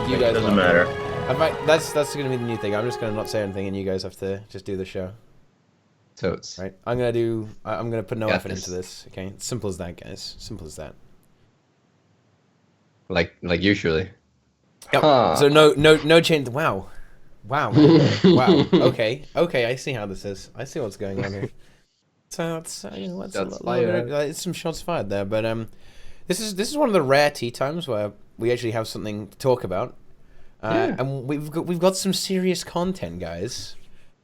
You guys doesn't love matter. it. In fact, that's gonna be the new thing. I'm just gonna not say anything, and you guys have to just do the show. Totes. Right? I'm gonna put no Got effort this. into this. Okay? It's simple as that, guys. Simple as that. Like usually. Yep. Huh. So no change. Wow. Wow, man. Wow. Okay. Okay. I see how this is. I see what's going on here. So it's you know, it's Shots a little bit. fired. It's some shots fired there, but this is one of the rare tea times where we actually have something to talk about, Yeah. and we've got some serious content, guys.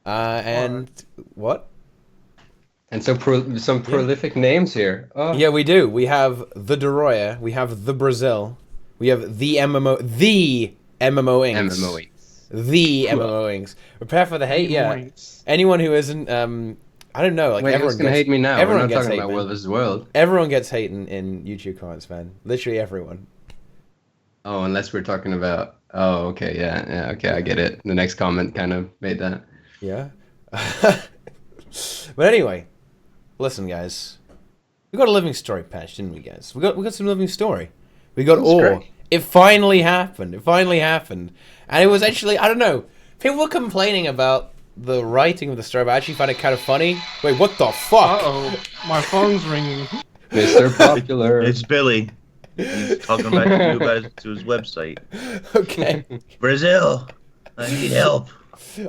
And what? And some prolific names here. Oh. Yeah, we do. We have the Deroir, we have the Brazil, we have the MMO Inks. MMO. The MMO Inks. Prepare for the hate, yeah. Anyone who isn't, I don't know, like Wait, everyone who's gonna gets, hate me now? We're everyone not gets talking hate, about man. World vs. World. Everyone gets hate in YouTube comments, man. Literally everyone. Oh, unless we're talking about. Oh, okay, yeah, okay, I get it. The next comment kind of made that. Yeah. But anyway, listen, guys. We got a living story patch, didn't we, guys? We got some living story. We got That's ore. great. It finally happened. It finally happened. And it was actually, I don't know. People were complaining about the writing of the story, but I actually found it kind of funny. Wait, what the fuck? Uh-oh, my phone's ringing. Mr. Popular. It's Billy. He's talking about you about it to his website. Okay. Brazil, I need help.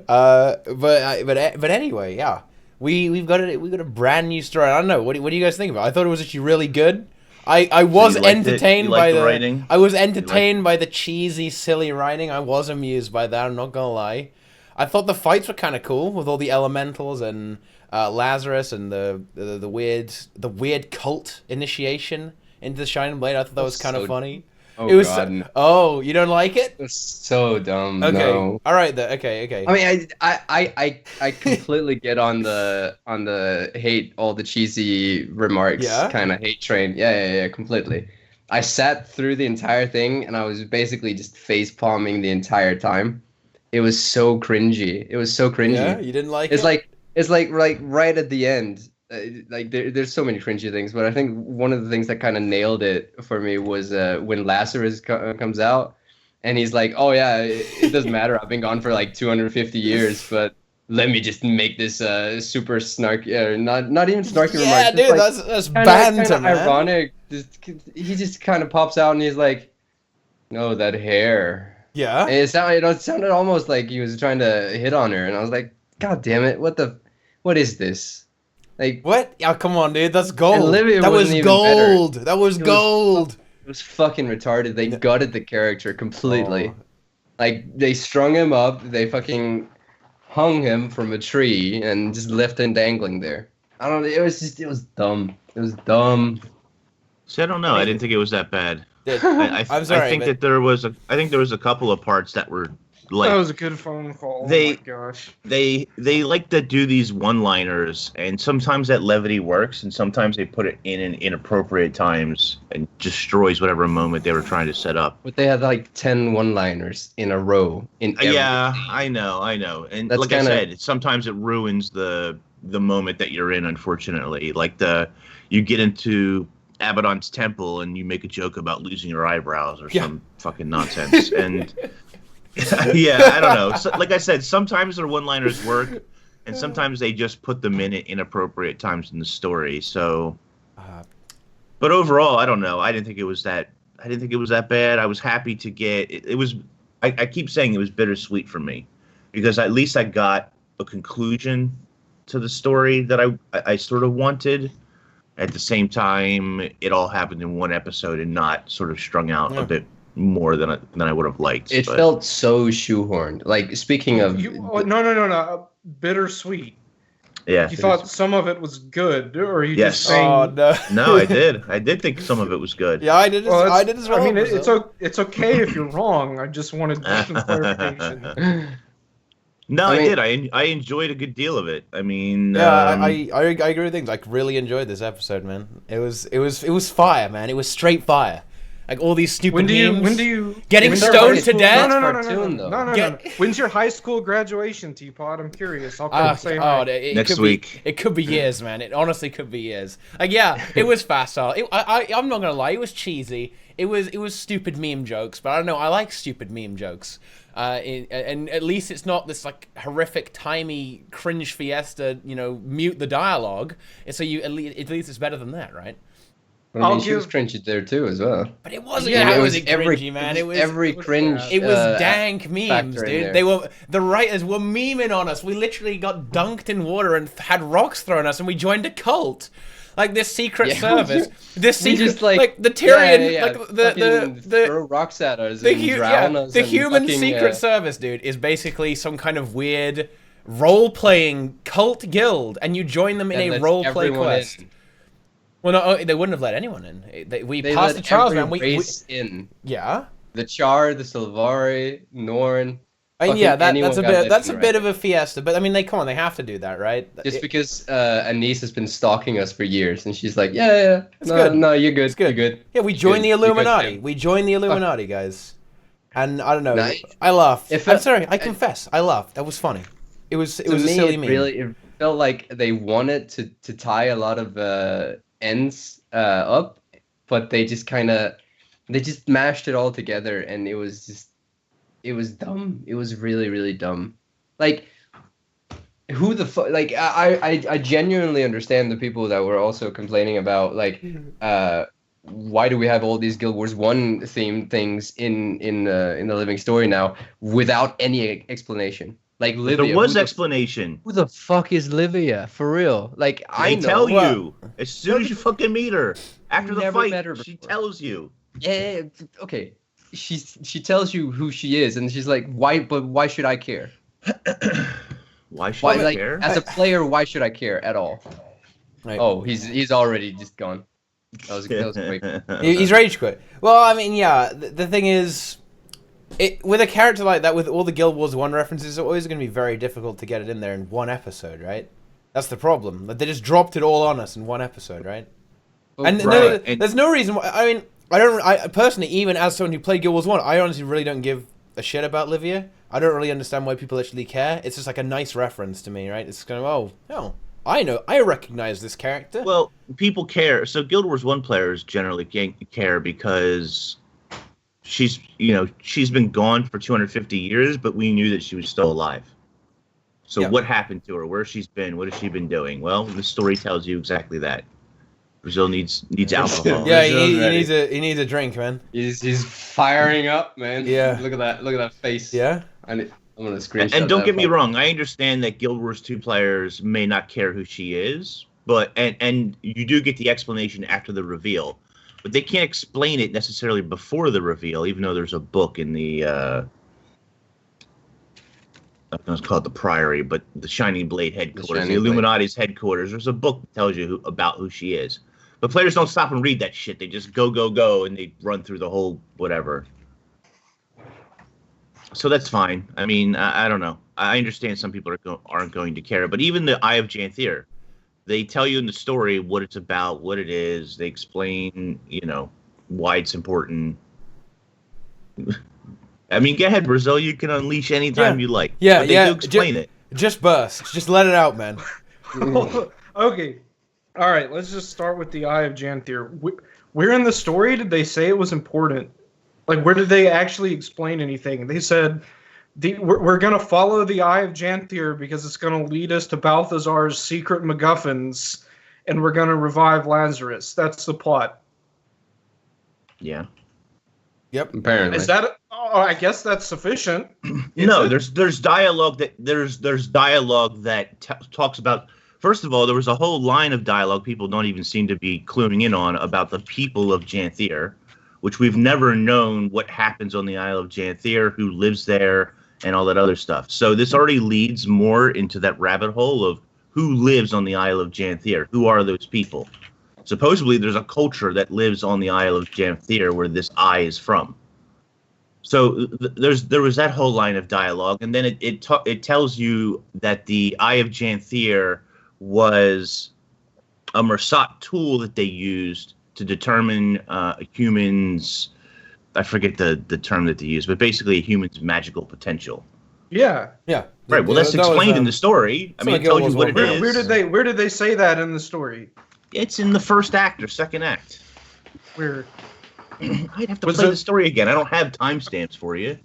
But anyway, yeah. We got a brand new story. I don't know. What do you guys think about it? I thought it was actually really good. I was you liked it? entertained You by liked the the writing? I was entertained by the cheesy, silly writing. I was amused by that. I'm not gonna lie. I thought the fights were kind of cool with all the elementals and Lazarus and the weird cult initiation into the Shining Blade. I thought that was kind of So- funny. Oh, It was God, no. oh, you don't like it? That's so dumb. Okay, No. all right then. Okay. I mean, I completely get on the hate all the cheesy remarks Yeah? kind of hate train. Yeah, completely. I sat through the entire thing and I was basically just face palming the entire time. It was so cringy. It was so cringy. Yeah, you didn't like It's it? like right at the end. Like there's so many cringy things, but I think one of the things that kind of nailed it for me was when Lazarus comes out, and he's like, "Oh yeah, it doesn't matter. I've been gone for like 250 years, but let me just make this super snarky, not even snarky remark. Yeah, just dude, like, that's kinda banter, man. ironic. He just kind of pops out and he's like, "No, that hair." Yeah. And it sounded almost like he was trying to hit on her, and I was like, "God damn it! What is this?" Like, What? Oh, come on, dude. That's gold. Olivia That was wasn't even better. gold. That was It was gold. it was fucking retarded. They gutted the character completely. Oh. Like, they strung him up, they fucking hung him from a tree, and just left him dangling there. I don't know, it was dumb. It was dumb. See, I don't know. I didn't think it was that bad. Dude, I I'm sorry, think but- that there was a couple of parts that were like That was a good phone call. They- Oh my gosh. they like to do these one-liners, and sometimes that levity works, and sometimes they put it in inappropriate times and destroys whatever moment they were trying to set up. But they had like 10 one-liners in a row. Yeah, I know, and That's like kinda- I said, sometimes it ruins the moment that you're in. Unfortunately, like you get into Abaddon's temple and you make a joke about losing your eyebrows or Yeah. some fucking nonsense, and yeah, I don't know. So, like I said, sometimes their one-liners work, and sometimes they just put them in at inappropriate times in the story. So, but overall, I don't know. I didn't think it was that. I didn't think it was that bad. I was happy to get it. It was. I keep saying it was bittersweet for me, because at least I got a conclusion to the story that I sort of wanted. At the same time, it all happened in one episode and not sort of strung out Yeah. a bit more than I would have liked. It but- felt so shoehorned. Like, speaking of... No. Bittersweet. yeah. You thought some of it was good, or are you Yes. just saying? Oh no. No, I did. I did think some of it was good. Yeah, I did. Well, I did as well. I mean, Brazil. it's okay if you're wrong. I just wanted some clarification. No, I I, mean- did. I enjoyed a good deal of it. I mean, Yeah, I agree with things. Like, really enjoyed this episode, man. It was fire, man. It was straight fire. Like all these stupid When do memes. you Getting When's their stoned high to school death? cartoon, though? No. When's your high school graduation, Teapot? I'm curious. I'll come say hi. It Next could week. It could be years, man. It honestly could be years. Like, yeah, it was facile. I'm not gonna lie, it was cheesy. It was stupid meme jokes, but I don't know. I like stupid meme jokes. And at least it's not this like horrific, timey, cringe fiesta. Mute the dialogue. And so at least it's better than that, right? I mean, she was cringy there too, as well. But it wasn't. Yeah, It was cringy, man. It was every cringe. It was dank memes, factor in dude. there. The writers were memeing on us. We literally got dunked in water and had rocks thrown at us, and we joined a cult. Like this secret service, this secret, just, like the Tyrion, like the throw rocks at us the, and hu- drown yeah, us. the and human fucking, secret service, dude, is basically some kind of weird role-playing cult guild, and you join them in a role-play quest. In. Well, no, they wouldn't have let anyone in. We They passed let the trials, every man. We race in. yeah. The Char, the Sylvari, Norn. And yeah, that's anyone a got bit. let That's in, a bit right? of a fiesta, but I mean, come on, they have to do that, right? Just because Anise has been stalking us for years, and she's like, yeah, no, good. no, you're good, It's good. you're good. Yeah, we joined the You're good, Illuminati. Tim. We joined the Illuminati, guys. And I don't know. Nah, I laughed. if I'm it- sorry. I confess. I laughed. That was funny. It was To a me, silly meme. it felt like they wanted to tie a lot of ends up, but they just mashed it all together, and it was dumb. It was really, really dumb. Like, who the fuck? Like, I genuinely understand the people that were also complaining about, like, why do we have all these Guild Wars 1 themed things in the living story now without any explanation? Like, Livia. There was explanation. Who the fuck is Livia? For real? Like, I They know. tell Well, you as soon as you fucking meet her. After the Never met her fight, she before. tells you. Yeah, okay. She tells you who she is, and she's like, why? But why should I care? Why should Why, I like, care? as a player, why should I care at all? Right. Oh, he's already just gone. That was quick. He's rage quit. Well, I mean, yeah. The thing is, with a character like that, with all the Guild Wars 1 references, it's always going to be very difficult to get it in there in one episode, right? That's the problem. Like, they just dropped it all on us in one episode, right? And Right. there's no reason why. I mean, I personally, even as someone who played Guild Wars 1, I honestly really don't give a shit about Livia. I don't really understand why people actually care. It's just like a nice reference to me, right? It's kind of, I recognize this character. Well, people care. So Guild Wars 1 players generally care because she's been gone for 250 years, but we knew that she was still alive. So Yeah. what happened to her? Where she's been? What has she been doing? Well, the story tells you exactly that. Brazil needs alcohol. Yeah, Brazil's he needs a drink, man. He's firing up, man. Yeah. Look at that face. Yeah. I'm gonna screenshot. And don't that get me photo. wrong, I understand that Guild Wars 2 players may not care who she is, but and you do get the explanation after the reveal, but they can't explain it necessarily before the reveal, even though there's a book in the I don't know, it's called the Priory, but the Shining Blade headquarters, the Shining Illuminati's headquarters. There's a book that tells you about who she is, but players don't stop and read that shit. They just go, and they run through the whole whatever. So that's fine. I mean, I don't know. I understand some people aren't going to care, but even the Eye of Janthier, they tell you in the story what it's about, what it is. They explain, why it's important. I mean, go ahead, Brazil. You can unleash anytime you like. Yeah, but they do explain it. Just burst. Just let it out, man. Okay. All right, let's just start with the Eye of Janthier. Where in the story did they say it was important? Like, where did they actually explain anything? They said, we're going to follow the Eye of Janthier because it's going to lead us to Balthazar's secret MacGuffins, and we're going to revive Lazarus. That's the plot. Yeah. Yep. Apparently. Is that? Oh, I guess that's sufficient. No, there's dialogue that talks about. First of all, there was a whole line of dialogue people don't even seem to be cluing in on about the people of Janthier, which we've never known what happens on the Isle of Janthier, who lives there, and all that other stuff. So this already leads more into that rabbit hole of who lives on the Isle of Janthier. Who are those people? Supposedly, there's a culture that lives on the Isle of Janthier where this eye is from. So there was that whole line of dialogue, and then it tells you that the Eye of Janthier was a Mersat tool that they used to determine a human's I forget the term that they use, but basically a human's magical potential. Yeah. Right. Well, that's explained in the story. I mean, it tells you what it is. Where did they say that in the story? It's in the first act or second act. Where? I'd have to play the story again. I don't have timestamps for you.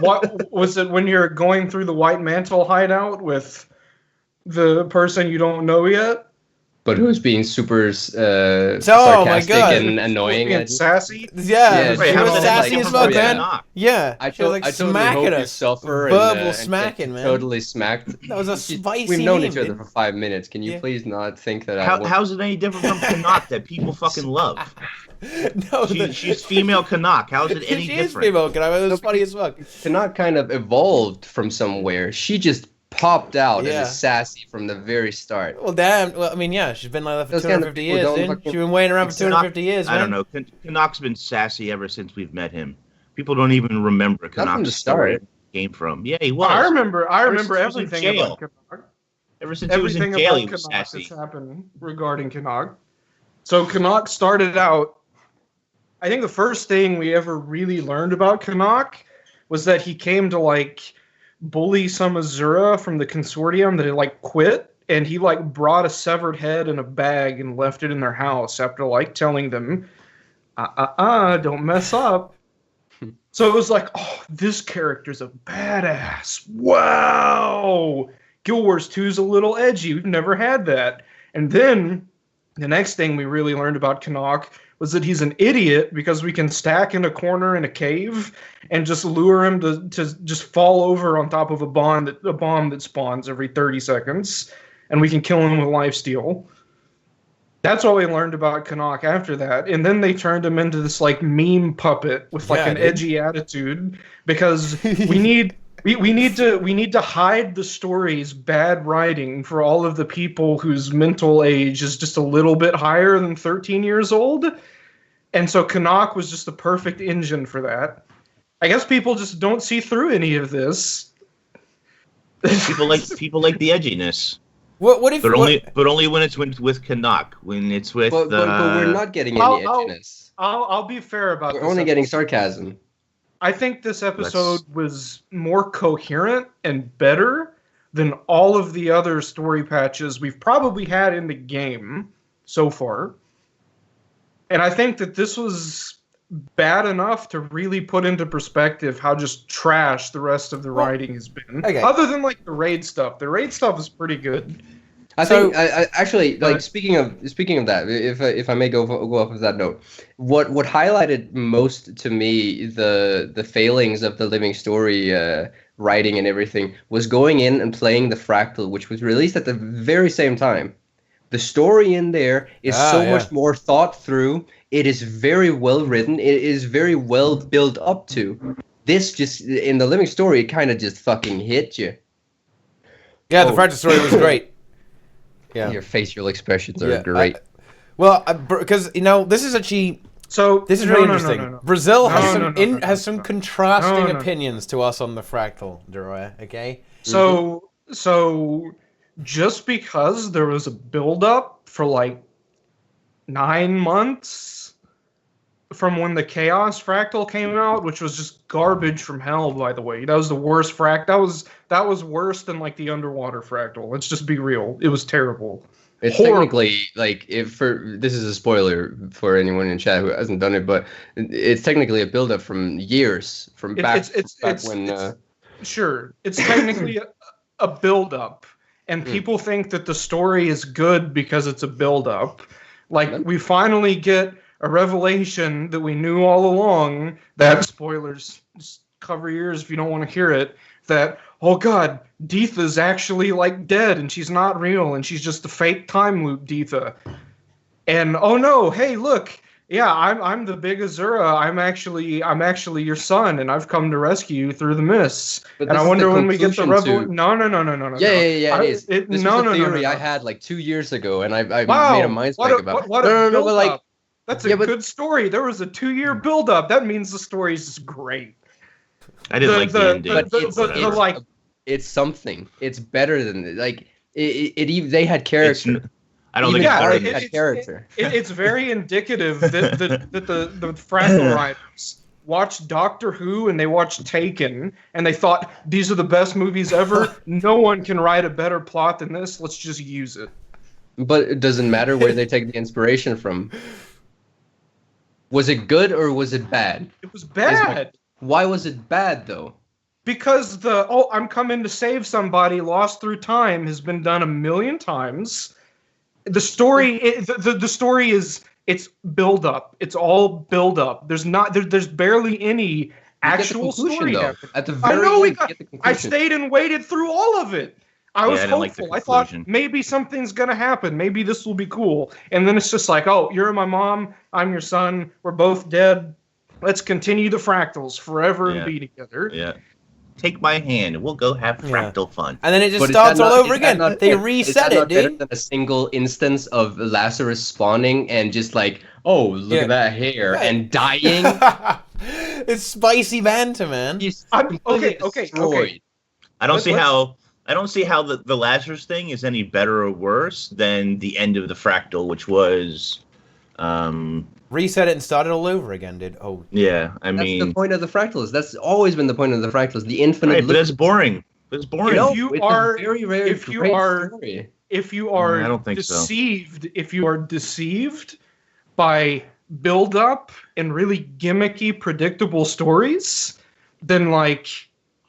What was it when you're going through the White Mantle hideout with the person you don't know yet? But who's being super sarcastic and annoying and sassy? Yeah, right, she was sassy as fuck, man. Yeah, I totally hope you suffer verbal and smacking, man. Totally smacked. That was a spicy. We've known each other for 5 minutes. Can you please not think that? How's it any different from Canuck that people fucking love? No, she's female Canuck. How's it any different? She is female Canuck. It was funny as fuck. Canuck kind of evolved from somewhere. She just popped out as sassy from the very start. Well, damn. Well, I mean, yeah, she's been like that for 250 years, dude. She's been waiting around for 250 years, man. I don't know. Canuck's been sassy ever since we've met him. People don't even remember Canuck's story came from. Yeah, he was. I remember everything about Canuck. Ever since he was in jail, he was sassy. That's happened regarding Canuck. So Canuck started out. I think the first thing we ever really learned about Canuck was that he came to bully some Azura from the consortium that had quit, and he brought a severed head in a bag and left it in their house after telling them, don't mess up. So it was oh, this character's a badass. Wow! Guild Wars 2's a little edgy. We've never had that. And then the next thing we really learned about Canuck was that he's an idiot because we can stack in a corner in a cave and just lure him to just fall over on top of a bomb that spawns every 30 seconds, and we can kill him with lifesteal. That's all we learned about Canuck after that. And then they turned him into this meme puppet with an edgy attitude because we need to hide the story's bad writing for all of the people whose mental age is just a little bit higher than 13 years old. And so Canuck was just the perfect engine for that. I guess people just don't see through any of this. People like the edginess. But only when it's with Canuck. When it's with but we're not getting any edginess. I'll be fair about we're this. We're only getting sarcasm. I think this episode was more coherent and better than all of the other story patches we've probably had in the game so far. And I think that this was bad enough to really put into perspective how just trash the rest of the writing has been. Okay. Other than the raid stuff. The raid stuff is pretty good. I think actually speaking of that, if I may go off of that note, what highlighted most to me the failings of the Living Story writing and everything was going in and playing the Fractal, which was released at the very same time. The story in there is much more thought through. It is very well written. It is very well built up to. This just in the Living Story, it kind of just fucking hit you. Yeah, the Fractal story was great. Yeah, your facial expressions are great. Because this is actually this is really interesting. No. Brazil has some contrasting opinions to us on the Fractal, Deroir. Okay, so just because there was a build-up for 9 months from when the Chaos Fractal came out, which was just garbage from hell, by the way. That was the worst Fractal. That was worse than the Underwater Fractal. Let's just be real. It was terrible. It's technically this is a spoiler for anyone in chat who hasn't done it, but it's technically a build-up from years from back when. Sure, it's technically a build-up. And people think that the story is good because it's a build-up. We finally get a revelation that we knew all along, that, spoilers, just cover your ears if you don't want to hear it, that, oh god, Deetha's actually, dead, and she's not real, and she's just a fake time loop Deetha. And, oh no, hey, look, yeah, I'm the big Azura. I'm actually your son, and I've come to rescue you through the mists. But and I wonder when we get the revelation. No. Yeah, it is. This was a theory I had 2 years ago, and I made a mind spike about. No, that's a good story. There was a 2-year build-up. That means the story is great. I didn't like the ending. But it's something. It's better than they had character. I don't Even think it's better Bart than had this. character. It's very indicative that the Fractal writers watched Doctor Who and they watched Taken and they thought these are the best movies ever. No one can write a better plot than this. Let's just use it. But it doesn't matter where they take the inspiration from. Was it good or was it bad? It was bad. Why was it bad though? Because I'm coming to save somebody lost through time has been done 1,000,000 times. The story, the story is it's build up. It's all build up. There's barely any actual story though. happening. At the I very know end, you get the I conclusion. stayed and waited through all of it. I was didn't like the hopeful. I thought conclusion. maybe something's gonna happen. Maybe this will be cool. And then it's just like, oh, you're my mom. I'm your son. We're both dead. Let's continue the fractals forever and be together. Yeah. Take my hand and we'll go have fractal fun. And then it just But is starts that all not- over is that again. not They better- reset is that it, not better dude. than a single instance of Lazarus spawning and just like, oh, look at that hair and dying? It's spicy banter, man. He's I'm- completely okay. destroyed. I don't Let's- see how the Lazarus thing is any better or worse than the end of the fractal, which was Reset it and start it all over again, dude. Oh, yeah, That's the point of the fractals. That's always been the point of the fractals. The infinite. right, but loop. that's boring. It's boring. No, If you it's are- a very, very if you great are- story. If you are I don't think so. deceived, if you are deceived by build up and really gimmicky, predictable stories, then like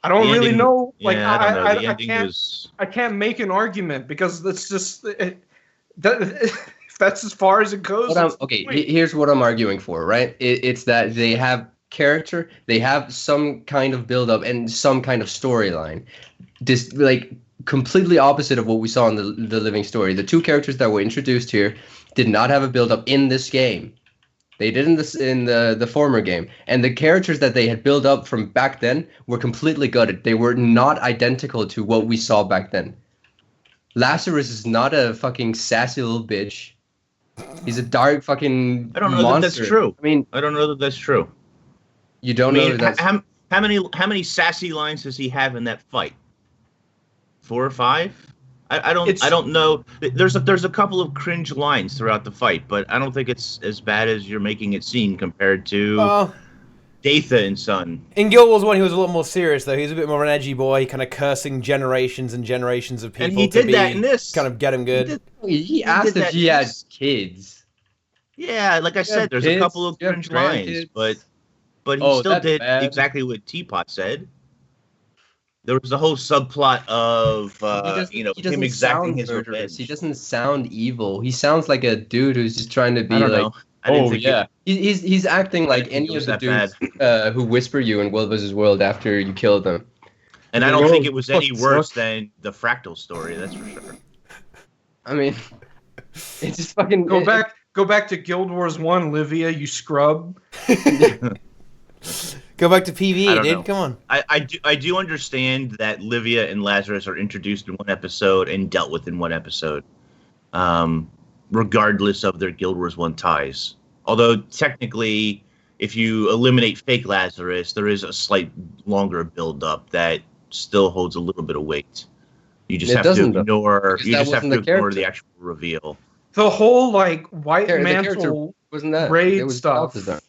I don't The really ending- know. Like yeah, I don't know. The I ending can't was I can't make an argument because that's just if that's as far as it goes. What I'm, that's the okay, point. here's what I'm arguing for, right? It's that they have character, they have some kind of build up and some kind of storyline. This like completely opposite of what we saw in the Living Story. The two characters that were introduced here did not have a build up in this game. They did in the former game, and the characters that they had built up from back then were completely gutted. They were not identical to what we saw back then. Lazarus is not a fucking sassy little bitch. He's a dark fucking I don't know monster. that that's true. I mean, I don't know that that's true. you don't know that that's... how many sassy lines does he have in that fight? 4 or 5? I don't know. There's a couple of cringe lines throughout the fight, but I don't think it's as bad as you're making it seem compared to Datha and Son. in Guild Wars 1, he was a lot more serious, though. He was a bit more of an edgy boy, kind of cursing generations and generations of people. And he to did that in this. Kind of get him good. He asked did if that he in had this. kids. Yeah, like I said, there's kids, a couple of you have cringe lines, grandkids. but he Oh, still that's did bad. exactly what Teapot said. There was a whole subplot of He him doesn't exacting sound his murderous. revenge. He doesn't sound evil. He sounds like a dude who's just trying to be I don't like, know. I didn't oh think yeah. He's acting like didn't think any it of was the that dudes who whisper you in World vs. World after you kill them. And I don't think it was any worse than the Fractal story. That's for sure. I mean, it's just fucking Go back to Guild Wars 1, Livia, you scrub. Go back to I PvE, don't dude. know. Come on. I do understand that Livia and Lazarus are introduced in one episode and dealt with in one episode, regardless of their Guild Wars 1 ties. Although technically, if you eliminate fake Lazarus, there is a slight longer build-up that still holds a little bit of weight. You just It have to doesn't, though, ignore. because You that just have wasn't to the ignore character. the actual reveal. The whole like white the character mantle wasn't that raid it was stuff Balthazar.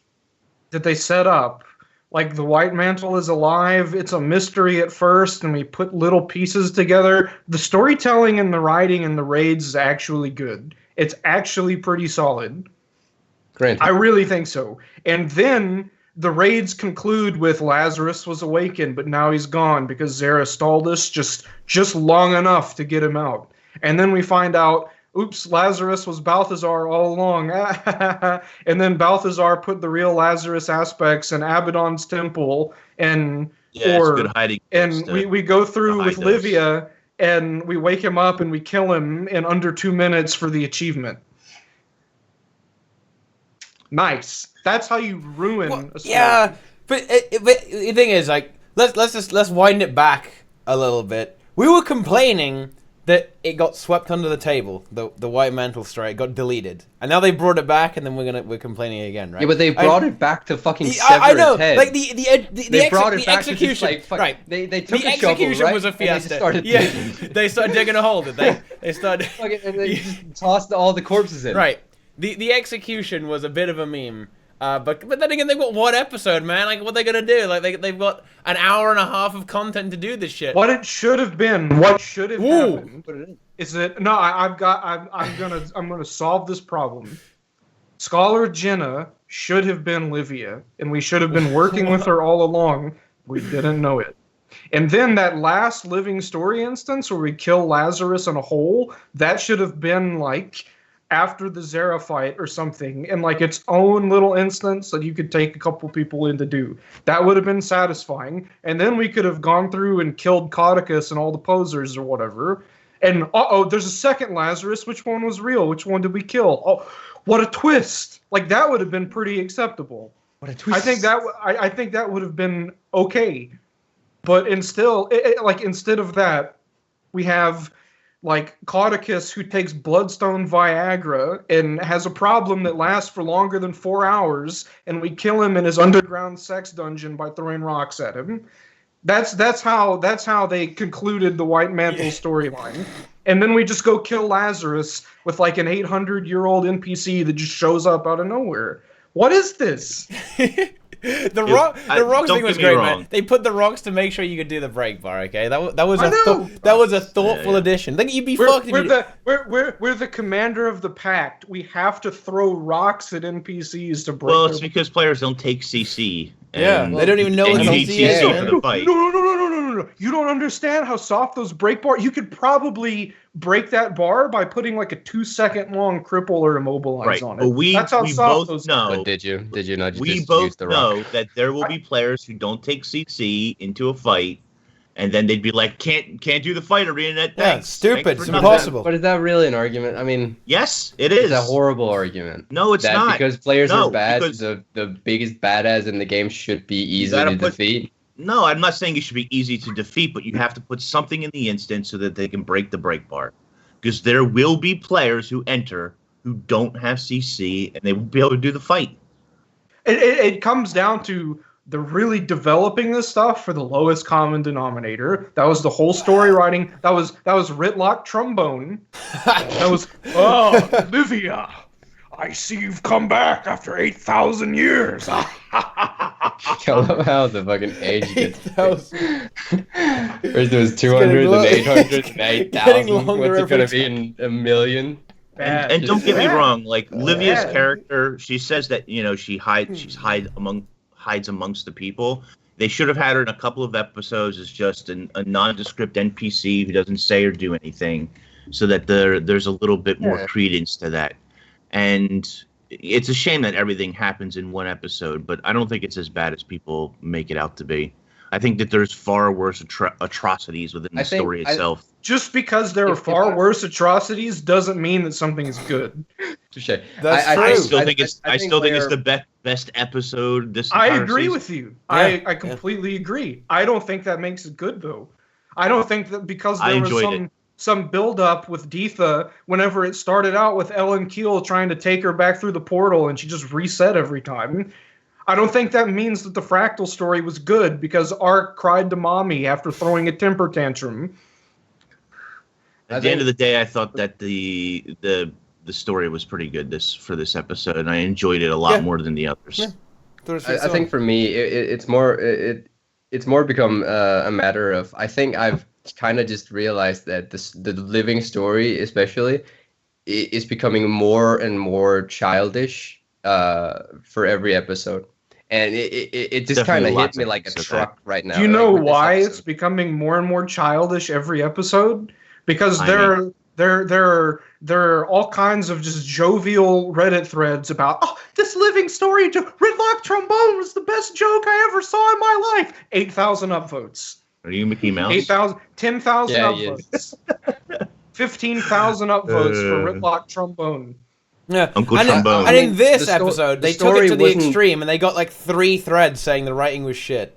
that they set up. Like the white mantle is alive. It's a mystery at first, and we put little pieces together. The storytelling and the writing and the raids is actually good. It's actually pretty solid. Granted. I really think so. And then the raids conclude with Lazarus was awakened, but now he's gone because Zara stalled us just long enough to get him out. And then we find out, oops, Lazarus was Balthazar all along. And then Balthazar put the real Lazarus aspects in Abaddon's temple, and Yeah, it's good hiding. and we go through hide with those. Livia, and we wake him up and we kill him in under 2 minutes for the achievement. Nice. That's how you ruin a story. Yeah, but the thing is, like, let's wind it back a little bit. We were complaining that it got swept under the table. The white mantle story, it got deleted, and now they brought it back, and then we're complaining again, right? Yeah, but they brought it back to fucking I know, sever its head. like They brought it back to execution, just like fuck, right? They took The a shovel, execution right? was a And they just fiasco. started Yeah, digging. they started digging a hole. Did they? They started. And they just tossed all the corpses in. Right. The execution was a bit of a meme. But then again, they've got one episode, man. Like, what are they gonna do? Like, they've got an hour and a half of content to do this shit. What it should have been, what should have Ooh. happened, is that no? I'm gonna solve this problem. Scholar Jenna should have been Livia, and we should have been working with her all along. We didn't know it. And then that last living story instance where we kill Lazarus in a hole, that should have been like after the Zera fight or something, and like its own little instance that you could take a couple people in to do. That would have been satisfying. And then we could have gone through and killed Caudicus and all the posers or whatever. And there's a second Lazarus. Which one was real? Which one did we kill? Oh, what a twist! Like that would have been pretty acceptable. What a twist! I think that would have been okay. But instead of that, we have like Caudicus who takes Bloodstone Viagra and has a problem that lasts for longer than 4 hours, and we kill him in his underground sex dungeon by throwing rocks at him. That's how they concluded the White Mantle storyline. And then we just go kill Lazarus with like an 800-year-old NPC that just shows up out of nowhere. What is this? The rocks thing was great, wrong. man. They put the rocks to make sure you could do the break bar. Okay, that was a thoughtful addition. Think you'd be fucked. We're the commander of the pact. We have to throw rocks at NPCs to break. Well, it's because players don't take CC. Yeah, they don't even know what you need CC is. CC for the fight. No. You don't understand how soft those break bar. You could probably break that bar by putting like a 2-second long cripple or immobilize on it. But we That's how we soft both those know. But did you not just We use both the know rock? that there will be players who don't take CC into a fight, and then they'd be like, "Can't do the fight, ArenaNet." Yeah, it's stupid. Thanks It's for nothing." impossible. But is that really an argument? I mean, Yes, it is. it's a horrible argument. No, it's that not. because players No, are bad. because- The biggest badass in the game should be easy gotta to put- defeat. No, I'm not saying it should be easy to defeat, but you have to put something in the instance so that they can break the break bar. Because there will be players who enter who don't have CC, and they won't be able to do the fight. It comes down to the really developing this stuff for the lowest common denominator. That was the whole story writing. That was Ritlock Trombone. That was Livia. I see you've come back after 8,000 years. I love how the fucking age gets. That was- First it was 200, low. then 800, It's then 8,000. getting longer What's it gonna every be in a million? Bad. And don't get me Bad. wrong, like Livia's Bad. character, she says that she hides amongst the people. They should have had her in a couple of episodes as just a nondescript NPC who doesn't say or do anything, so that there's a little bit more credence to that. And it's a shame that everything happens in one episode, but I don't think it's as bad as people make it out to be. I think that there's far worse atrocities within the story itself. Just because there are far worse atrocities doesn't mean that something is good. Touche. That's true. I still think it's they're- the best episode this I entire agree season. with you. Yeah. I completely agree. I don't think that makes it good, though. I don't think that because I there was enjoyed some build-up with Deetha whenever it started out with Ellen Keel trying to take her back through the portal and she just reset every time. I don't think that means that the Fractal story was good because Ark cried to mommy after throwing a temper tantrum. At the end of the day, I thought that the story was pretty good for this episode, and I enjoyed it a lot more than the others. Yeah. I think for me, it's more become a matter of. I think I've kind of just realized that the living story, especially, is becoming more and more childish for every episode, and it just kind of hit me like a truck right now. Do you know with this why episode. it's becoming more and more childish every episode? Because there are all kinds of just jovial Reddit threads about, this living story, Ritlock Trombone was the best joke I ever saw in my life. 8,000 upvotes. Are you Mickey Mouse? 8,000, 10,000 Yeah, he upvotes. 15,000 upvotes for Ritlock Trombone. Yeah. Uncle and, Trombone. and in this The episode, the they took it story to the wasn't- extreme, and they got like 3 threads saying the writing was shit.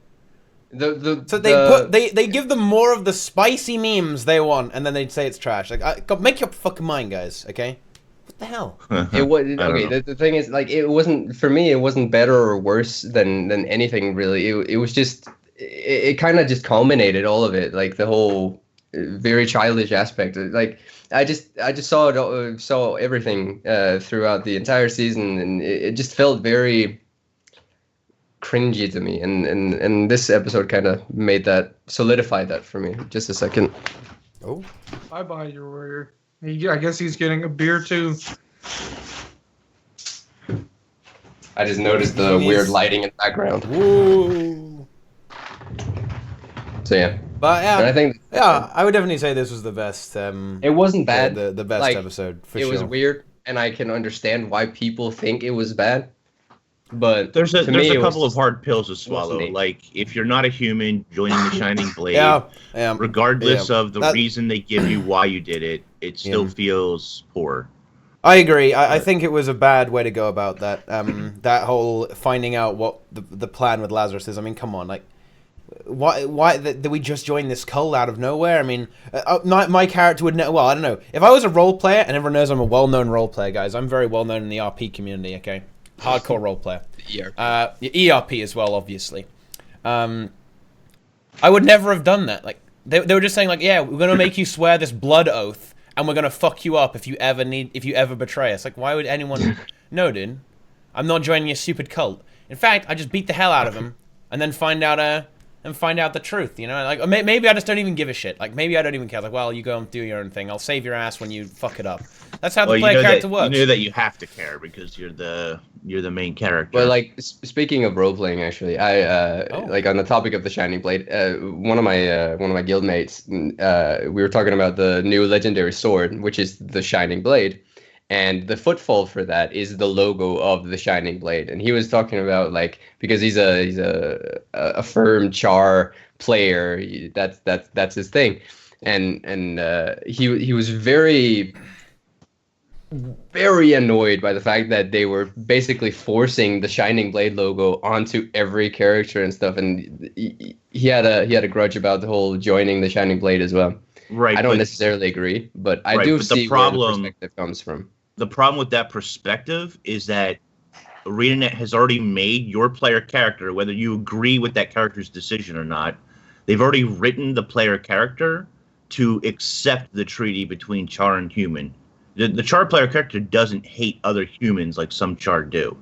So they give them more of the spicy memes they want, and then they'd say it's trash. Like, make your fucking mind, guys. Okay, what the hell? It was okay. The thing is, like, it wasn't for me. It wasn't better or worse than anything really. It was just it kind of just culminated all of it, like the whole very childish aspect. Like I just saw everything throughout the entire season, and it just felt very cringy to me, and this episode kind of solidified that for me. Just a second. Oh, bye your warrior. I guess he's getting a beer too. I just noticed the weird lighting in the background. Woo. So yeah, but yeah, and I think I would definitely say this was the best. It wasn't bad. The best episode for sure. It was weird, and I can understand why people think it was bad. But there's a couple of hard pills to swallow. Like, if you're not a human joining the Shining Blade, regardless of the reason they give you why you did it, it still feels poor. I agree. I think it was a bad way to go about that. That whole finding out what the plan with Lazarus is. I mean, come on, like, why did we just join this cult out of nowhere? I mean, my character would know. Well, I don't know. If I was a role player, and everyone knows I'm a well-known role player, guys, I'm very well known in the RP community. Okay. Hardcore role player. ERP as well, obviously. I would never have done that. Like they were just saying, like, yeah, we're gonna make you swear this blood oath, and we're gonna fuck you up if you ever betray us. Like, why would anyone know, dude? I'm not joining a stupid cult. In fact, I just beat the hell out of him, and then find out the truth. You know, like maybe I just don't even give a shit. Like maybe I don't even care. Like, well, you go and do your own thing. I'll save your ass when you fuck it up. That's how the player character works. You know that you have to care because you're the main character. Well, like speaking of role playing, actually, I like on the topic of the Shining Blade, one of my guildmates, we were talking about the new legendary sword, which is the Shining Blade, and the footfall for that is the logo of the Shining Blade. And he was talking about, like, because he's a firm Char player, that's his thing, and he was very annoyed by the fact that they were basically forcing the Shining Blade logo onto every character and stuff, and he had a grudge about the whole joining the Shining Blade as well. Right. I don't necessarily agree, but I do see where the perspective comes from. The problem with that perspective is that ArenaNet has already made your player character, whether you agree with that character's decision or not, they've already written the player character to accept the treaty between Char and human. The Char player character doesn't hate other humans like some Char do.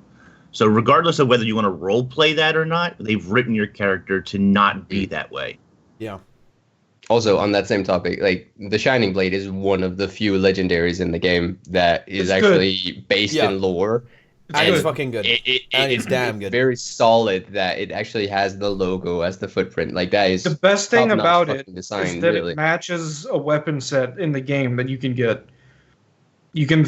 So regardless of whether you want to role play that or not, they've written your character to not be that way. Yeah. Also, on that same topic, like, the Shining Blade is one of the few legendaries in the game that is actually based in lore. It's fucking good. It's damn good. Very solid that it actually has the logo as the footprint. Like, that is the best thing about it design, is that it matches a weapon set in the game that you can get. You can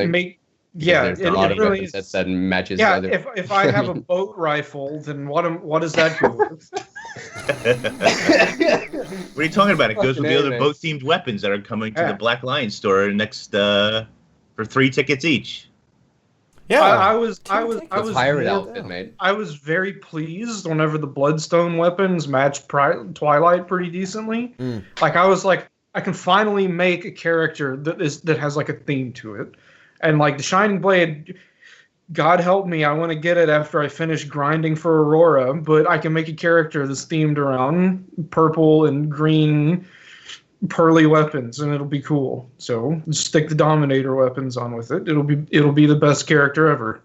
make. Yeah, there's a lot of really weapons that matches. Yeah, if I have a boat rifle, then what does that go with? What are you talking about? It goes with the other boat-themed weapons that are coming to the Black Lion store next for 3 tickets each. Yeah, I was very pleased whenever the Bloodstone weapons matched Twilight pretty decently. Like, I was like, I can finally make a character that has like a theme to it. And like the Shining Blade, God help me, I want to get it after I finish grinding for Aurora, but I can make a character that's themed around purple and green pearly weapons, and it'll be cool. So just stick the Dominator weapons on with it. It'll be the best character ever.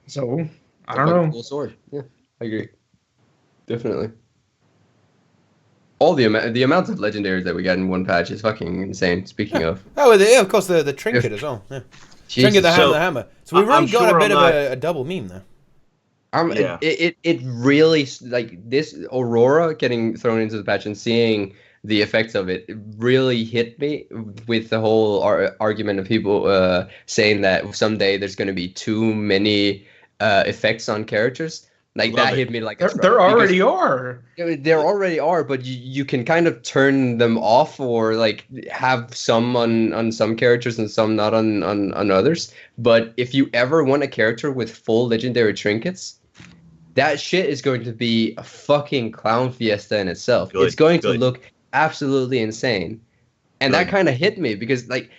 So I don't know. Cool sword. Yeah, I agree. Definitely. All the amount of legendaries that we got in one patch is fucking insane. Speaking of, of course the trinket as well. Yeah. Trinket, the hammer. So we really got a bit of a double meme there. It really, like, this Aurora getting thrown into the patch and seeing the effects of it really hit me with the whole argument of people saying that someday there's going to be too many effects on characters. Like, that hit me like a truck. There already are. There already are, but you can kind of turn them off, or like have some on some characters and some not on others. But if you ever want a character with full legendary trinkets, that shit is going to be a fucking clown fiesta in itself. Good, it's going to good. look absolutely insane. And that Good. kind of hit me because, like,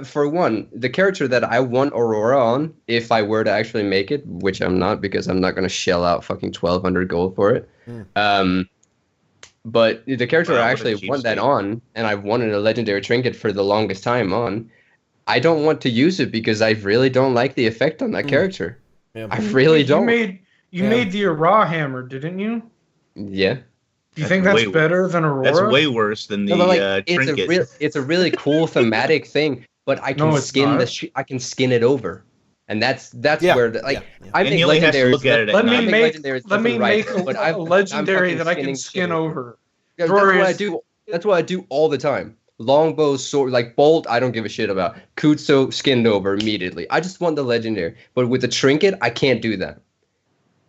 for one, the character that I want Aurora on, if I were to actually make it, which I'm not because I'm not going to shell out fucking 1,200 gold for it. But the character Wow, I what a actually want that cheapskate. on, and I've wanted a legendary trinket for the longest time on, I don't want to use it because I really don't like the effect on that character. Yeah. I really You don't. made the Ra hammer, didn't you? Yeah. Do you think that's way- better than Aurora? That's way worse than the No, but like, trinket. it's a really cool thematic thing, but I can No, it's skin not. I can skin it over, and that's Yeah, where I And make he only has to legendaries. look at it at Let night. me I make legendaries let me left and right, make but a legendary I'm that I fucking can skinning skin over. That's what I Deroir is- do. That's what I do all the time. Longbow, sword, like bolt, I don't give a shit about. Kutsu skinned over immediately. I just want the legendary, but with the trinket, I can't do that.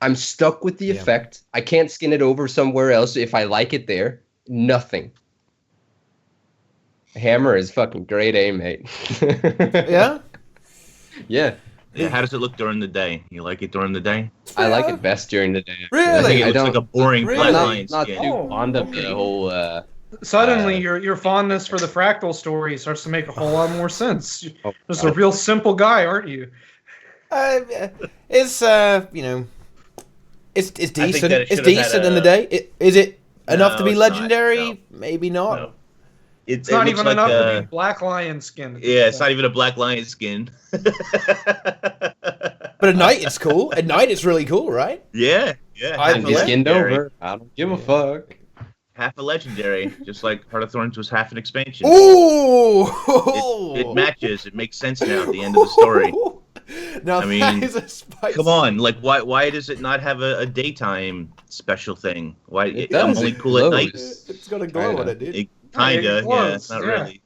I'm stuck with the Yeah. effect. I can't skin it over somewhere else if I like it there. Nothing. Hammer is fucking grade A, mate. Yeah? Yeah. Yeah, how does it look during the day? You like it during the day? I like it best during the day. Really? I think it I looks like don't- a boring Really? black Not, lion not skin. too Oh, fond of okay. the whole. Suddenly, your fondness for the fractal story starts to make a whole lot more sense. You're Oh, just a real simple guy, aren't you? It's it's decent. that it It's should have had decent in the day. Is it enough to No, be it's not. legendary? No. Maybe not. No. It's It not looks even like enough a- to be black lion skin. Yeah, it's not even a black lion skin. But at night it's cool. At night it's really cool, right? yeah. I half a be skinned legendary. over. I don't give a fuck. Half a legendary, just like Heart of Thorns was half an expansion. Ooh! It matches. It makes sense now at the end of the story. Now I mean, that is a spicy. Come on, like why does it not have a daytime special thing? Why It I'm does, only it cool at night? glows. It's got a glow on it, dude. It It kinda, yeah, glows, not yeah. really.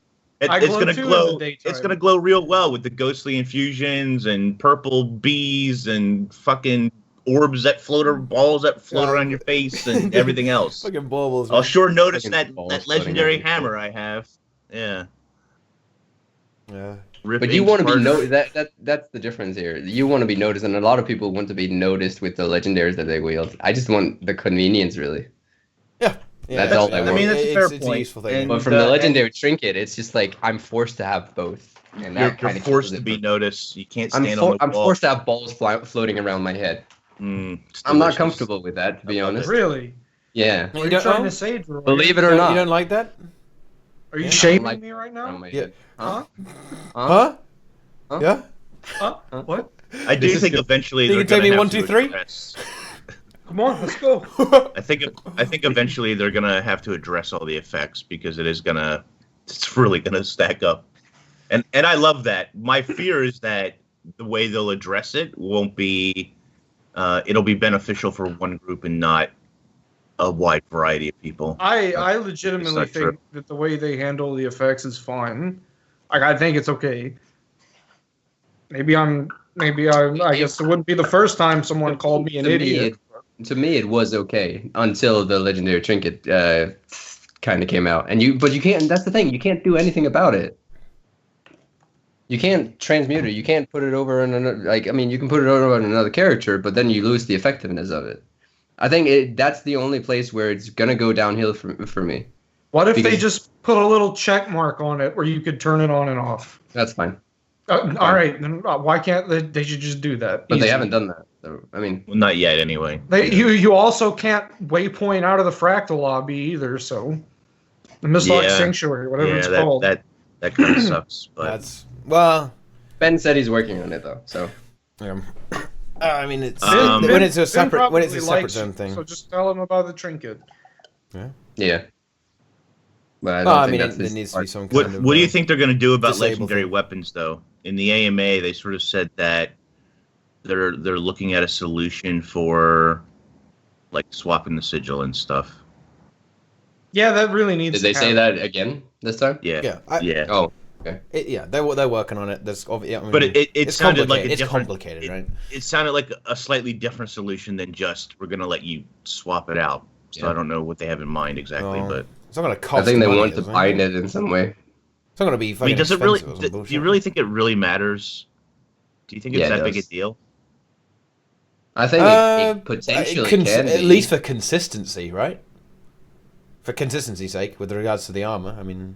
I It's glow gonna too in glow. the daytime. It's gonna glow real well with the ghostly infusions and purple bees and fucking orbs that balls that float around your face and everything else. Fucking baubles. I'll man. sure notice Fucking that balls that floating legendary around your hammer I have. Yeah. Yeah. Rip But you Ink's want to be partner. that's the difference here. You want to be noticed, and a lot of people want to be noticed with the legendaries that they wield. I just want the convenience, really. Yeah. That's all I want. I mean, that's a fair It's a point. useful thing. And- But from the legendary trinket, it's just like I'm forced to have both, and that You're kind of forced to be noticed. You can't stand on the I'm wall. forced to have balls floating around my head. It's I'm not delicious. comfortable with that, to be I love honest. Really? Yeah. What are you trying to say, Drew? Believe it or You not. don't like that? Are you Yeah, shaming like- me right around now? my Yeah. head. Huh? Huh? Huh? Yeah? Huh? What? I do This is think good. eventually You they're can take gonna me have 1, to 2, 3? address- Come on, let's go. I think eventually they're gonna have to address all the effects because it's really gonna stack up. And I love that. My fear is that the way they'll address it won't be it'll be beneficial for one group and not a wide variety of people. I It's legitimately not true. think that the way they handle the effects is fine. Like I think it's okay. I guess it wouldn't be the first time someone called me an idiot. To me, it was okay until the legendary trinket kind of came out, but you can't. That's the thing. You can't do anything about it. You can't transmute it. You can't put it over on another. Like, I mean, you can put it over on another character, but then you lose the effectiveness of it. I think that's the only place where it's gonna go downhill for me. What if they Because- just put a little check mark on it where you could turn it on and off? That's fine, All right, then why can't they should just do that? but they Easy. haven't done that. So, I mean, Well, not yet, anyway. You also can't waypoint out of the fractal lobby either. So the Mistlock Yeah. Sanctuary, whatever it's Yeah, called. that kind of sucks. But That's well. Ben said he's working on it though. So I mean, it's Ben- when it's a Ben separate when it's a probably separate likes zone you, thing. So just tell him about the trinket. yeah. But I don't Well, I think mean, that's there his needs to part. be some what kind of. what do you think they're going to do about disable legendary thing. weapons, though? In the AMA, they sort of said that they're looking at a solution for like swapping the sigil and stuff. Yeah, that really needs. Did they to say happen. that again this time? Yeah, Yeah, yeah. Oh, yeah, they're working on it. There's, yeah, I mean, But it it's sounded like complicated. a It's different. complicated, right? It sounded like a slightly different solution than just we're going to let you swap it out. So Yeah. I don't know what they have in mind exactly, Oh. but It's not going to cost. I think they money, want to is it? bind it in some way. It's not going to be. I mean, does it really? expensive or some Do you bullshit. really think it really matters? Do you think it's Yeah, it that big a does. deal? I think it potentially can be. At least for consistency, right? For consistency's sake, with regards to the armor, I mean,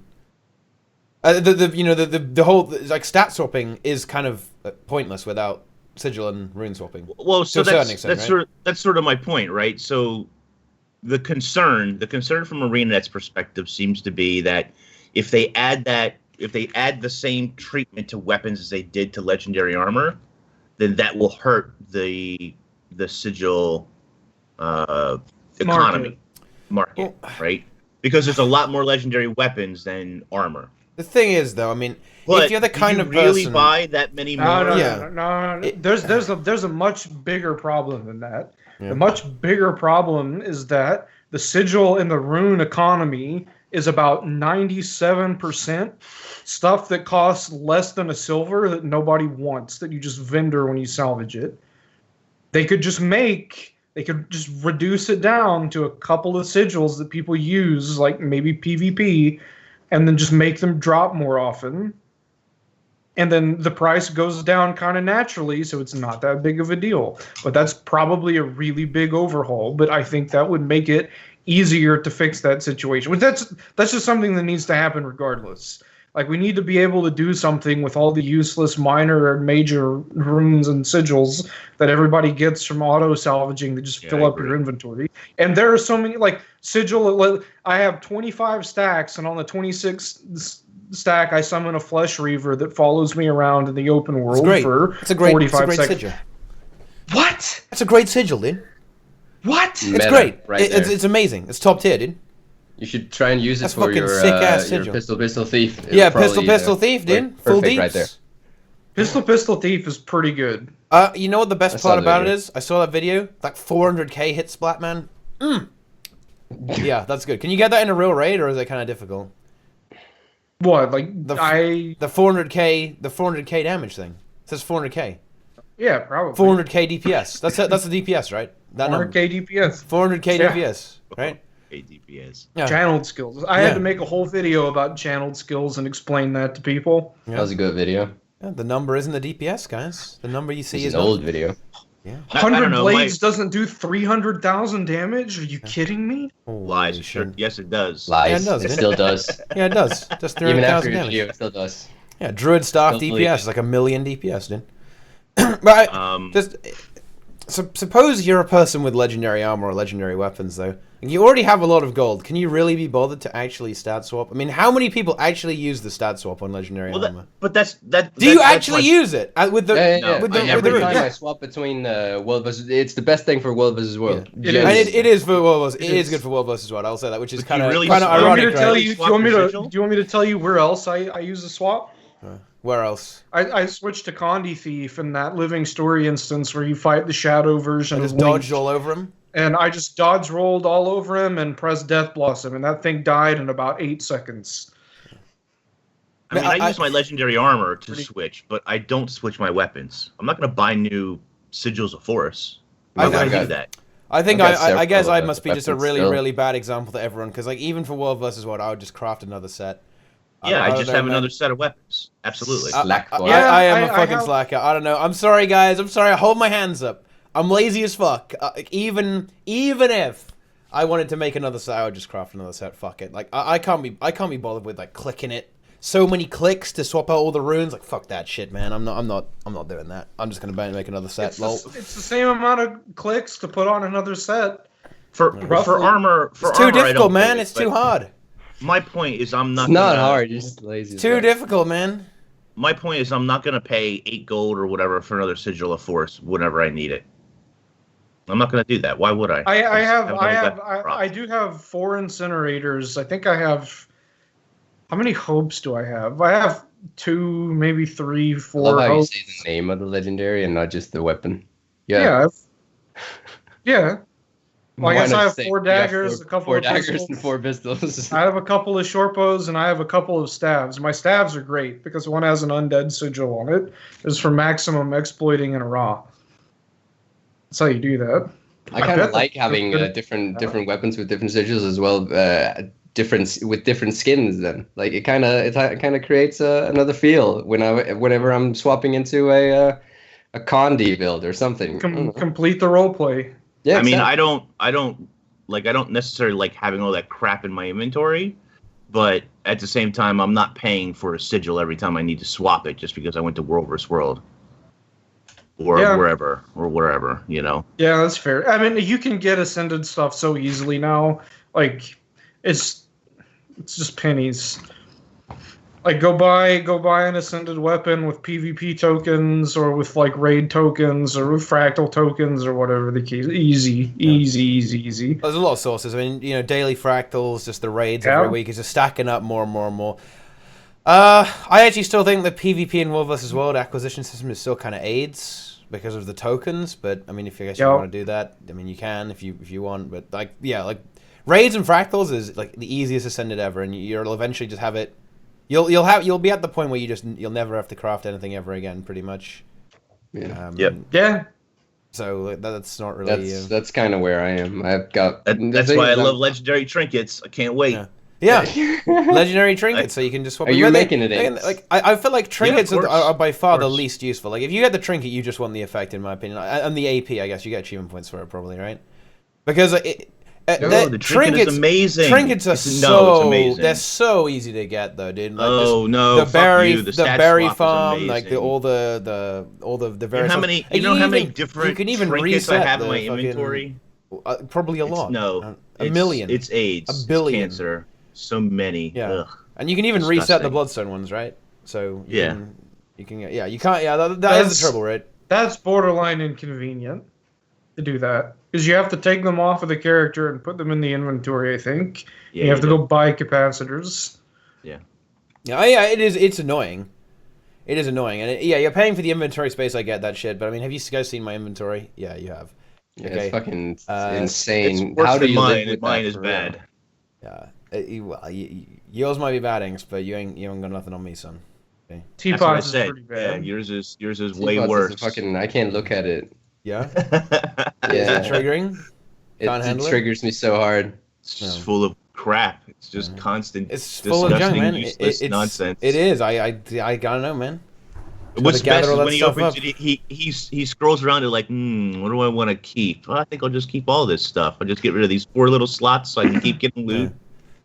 the whole like stat swapping is kind of pointless without sigil and rune swapping. Well, so to a certain extent, right? that's sort of my point, right? So the concern from ArenaNet's perspective seems to be that if they add the same treatment to weapons as they did to legendary armor, then that will hurt the sigil economy market, right? Because there's a lot more legendary weapons than armor. The thing is, though, I mean, but if you're the kind of really person, buy that many more? No. There's a much bigger problem than that. Yeah. The much bigger problem is that the sigil and the rune economy is about 97% stuff that costs less than a silver that nobody wants, that you just vendor when you salvage it. They could just reduce it down to a couple of sigils that people use, like maybe PvP, and then just make them drop more often. And then the price goes down kind of naturally, so it's not that big of a deal. But that's probably a really big overhaul, but I think that would make it easier to fix that situation. But that's just something that needs to happen regardless. Like, we need to be able to do something with all the useless minor and major runes and sigils that everybody gets from auto-salvaging to just fill up your inventory. And there are so many, like, sigil, I have 25 stacks, and on the 26th stack, I summon a Flesh Reaver that follows me around in the open world for 45 seconds. Sigil. What? That's a great sigil, dude. What? It's great. It's amazing. It's top tier, dude. You should try and use it for your pistol thief. Yeah, pistol thief, dude. Full deeps. Right there. Pistol thief is pretty good. You know what the best part about it is? I saw that video. Like 400k hit splat, man. Yeah, that's good. Can you get that in a real raid, or is it kind of difficult? What, like the 400k damage thing? It says 400k. Yeah, probably. 400k DPS. That's the DPS, right? That 400k DPS. 400k DPS, right? DPS. Yeah. Channeled skills. I had to make a whole video about channeled skills and explain that to people. Yeah. That was a good video. Yeah, the number isn't the DPS, guys. The number you see is an old video. Yeah. 100 blades doesn't do 300,000 damage? Are you kidding me? Lies. Sure. Yes, it does. Lies. Yeah, it does. It still does. Yeah, it does. Just 300,000 Even after damage. video, it still does. Yeah, Druid staff DPS is like 1 million DPS, dude. But suppose you're a person with legendary armor or legendary weapons, though. And you already have a lot of gold. Can you really be bothered to actually stat swap? I mean, how many people actually use the stat swap on legendary armor? Do you actually use it with the? Every time I swap between World versus, it's the best thing for World versus World. Yeah. It is for World versus. It is good for World versus World. I'll say that, which is kind of ironic. Do you want me to tell you where else I use the swap? Where else? I switched to Condi Thief in that living story instance where you fight the shadow version. I just dodged all over him. And I just dodge rolled all over him and pressed Death Blossom, and that thing died in about 8 seconds. I use my legendary armor to switch, but I don't switch my weapons. I'm not going to buy new Sigils of Force. I'm not going to do that. I think I guess I must be just a really bad example to everyone, because like even for World versus World, I would just craft another set. Yeah, I just have another set of weapons. Absolutely. I am a fucking slacker. I don't know. I'm sorry, guys. I'm sorry. I hold my hands up. I'm lazy as fuck. Even if I wanted to make another set, I would just craft another set. Fuck it. Like I can't be bothered with like clicking it. So many clicks to swap out all the runes. Like fuck that shit, man. I'm not doing that. I'm just gonna make another set. It's the same amount of clicks to put on another set. For armor, it's too difficult, man. It's too hard. My point is, I'm not. It's not hard. You're just lazy. It's too difficult, man. My point is, I'm not gonna pay 8 gold or whatever for another Sigil of Force whenever I need it. I'm not gonna do that. Why would I? I do have 4 incinerators. I think I have. How many hopes do I have? I have 2, maybe 3, 4. I love how you say the name of the legendary and not just the weapon. Yeah. Well, I guess I have 4 daggers, a couple of pistols. And 4 pistols. I have a couple of short bows and I have a couple of staves. My staves are great because one has an undead sigil on it. It's for maximum exploiting in a raw. That's how you do that. I kind of like having different weapons with different sigils as well. Different skins. Then, like it kind of creates another feel whenever I'm swapping into a a Condi build or something. I don't know. Complete the roleplay. Yeah, I mean, exactly. I don't necessarily like having all that crap in my inventory, but at the same time, I'm not paying for a sigil every time I need to swap it just because I went to World vs. World or Yeah. wherever, you know. Yeah, that's fair. I mean, you can get ascended stuff so easily now. Like, it's just pennies. Like, go buy an ascended weapon with PvP tokens, or with like raid tokens, or with fractal tokens, or whatever the case. Easy. There's a lot of sources. I mean, daily fractals, just the raids Yeah. every week is just stacking up more and more and more. I actually still think the PvP in World vs. World acquisition system is still kind of AIDS because of the tokens. But I mean, if you guys want to do that, I mean, you can if you want. But like raids and fractals is like the easiest ascended ever, and you'll eventually just have it. You'll be at the point where you'll never have to craft anything ever again, pretty much. Yeah. Yeah. So that's not really. That's kind of where I am. I've got. That's why I love legendary trinkets. I can't wait. Yeah, legendary trinkets, so you can just swap. Are you making it? Like I feel like trinkets of are by far the course. least useful. Like if you get the trinket, you just want the effect, in my opinion. And the AP, I guess you get achievement points for it, probably, right? Because the trinket is amazing. Trinkets are it's amazing. they're so easy to get though, dude. Like no, the berry, you. the stat berry swap is farm, like amazing. all the various. How many different you can even trinkets I reset have in the my fucking- inventory? Probably a lot. A million. It's AIDS. A billion. It's cancer. So many. Yeah. Ugh. And you can even reset the Disgusting. bloodstone ones, right? So Yeah. you can you can't. Yeah, that is the trouble, right? That's borderline inconvenient to do that, because you have to take them off of the character and put them in the inventory. I think Yeah, you have to go buy capacitors. Yeah, it is. It's annoying. It is annoying, and you're paying for the inventory space. I get that shit, but I mean, have you guys seen my inventory? Yeah, you have. Yeah, Okay. it's fucking It's insane. worse How do than you mine, live with and mine that is for real? bad. Yeah. Yours might be bad, Inks, but you ain't got nothing on me, son. Okay. That's what I Teapots is said. pretty Yeah, bad. yours is way Teapots is worse. Fucking, I can't look at it. Yeah. Is Yeah. it triggering? Can't It handle it? triggers me so hard. It's just full of crap. It's just constant, It's full of disgusting, junk, man. useless It's nonsense. It is. I gotta know, man. What's gotta best gather is all when that he stuff opens up. it, he scrolls around it like, what do I want to keep? Well, I think I'll just keep all this stuff. I'll just get rid of these 4 little slots so I can keep getting loot.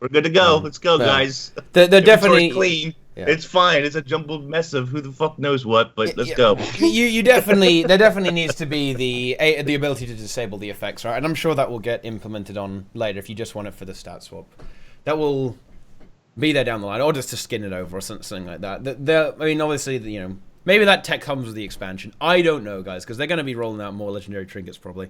We're good to go. Let's go, Yeah. guys. They're Inventory definitely clean. Yeah. It's fine. It's a jumbled mess of who the fuck knows what, but let's go. You definitely there definitely needs to be the ability to disable the effects, right? And I'm sure that will get implemented on later if you just want it for the stat swap. That will be there down the line, or just to skin it over or something like that. I mean, obviously, maybe that tech comes with the expansion. I don't know, guys, because they're going to be rolling out more legendary trinkets probably.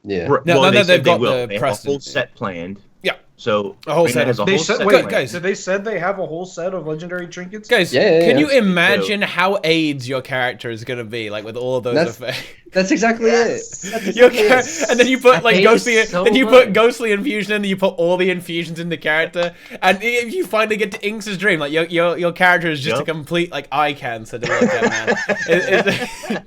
Yeah. No, They said they've got they will. the They have a whole precedent. set planned. Yeah. So A whole Arena set has of- a They whole said, set wait, planned. guys. so they said they have a whole set of legendary trinkets. Guys, Yeah. can you Let's keep imagine how AIDS your character is going to be, like with all of those effects? That's exactly Yes. it. That's Your exactly it. and then you put like hate ghostly, it so then you much. put ghostly infusion in, then you put all the infusions in the character, and if you finally get to Inks' dream, like your character is just a Yep. complete like eye cancer to look at, man.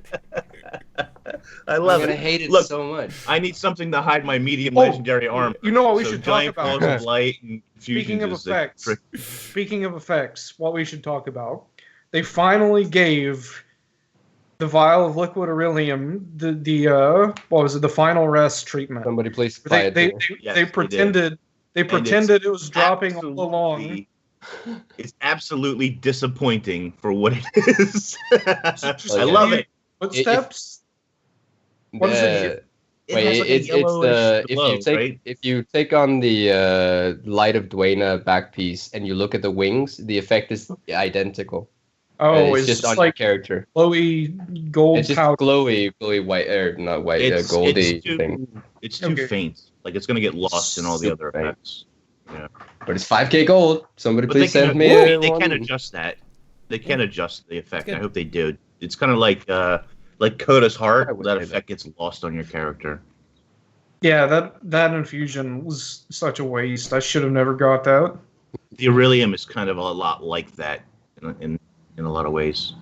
I I'm love gonna it. hate it Look, so much. I need something to hide my medium Oh, legendary arm. You know what we So should talk giant about? balls of light and Speaking of fusions is the effects, trick. speaking of effects, what we should talk about? They finally gave the vial of liquid beryllium the what was it? The final rest treatment. Somebody please They buy it. they, too. they, Yes, they they pretended they And pretended it's it was dropping all along. absolutely- It's absolutely disappointing for what it is. Just I love give it. Footsteps. What is it? It Wait, has like a it's the yellowish if glow, you take right? if you take on the Light of Dwayna back piece and you look at the wings, the effect is identical. Oh, it's just on your like character. glowy gold It's just powder. glowy white, or not white, goldy thing. It's too Okay. faint. Like it's gonna get lost in all the other Super faint. effects. But it's 5K gold. Somebody But please they can, send me. they one. can adjust that. They can adjust the effect. Good. I hope they do. It's kind of like Coda's heart. I would That say effect gets lost on your character. Yeah, that infusion was such a waste. I should have never got that. The Aurelium is kind of a lot like that in a lot of ways.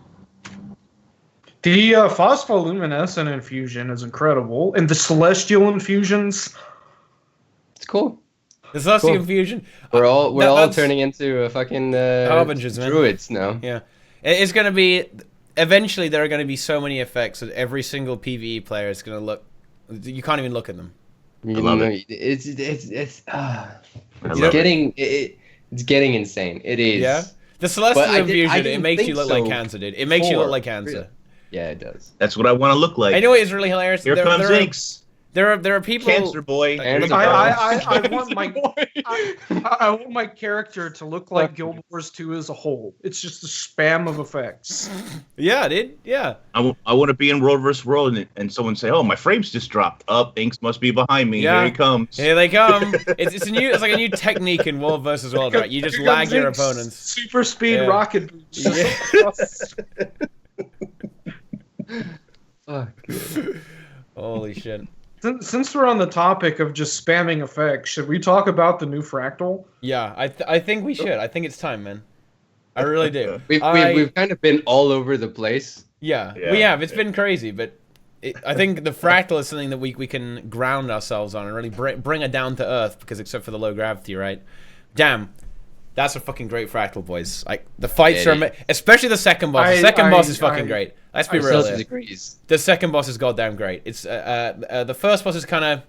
The phospholuminescent infusion is incredible, and the celestial infusions. It's cool. the Celestial Cool. infusion. We're all that's- turning into a fucking Harbingers, man. druids now. Yeah, it's gonna be. eventually there are going to be so many effects that every single PvE player is going to look. You can't even look at them. You love know, it. It's I love it. it's getting insane. It is. Yeah. The But Celestial I Infusion, it didn't makes you think look like so cancer, dude. It makes you look before. like cancer. Really? Yeah, it does. That's what I want to look like. I know it is really hilarious. Here comes Inks. There are people. Cancer boy. And Here's a I bone. want my I want my character to look like Guild Wars 2 as a whole. It's just a spam of effects. Yeah, dude. Yeah. I want to be in World vs. World and someone say, "Oh, my frames just dropped. Up, Inks must be behind me. Yeah. Here he comes." Here they come. It's like a new technique in World versus World, right? You just Here lag comes your Inks. opponents. Super speed Yeah. rocket boost. Yeah. Fuck. Holy shit. Since we're on the topic of just spamming effects, should we talk about the new fractal? Yeah, I think we should. I think it's time, man. I really do. We've kind of been all over the place. Yeah, Yeah. we have. It's been crazy, but I think the fractal is something that we can ground ourselves on and really bring it down to earth, because except for the low gravity, right? Damn, that's a fucking great fractal, boys. Like the fights are, especially the second boss. The second boss is fucking great. Let's be real. Celsius agrees. The second boss is goddamn great. It's the first boss is kind of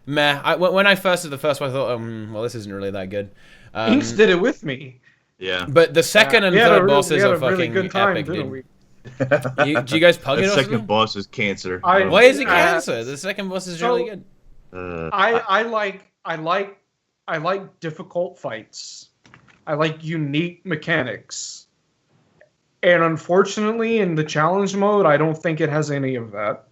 meh. When I first did the first one, I thought, well, this isn't really that good. Inks did it with me. Yeah. But the second and We had third we bosses had are a really fucking good time, epic, didn't dude. we? Do you guys pug it The or second something? boss is cancer. Why is it Uh, cancer? The second boss is really good. I like difficult fights. I like unique mechanics. And unfortunately, in the challenge mode, I don't think it has any of that.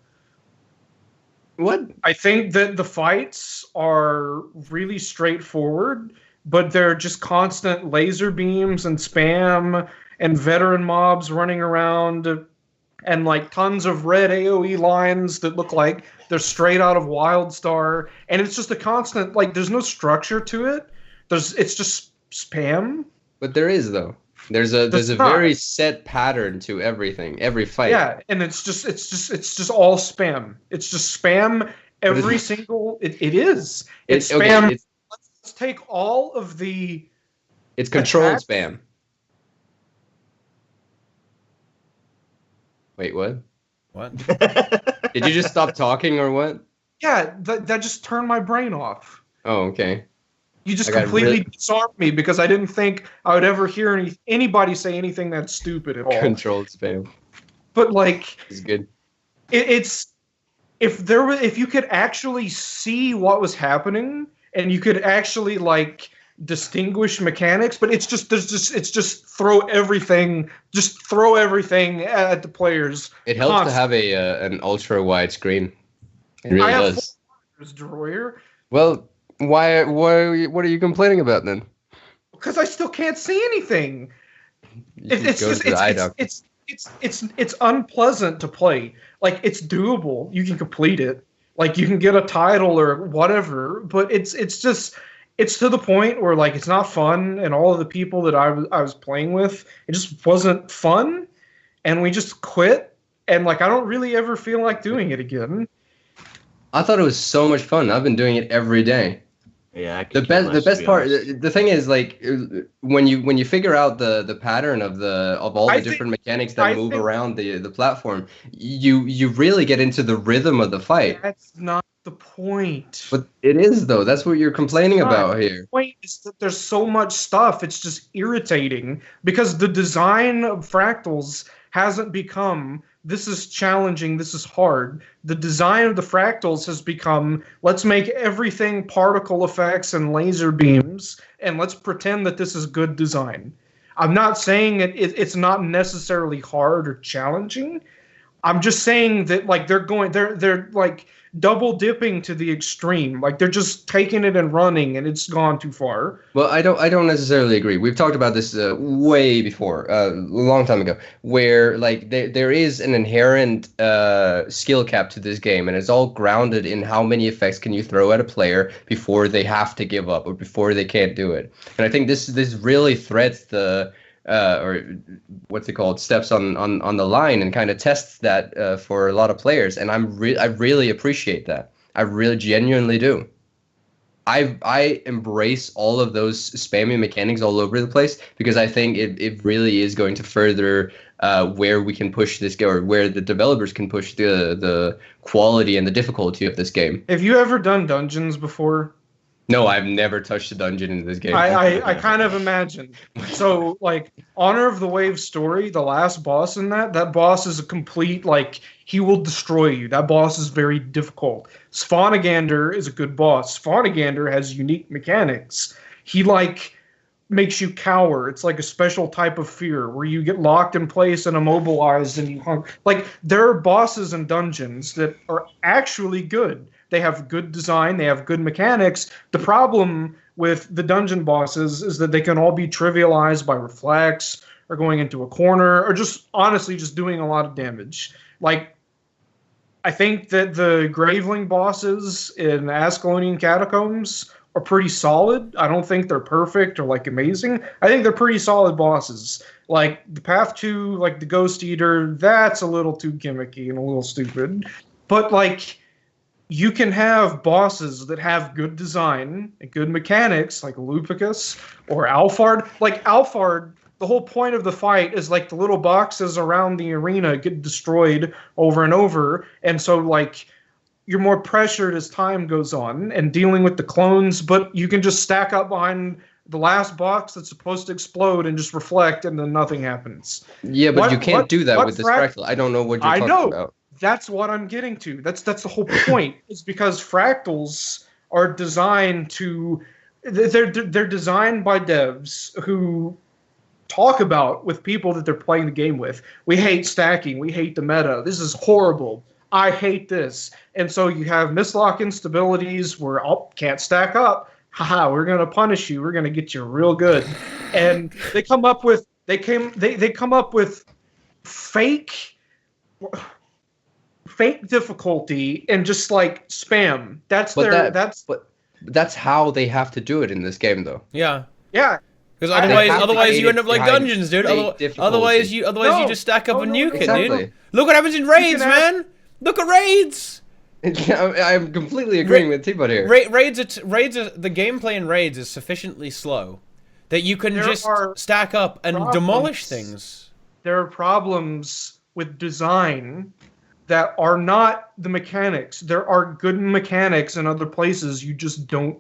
What? I think that the fights are really straightforward, but they're just constant laser beams and spam and veteran mobs running around and like tons of red AoE lines that look like they're straight out of WildStar. And it's just a constant, like, there's no structure to it. It's just spam. But there is though. There's a There's not. very set pattern to everything, every fight. Yeah, and it's just all spam. It's just spam every single. It is. It's spam. Okay, Let's take all of the. it's controlled Attack? spam. Wait, what? What? Did you just stop talking or what? Yeah, that just turned my brain off. Oh, okay. You just I got completely really- disarmed me because I didn't think I would ever hear anybody say anything that's stupid at all. Controlled spam But like, is good. it's if you could actually see what was happening and you could actually like distinguish mechanics, but it's just throw everything at the players. It helps to constantly. have an ultra wide screen. It really I have does. Deroir, Well, why? What are you complaining about then? because I still can't see anything. You should It's go just to the eye doctor. it's unpleasant to play. Like, it's doable. You can complete it. Like, you can get a title or whatever, but it's to the point where like it's not fun, and all of the people that I was playing with, it just wasn't fun, and we just quit. And like I don't really ever feel like doing it again. I thought it was so much fun. I've been doing it every day. Yeah. I The could care best less, to be part. honest. The thing is, like, when you figure out the pattern of all the I think- different mechanics that I move think- around the platform, you really get into the rhythm of the fight. That's not the point. But it is though. That's what you're complaining It's not. about here. The point is that there's so much stuff. It's just irritating because the design of fractals hasn't become, this is challenging, this is hard. The design of the fractals has become, let's make everything particle effects and laser beams, and let's pretend that this is good design. I'm not saying it's not necessarily hard or challenging. I'm just saying that like they're like double dipping to the extreme. Like they're just taking it and running, and it's gone too far. Well, I don't necessarily agree. We've talked about this way before, a long time ago, where like there is an inherent skill cap to this game, and it's all grounded in how many effects can you throw at a player before they have to give up or before they can't do it. And I think this really threads the or what's it called, steps on the line, and kind of tests that for a lot of players. And I really appreciate that. I really genuinely do. I embrace all of those spammy mechanics all over the place because I think it really is going to further where we can push this game, or where the developers can push the quality and the difficulty of this game. Have you ever done dungeons before? No, I've never touched a dungeon in this game. I kind of imagined. So, like, Honor of the Wave story, the last boss in that boss is a complete, like, he will destroy you. That boss is very difficult. Svanagander is a good boss. Svanagander has unique mechanics. He, like, makes you cower. It's like a special type of fear where you get locked in place and immobilized and you hung. Like, there are bosses in dungeons that are actually good. They have good design. They have good mechanics. The problem with the dungeon bosses is that they can all be trivialized by reflex or going into a corner or just honestly just doing a lot of damage. Like, I think that the Graveling bosses in Ascalonian Catacombs are pretty solid. I don't think they're perfect or like amazing. I think they're pretty solid bosses. Like the Path 2, like the Ghost Eater, that's a little too gimmicky and a little stupid. But like, you can have bosses that have good design and good mechanics, like Lupicus or Alphard. Like Alphard, the whole point of the fight is like the little boxes around the arena get destroyed over and over, and so like you're more pressured as time goes on and dealing with the clones, but you can just stack up behind the last box that's supposed to explode and just reflect, and then nothing happens. Yeah, but you can't do that with this fractal. I don't know what you're talking about. That's what I'm getting to. That's the whole point. It's because fractals are designed to. They're designed by devs who talk about with people that they're playing the game with. We hate stacking. We hate the meta. This is horrible. I hate this. And so you have mislock instabilities where can't stack up. Haha, we're gonna punish you. We're gonna get you real good. And they come up with they come up with fake difficulty and just like spam. But that's how they have to do it in this game, though. Yeah. Yeah. Because otherwise you end up like dungeons, dude. Otherwise you just stack up a nuke it, dude. Look what happens in raids, man. Look at raids. I'm completely agreeing with Teapot here. Raids are the gameplay in raids is sufficiently slow that you can just stack up and demolish things. There are problems with design that are not the mechanics. There are good mechanics in other places. You just don't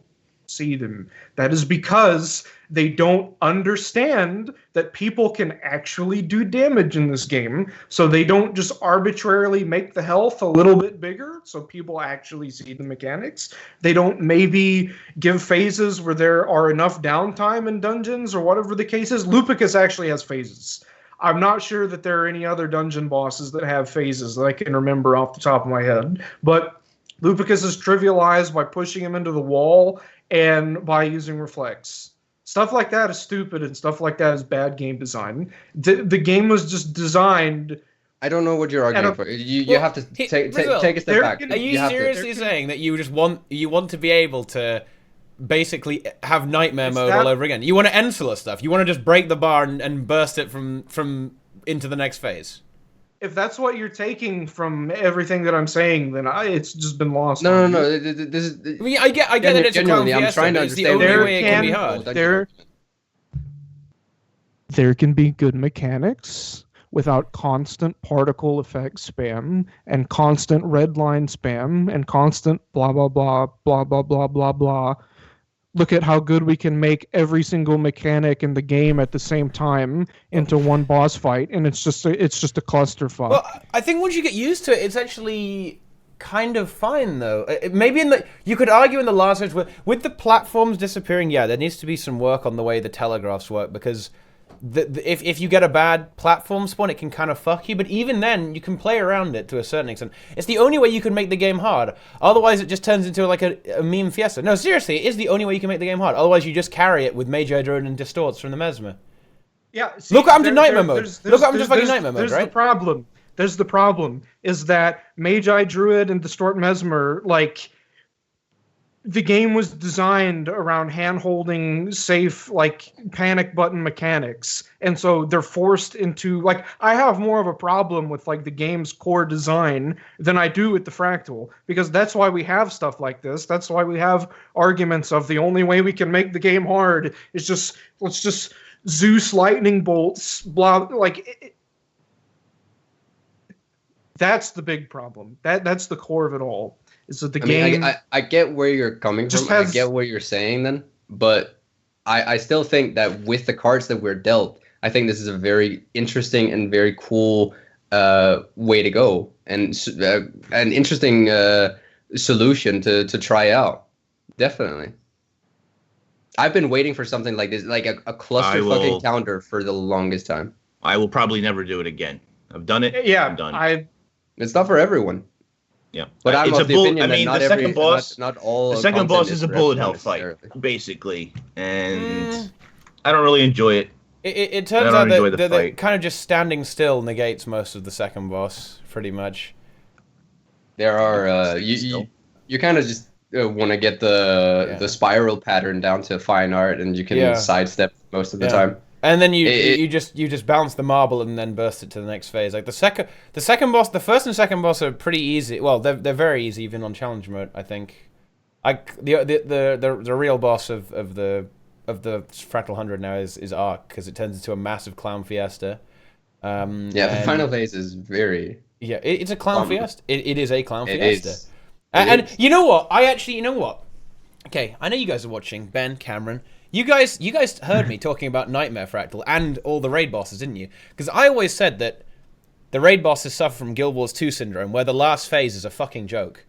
see them. That is because they don't understand that people can actually do damage in this game. So they don't just arbitrarily make the health a little bit bigger so people actually see the mechanics. They don't maybe give phases where there are enough downtime in dungeons or whatever the case is. Lupicus actually has phases. I'm not sure that there are any other dungeon bosses that have phases that I can remember off the top of my head. But Lupicus is trivialized by pushing him into the wall and by using reflex. Stuff like that is stupid, and stuff like that is bad game design. The game was just designed... I don't know what you're arguing for. You have to take a step back. Are you seriously saying that you just want to be able to basically have nightmare mode all over again? You want to Ensula stuff. You want to just break the bar and burst it from into the next phase. If that's what you're taking from everything that I'm saying, then it's just been lost. No. This is. I mean, I get that it's a Clown Fiesta, I'm trying to understand. The only way it can be hard. There can be good mechanics without constant particle effect spam and constant red line spam and constant blah blah blah blah blah blah blah blah. Look at how good we can make every single mechanic in the game at the same time into one boss fight, and it's just a clusterfuck. Well, I think once you get used to it, it's actually kind of fine, though. Maybe you could argue in the last stage with the platforms disappearing. Yeah, there needs to be some work on the way the telegraphs work, because if you get a bad platform spawn, it can kind of fuck you. But even then, you can play around it to a certain extent. It's the only way you can make the game hard. Otherwise, it just turns into like a meme fiesta. No, seriously, it is the only way you can make the game hard. Otherwise, you just carry it with Magi Druid and Distorts from the Mesmer. Yeah. See, look, I'm to nightmare mode. Look, I'm to fucking nightmare mode, right? There's the problem is that Magi Druid and Distort Mesmer, like, the game was designed around hand-holding, safe, like panic button mechanics, and so they're forced into like I have more of a problem with like the game's core design than I do with the fractal, because that's why we have stuff like this. That's why we have arguments of the only way we can make the game hard is just let's just Zeus lightning bolts, blah, like. That's the big problem. That's the core of it all. Is that the game? I get where you're coming just from. has- I get what you're saying then, but I still think that with the cards that we're dealt, I think this is a very interesting and very cool way to go, and an interesting solution to try out. Definitely. I've been waiting for something like this, like a cluster fucking counter for the longest time. I will probably never do it again. I've done it. Yeah, I'm done. It's not for everyone. Yeah, but I'm of the opinion that not the every, second boss, not all. the second boss is a bullet hell fight, basically, and I don't really enjoy it. It turns out that kind of just standing still negates most of the second boss, pretty much. There are you kind of just want to get the spiral pattern down to fine art, and you can sidestep most of the time. And then you just bounce the marble and then burst it to the next phase. Like the second boss, the first and second boss are pretty easy. Well, they're very easy even on challenge mode, I think. Like the real boss of the Fractal 100 now is Arc, because it turns into a massive clown fiesta. The final phase is very it's a clown fiesta. It is a clown fiesta. Is. And you know what? Okay, I know you guys are watching, Ben, Cameron. You guys heard me talking about Nightmare Fractal and all the raid bosses, didn't you? Because I always said that the raid bosses suffer from Guild Wars 2 syndrome, where the last phase is a fucking joke.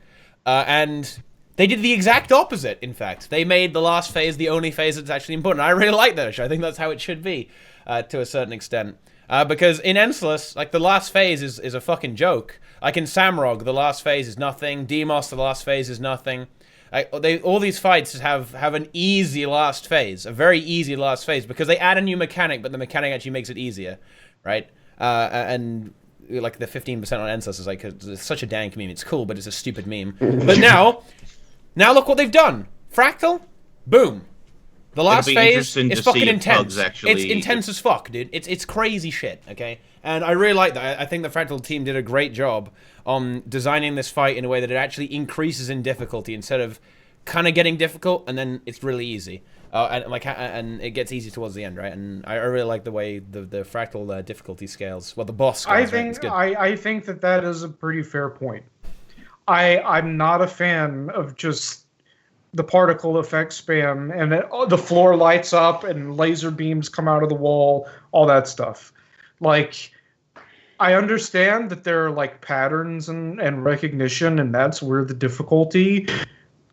And they did the exact opposite, in fact. They made the last phase the only phase that's actually important. I really like that. I think that's how it should be, to a certain extent. Because in Ensless, like, the last phase is a fucking joke. Like in Samrog, the last phase is nothing. Demos, the last phase is nothing. All these fights have an easy last phase, a very easy last phase, because they add a new mechanic, but the mechanic actually makes it easier, right? And like the 15% on Ensless is like it's such a dank meme. It's cool, but it's a stupid meme. But now look what they've done. Fractal, boom. The last phase is fucking intense. It's intense as fuck, dude. It's crazy shit, okay? And I really like that. I think the Fractal team did a great job on designing this fight in a way that it actually increases in difficulty instead of kind of getting difficult and then it's really easy. And it gets easy towards the end, right? And I really like the way the Fractal difficulty scales. Well, the boss scales, I think that is a pretty fair point. I'm not a fan of just the particle effect spam and the floor lights up and laser beams come out of the wall, all that stuff. Like, I understand that there are like patterns and recognition, and that's where the difficulty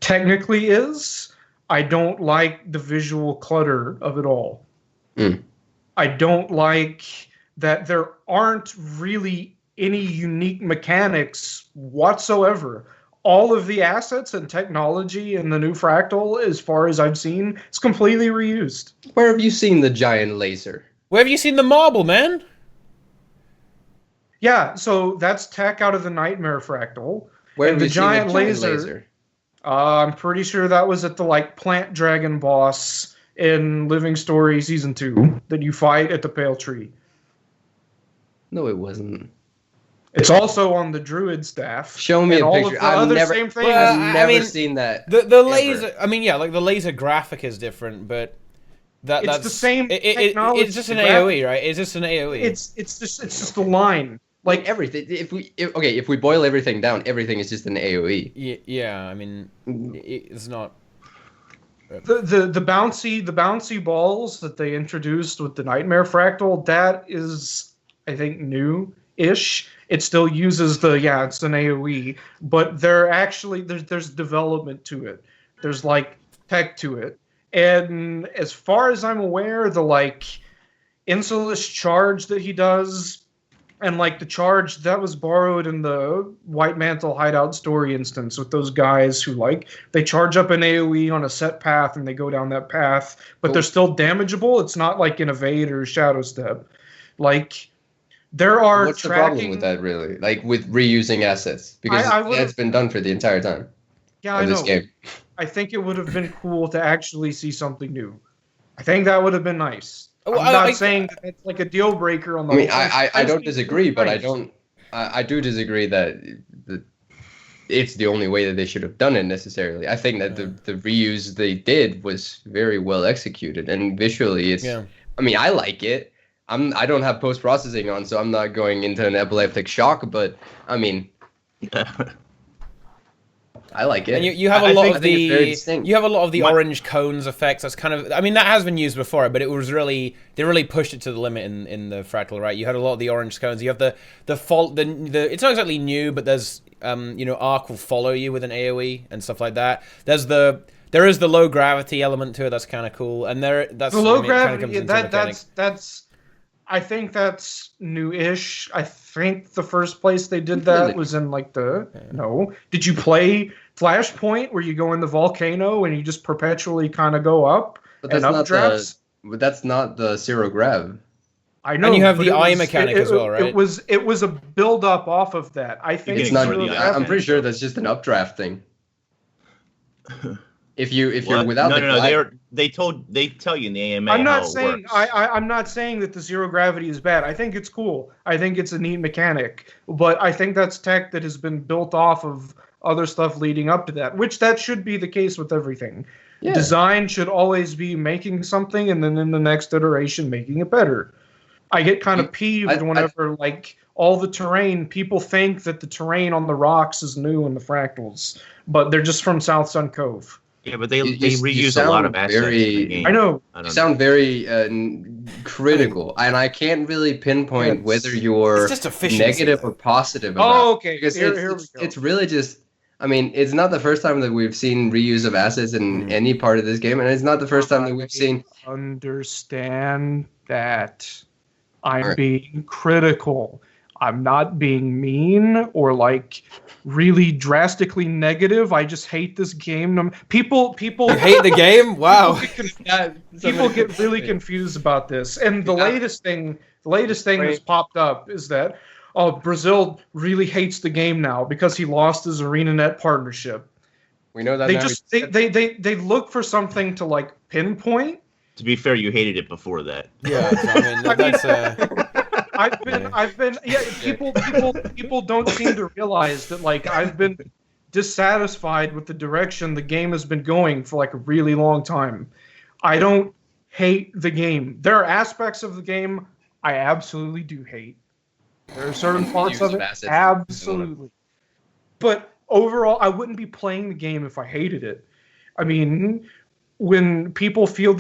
technically is. I don't like the visual clutter of it all. I don't like that there aren't really any unique mechanics whatsoever. All of the assets and technology in the new Fractal, as far as I've seen, is completely reused. Where have you seen the giant laser? Where have you seen the marble, man? Yeah, so that's tech out of the Nightmare Fractal. Where have you seen the giant laser? I'm pretty sure that was at the like plant dragon boss in Living Story Season 2 that you fight at the Pale Tree. No, it wasn't. It's also on the Druid staff. Show me a picture. I've never seen that. The laser. I mean, yeah, like the laser graphic is different, but that's the same technology. It's just an AOE, right? It's just an AOE. It's just a line. Like everything. If we boil everything down, everything is just an AOE. Yeah. I mean, it's not. The bouncy balls that they introduced with the Nightmare Fractal, that is, I think, new-ish. It still uses it's an AOE, but there's development to it. There's like tech to it. And as far as I'm aware, the like Insolus charge that he does, and like the charge that was borrowed in the White Mantle Hideout story instance with those guys who like they charge up an AOE on a set path and they go down that path, but they're still damageable. It's not like in Evade or Shadow Step. Like there are What's the problem with that, really? Like with reusing assets, because that's been done for the entire time. Yeah, I know. This game. I think it would have been cool to actually see something new. I think that would have been nice. Well, I'm not saying that it's like a deal breaker on the. I mean, whole thing. I don't just think disagree, it's but nice. I do disagree that it's the only way that they should have done it necessarily. I think that the reuse they did was very well executed, and visually it's. Yeah. I mean, I like it. I don't have post processing on, so I'm not going into an epileptic shock. But I mean, I like it. And you have a I lot think- of I think it's very the distinct. you have a lot of the orange cones effects. That's kind of, I mean, that has been used before, but it was really, they really pushed it to the limit in the Fractal, right? You had a lot of the orange cones. You have the it's not exactly new, but there's Arc will follow you with an AoE and stuff like that. There is the low gravity element to it. That's kind of cool. And that's The low I mean, it kinda gravity. comes into mechanic. That's. I think that's new-ish. I think the first place they did that was in like no. Did you play Flashpoint where you go in the volcano and you just perpetually kind of go up But and updrafts? But that's not the zero grav. I know. And you have but the it eye was- mechanic as well, right? It was a build up off of that. I think can It's not. ignore the I'm eye. pretty sure that's just an updraft thing. If you're Well, without the glide- they tell you in the AMA I'm not how it saying works. I'm not saying that the zero gravity is bad. I think it's cool. I think it's a neat mechanic, but I think that's tech that has been built off of other stuff leading up to that, which that should be the case with everything. Yeah. Design should always be making something and then in the next iteration making it better. I get kind of peeved whenever like all the terrain, people think that the terrain on the rocks is new in the fractals, but they're just from South Sun Cove. Yeah, but they You reuse a lot of sound assets. in very- the game. I know. I You don't sound very critical, and I can't really pinpoint It's- whether you're It's just efficiency, negative though. or positive about Oh, it. okay. Because Here it's, we it's, go. it's really just, I mean, it's not the first time that we've seen reuse of assets in any part of this game, and it's not the first time that we've seen. Understand that I'm Alright. being critical. I'm not being mean or like really drastically negative. I just hate this game. People You hate the game? Wow. people get really confused about this. And the latest thing that's popped up is that Brazil really hates the game now because he lost his ArenaNet partnership. We know that They now. just they look for something to like pinpoint. To be fair, you hated it before that. Yeah, so, I mean, that's People don't seem to realize that like I've been dissatisfied with the direction the game has been going for like a really long time. I don't hate the game. There are aspects of the game I absolutely do hate. There are certain parts of it absolutely. But overall, I wouldn't be playing the game if I hated it. I mean, when people feel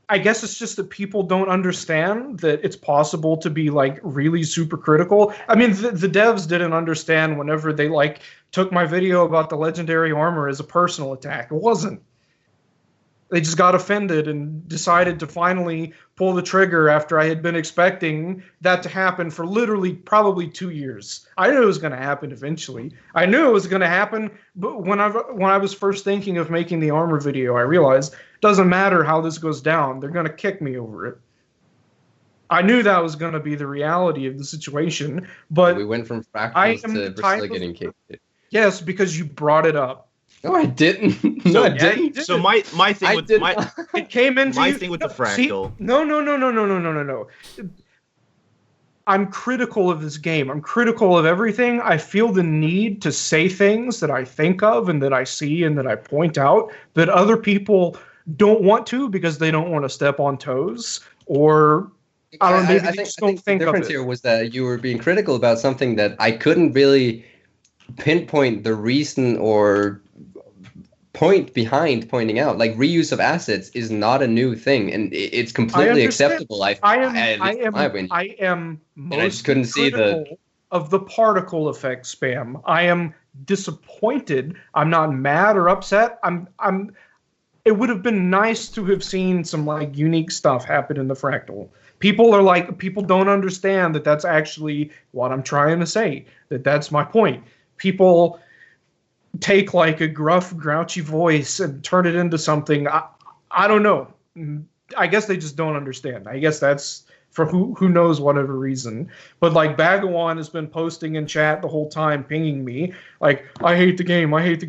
I guess it's just that people don't understand that it's possible to be like really super critical. I mean, the devs didn't understand whenever they like took my video about the legendary armor as a personal attack. It wasn't. They just got offended and decided to finally pull the trigger after I had been expecting that to happen for literally probably 2 years. I knew it was going to happen eventually. I knew it was going to happen, but when I was first thinking of making the armor video, I realized it doesn't matter how this goes down. They're going to kick me over it. I knew that was going to be the reality of the situation, but we went from I fractals am to the type Priscilla of- getting kicked. yes, because you brought it up. No, I didn't. So- No, I Yeah, didn't. So my thing I with did my not. It came into my you- thing with the see, fractal. No. I'm critical of this game. I'm critical of everything. I feel the need to say things that I think of and that I see and that I point out that other people don't want to because they don't want to step on toes or I don't know, maybe they just don't think the of difference it. here was that you were being critical about something that I couldn't really pinpoint the reason or point behind pointing out. Like reuse of assets is not a new thing, and it's completely understand. acceptable. I am I just couldn't see the- critical of the particle effect spam. I am disappointed. I'm not mad or upset. It would have been nice to have seen some like unique stuff happen in the fractal. People don't understand that that's actually what I'm trying to say. That's my point. People take like a gruff, grouchy voice and turn it into something. I don't know. I guess they just don't understand. I guess that's for who knows whatever reason. But like Bagawan has been posting in chat the whole time, pinging me like, I hate the game, you hate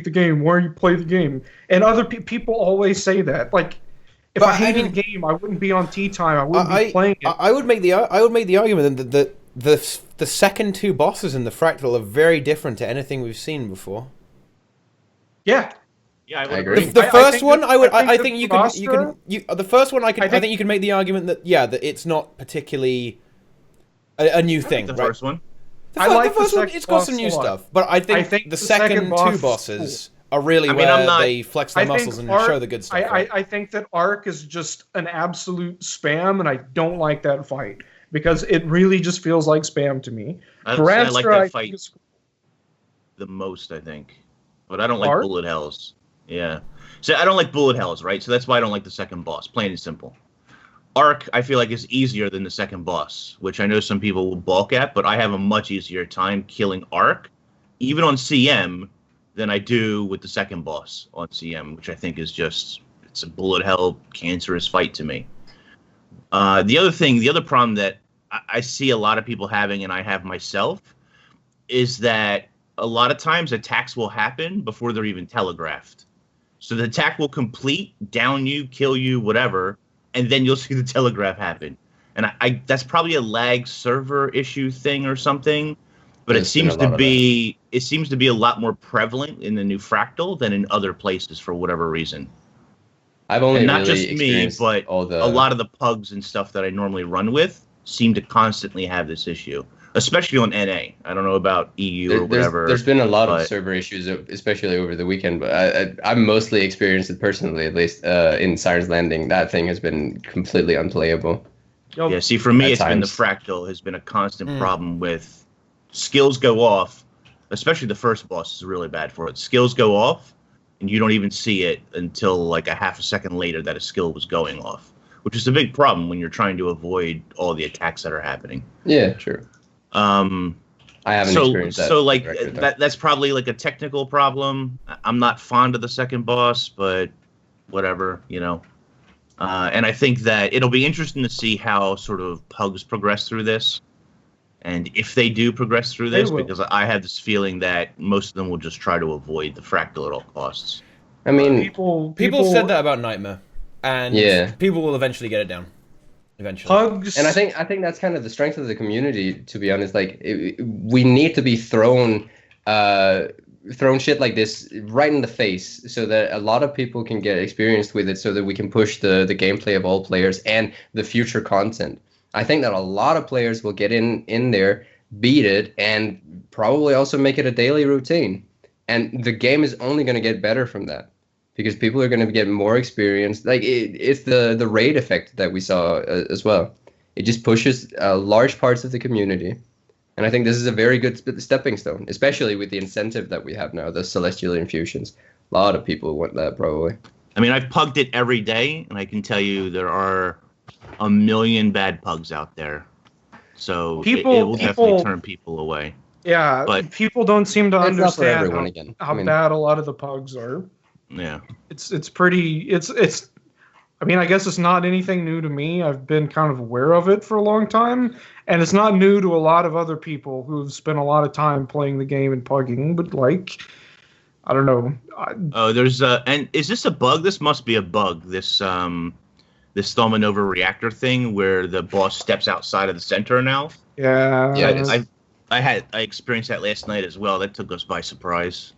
the game, why you play the game? And other people always say that. Like, if I hated the game, I wouldn't be on TeaTime. I wouldn't be playing it. I would make the argument that the second two bosses in the Fractal are very different to anything we've seen before. Yeah. Yeah, I would agree. The first one, I think you can make the argument that that it's not particularly a new thing. The right? first one. I like the first the one. second It's got some boss new a lot. stuff, but I think the second boss two is bosses are really I'm where not- they flex their muscles and show the good stuff. right? I think that Arc is just an absolute spam, and I don't like that fight because it really just feels like spam to me. I Grandster, like that fight the most, I think, but I don't like Arc? bullet hells. Yeah, so I don't like bullet hells, right? So that's why I don't like the second boss. Plain and simple. Arc, I feel like, is easier than the second boss, which I know some people will balk at, but I have a much easier time killing Arc, even on CM, than I do with the second boss on CM, which I think is it's a bullet hell cancerous fight to me. The other problem that I see a lot of people having, and I have myself, is that a lot of times attacks will happen before they're even telegraphed. So the attack will complete, down you, kill you, whatever, and then you'll see the telegraph happen. And I that's probably a lag server issue thing or something, but it seems to be a lot more prevalent in the new Fractal than in other places for whatever reason. I've only And not really just me, but all the... a lot of the pugs and stuff that I normally run with seem to constantly have this issue, especially on NA. I don't know about EU or whatever. There's been a lot of server issues, especially over the weekend, but I've mostly experienced it personally, at least in Siren's Landing. That thing has been completely unplayable. Yeah, see, for me, At it's been the times. Fractal has been a constant problem with skills go off, especially the first boss is really bad for it. Skills go off, and you don't even see it until like a half a second later that a skill was going off, which is a big problem when you're trying to avoid all the attacks that are happening. Yeah, true. I haven't experienced that. So like directly, though. that's probably like a technical problem. I'm not fond of the second boss, but whatever, you know. And I think that it'll be interesting to see how sort of pugs progress through this. And if they do progress through this, because I have this feeling that most of them will just try to avoid the Fractal at all costs. I mean, People said that about Nightmare, and people will eventually get it down. Eventually. Pugs. And I think that's kind of the strength of the community, to be honest. Like, we need to be thrown shit like this right in the face so that a lot of people can get experienced with it, so that we can push the gameplay of all players and the future content. I think that a lot of players will get in there, beat it, and probably also make it a daily routine. And the game is only going to get better from that, because people are going to get more experience. Like, it's the raid effect that we saw as well. It just pushes large parts of the community. And I think this is a very good stepping stone, especially with the incentive that we have now, the Celestial Infusions. A lot of people want that, probably. I mean, I've pugged it every day, and I can tell you there are a million bad pugs out there. So it will definitely turn people away. Yeah, but people don't seem to understand how bad a lot of the pugs are. Yeah, it's pretty. I mean, I guess it's not anything new to me. I've been kind of aware of it for a long time, and it's not new to a lot of other people who've spent a lot of time playing the game and pugging. But like, I don't know. There's and is this a bug? This must be a bug. This Thaumanova reactor thing where the boss steps outside of the center now. Yeah. Yeah. I experienced that last night as well. That took us by surprise.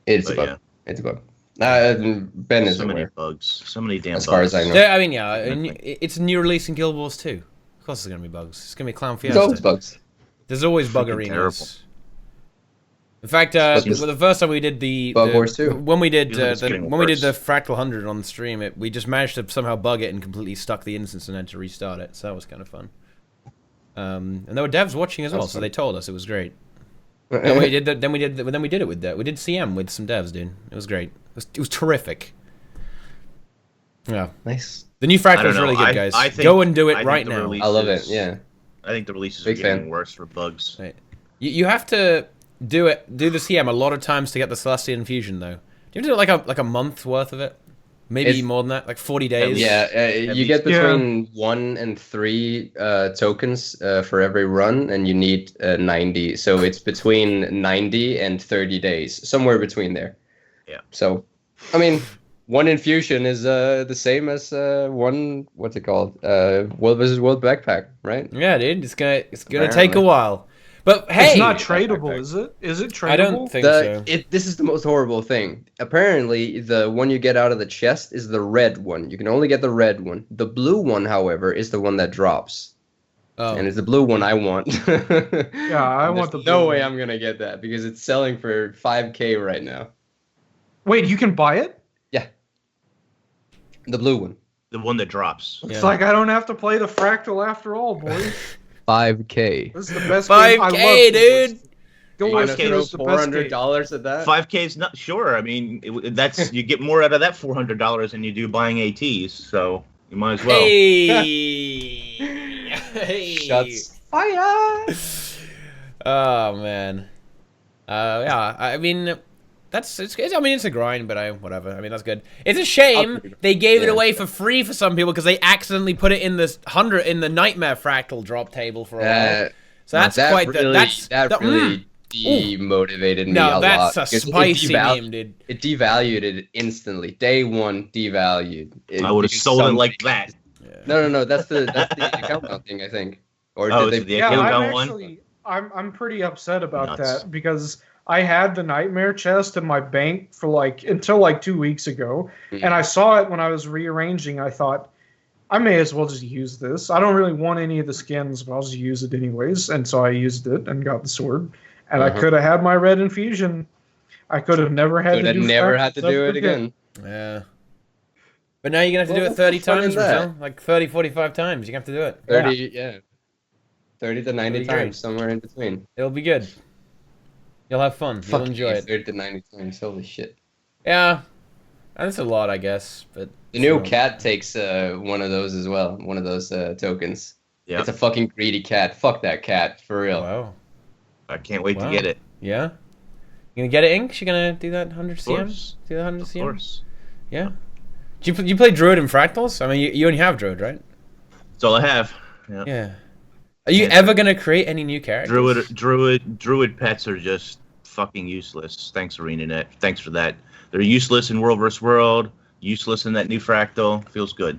It's a bug. Yeah. It's a bug. Ben is so many aware. bugs. So many damn As bugs. far as I know. Yeah, I mean, it's a new release in Guild Wars 2. Of course, there's gonna be bugs. It's gonna be Clown There's always Fiesta. bugs. There's always bug Freaking arenas. terrible. In fact, the first time we did Bug Wars 2. when we did It's getting when we did the worse. Fractal 100 on the stream, we just managed to somehow bug it and completely stuck the instance and had to restart it. So that was kind of fun. And there were devs watching as well, so they told us it was great. And we did then we did it with that. We did CM with some devs, dude. It was great. It was terrific. Yeah. Nice. The new Fractal is really good, guys. I think, Go and do it I right think the now. I love it. Yeah. I think the releases Big are getting fan. worse for bugs. Right. You have to do the CM a lot of times to get the Celestial Infusion, though. Do you have to do like a month worth of it? Maybe It's- more than that, like 40 days. Yeah, you least. get between 1 and 3 tokens for every run, and you need 90. So it's between 90 and 30 days, somewhere between there. Yeah. So, I mean, one infusion is the same as one, what's it called? World versus World backpack, right? Yeah, dude, it's gonna take a Apparently. while. But hey, It's not tradable, is it? Is it tradable? I don't think so. This is the most horrible thing. Apparently, the one you get out of the chest is the red one. You can only get the red one. The blue one, however, is the one that drops. Oh, And it's the blue one I want. Yeah, I And want there's the no blue way one. I'm gonna get that because it's selling for 5K right now. Wait, you can buy it? The blue one. The one that drops. It's Yeah. like I don't have to play the fractal after all, boys. 5K. This is the best game. I love 5K, dude. Guild You're Wars gonna 2 throw is the best game. $400 at that? 5K is not sure. I mean, that's you get more out of that $400 than you do buying ATs. So you might as well. Hey. Hey. Shots fire. Oh man. Yeah. I mean, it's a grind, but whatever. I mean, that's good. It's a shame they gave it Yeah. away for free for some people because they accidentally put it in the Nightmare Fractal drop table for a while. So that's that quite really, that really demotivated me a No, lot. that's a because spicy meme, dude. It devalued it instantly. Day one devalued. I would have because sold it some- like that. No. That's the account count thing, I think. Or Oh, did is it they? the Yeah, account I'm count one? actually I'm pretty upset about Nuts. that because I had the nightmare chest in my bank for until 2 weeks ago, Hmm. and I saw it when I was rearranging. I thought I may as well just use this. I don't really want any of the skins, but I'll just use it anyways. And so I used it and got the sword, and I could have had my red infusion. I could have never had Could to have do never fractal had to stuff do it again. Yeah. But now you're going to have to do Well, it 30 what's the fun in times, that? Michelle. Like 30, 45 times. You're going to have to do it. 30, yeah. 30 to 90 That'd be great. times, somewhere in between. It'll be good. You'll have fun. You'll enjoy it. 30 to 90 times, holy shit. Yeah. That's a lot, I guess. But The new still. cat takes one of those as well, one of those tokens. Yeah, It's a fucking greedy cat. Fuck that cat, for real. Wow. I can't wait Wow. to get it. Yeah? You gonna get it, Ink? You gonna do that 100 Of CM? course. Do the 100 Of CM? course. Yeah. Do you play Druid and Fractals? I mean, you only have Druid, right? That's all I have. Yeah. Yeah. Are you Can't ever gonna create any new characters? Druid pets are just fucking useless. Thanks, ArenaNet. Thanks for that. They're useless in World vs. World. Useless in that new fractal. Feels good.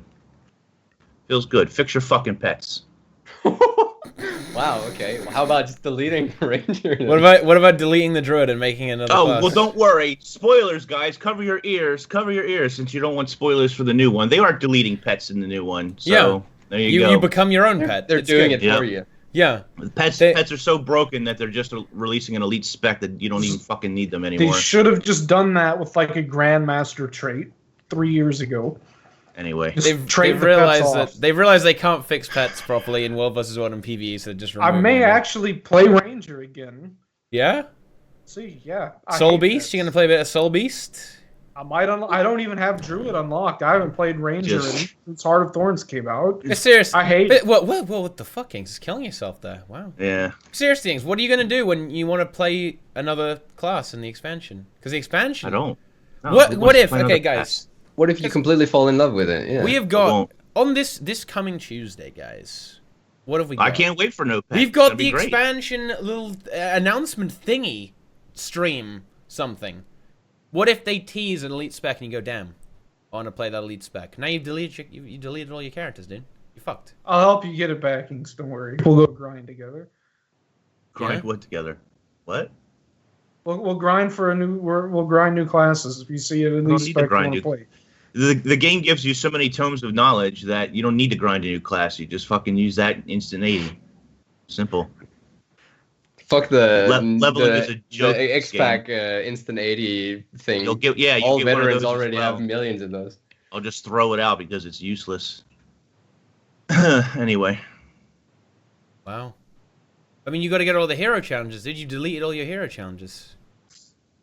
Feels good. Fix your fucking pets. Wow, okay. Well, how about just deleting Ranger? then? What about deleting the Druid and making another Oh, class? well, don't worry. Spoilers, guys. Cover your ears. Cover your ears since you don't want spoilers for the new one. They aren't deleting pets in the new one. So, Yeah. there you go. You become your own pet. They're It's doing good. it Yeah. for you. Yeah. Pets are so broken that they're just releasing an elite spec that you don't even fucking need them They anymore. should have just done that with a Grandmaster trait 3 years ago. Anyway. Just They've trade the realized pets that off. they've realized they can't fix pets properly in World vs. World and PvE, so they just I remove may them. actually play Ranger again. Yeah? See, yeah. I Soul hate Beast? pets. You gonna play a bit of Soul Beast? I might. I don't even have Druid unlocked. I haven't played Ranger Just- since Heart of Thorns came out. Seriously. I hate But, what the fuck, Ings? Just killing yourself there. Wow. Yeah. Seriously, Ings, what are you gonna do when you want to play another class in the expansion? Because the expansion. I don't. No, What who what wants to if? play Okay, another guys. class? What if you completely fall in love with it? Yeah. We have got won't. on this coming Tuesday, guys. What have we got? I can't wait for no pets. We've got That'd the be great. expansion little announcement thingy stream something. What if they tease an elite spec and you go, damn, I want to play that elite spec. Now you've deleted you deleted all your characters, dude. You fucked. I'll help you get it back, Inks. Don't worry. We'll go grind together. Grind Yeah. what together? What? We'll grind for we'll grind new classes if you see it in don't these need to specs you grind want to new- play. The game gives you so many tomes of knowledge that you don't need to grind a new class. You just fucking use that instant 80. Simple. Fuck the Leveling is a joke The in this X-Pack Instant 80 thing. You'll All get one of veterans those as already well. have millions of those. I'll just throw it out because it's useless. Anyway, Wow. I mean, you got to get all the hero challenges. Did you delete all your hero challenges?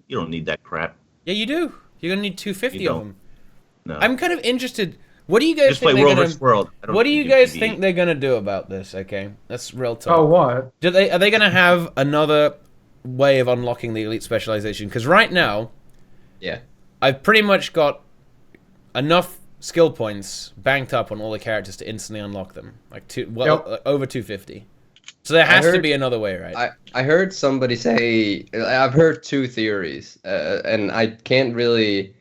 you don't need that crap. Yeah, you do. You're gonna need 250 You of don't. them. No. I'm kind of interested. What do you guys just play think they're World gonna? vs. World. I don't What do need you to guys PvE. think they're gonna do about this? Okay, that's real talk. Oh, what? Are they gonna have another way of unlocking the elite specialization? Because right now, Yeah. I've pretty much got enough skill points banked up on all the characters to instantly unlock them, like over 250. So there has to be another way, right? I heard somebody say, I've heard two theories, and I can't really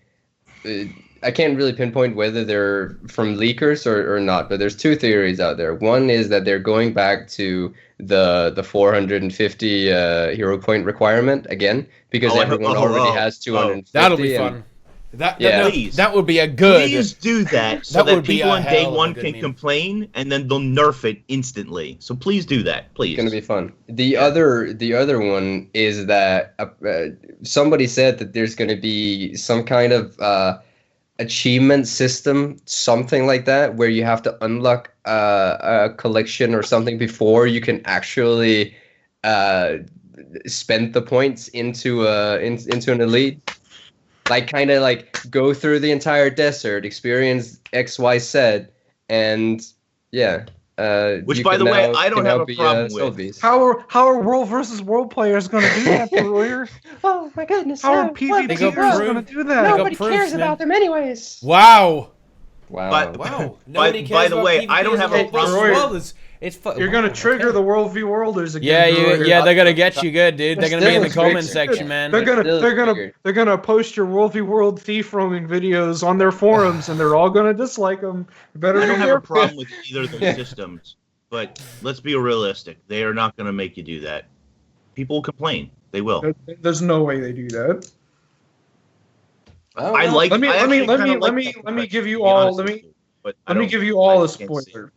pinpoint whether they're from leakers or not, but there's two theories out there. One is that they're going back to the 450 hero point requirement again, because everyone already has 250. That'll be fun. That would be a good. Please do that so that people on day one can complain, and then they'll nerf it instantly. So please do that, please. It's gonna be fun. The other one is that somebody said that there's gonna be some kind of achievement system, something like that, where you have to unlock a collection or something before you can actually spend the points into an elite. Like, kind of like go through the entire desert, experience X, Y, Z, and yeah. Which, by the way, I don't have a problem with. How are World versus World players going to do that, Deroir? Oh my goodness! How are PvPers going to do that? Nobody cares about them anyways. Wow. Nobody cares. By the way, I don't have a problem. You're gonna trigger the World v Worlders again. Yeah, they're gonna get you good, dude. They're gonna be in the comment section, man. They're gonna post your World v World thief roaming videos on their forums, and they're all gonna dislike them. I don't have a problem with either of those systems, but let's be realistic. They are not gonna make you do that. People will complain. They will. There's no way they do that. Let me give you all a spoiler.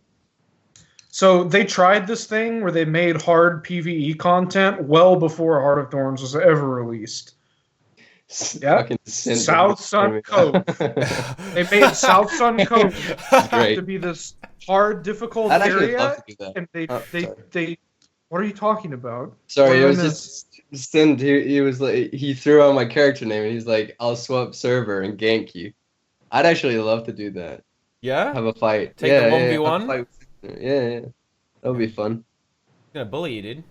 So they tried this thing where they made hard PvE content well before Heart of Thorns was ever released. Yeah, South Sun Cove. They made South Sun Cove to be this hard, difficult area, and they. What are you talking about? Sorry, it was just Sind. He was like, he threw out my character name, and he's like, "I'll swap server and gank you." I'd actually love to do that. Yeah. Have a fight. Take the 1v1. Yeah, that would be fun. He's gonna bully you, dude.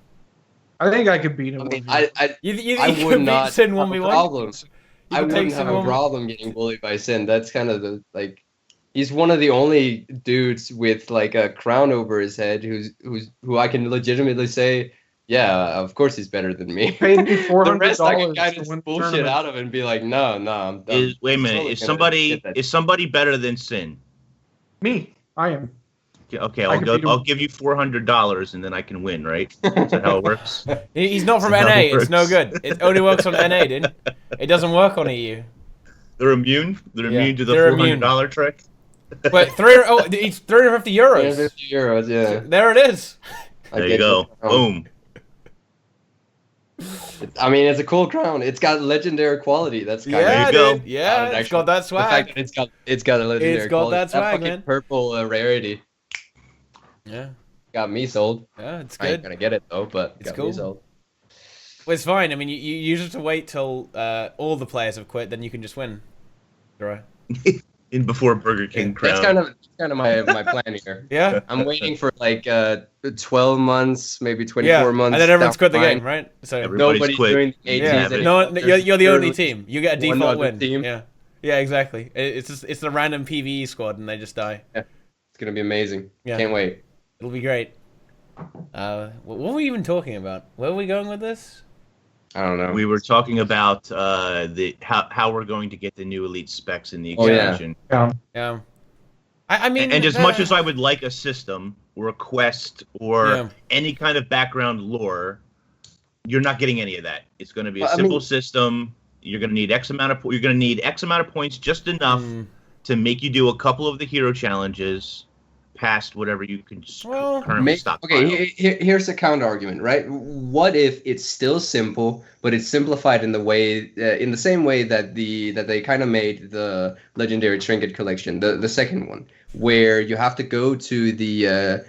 I think I could beat him. I mean, I would not have a problem. I wouldn't have a problem getting bullied by Sin. That's kind of the he's one of the only dudes with like a crown over his head who I can legitimately say, yeah, of course he's better than me. Paid me $400 the rest I can kind of bullshit out of it and be like, no, I'm done. Wait a minute, is somebody better than Sin? Me, I am. Okay, I'll give you $400 and then I can win, right? Is that how it works? He's not from NA. It's no good. It only works on NA, dude. It doesn't work on EU. They're immune. They're immune to the $400 trick. But it's 350 euros. 350 euros, yeah. There it is. There you go. Boom. I mean, it's a cool crown. It's got legendary quality. That's kind there of you go. Yeah, it's got that swag. The fact that it's got a legendary quality. That swag, man. Purple rarity. Yeah. Got me sold. Yeah, it's good. I ain't gonna get it though, but it's got cool. me sold. Well, it's fine. I mean, you just have to wait till all the players have quit, then you can just win. Right. In before Burger King crown. That's kind of my plan here. Yeah. I'm waiting for like 12 months, maybe 24 months. And then everyone's quit the game, right? So nobody's quit. doing the ATs no, you're the only team. You get a default win. Team. Yeah, exactly. It's the random PvE squad, and they just die. Yeah. It's gonna be amazing. Yeah. Can't wait. It'll be great. What were we even talking about? Where are we going with this? I don't know. We were talking about how we're going to get the new elite specs in the expansion. Yeah. I mean, and as much as I would like a system or a quest or any kind of background lore, you're not getting any of that. It's going to be a simple system. You're going to need X amount of points, just enough to make you do a couple of the hero challenges. Past whatever you can currently stop. Okay, here's a counter argument, right? What if it's still simple, but it's simplified in the same way that they kind of made the Legendary Trinket Collection, the second one, where you have to go to the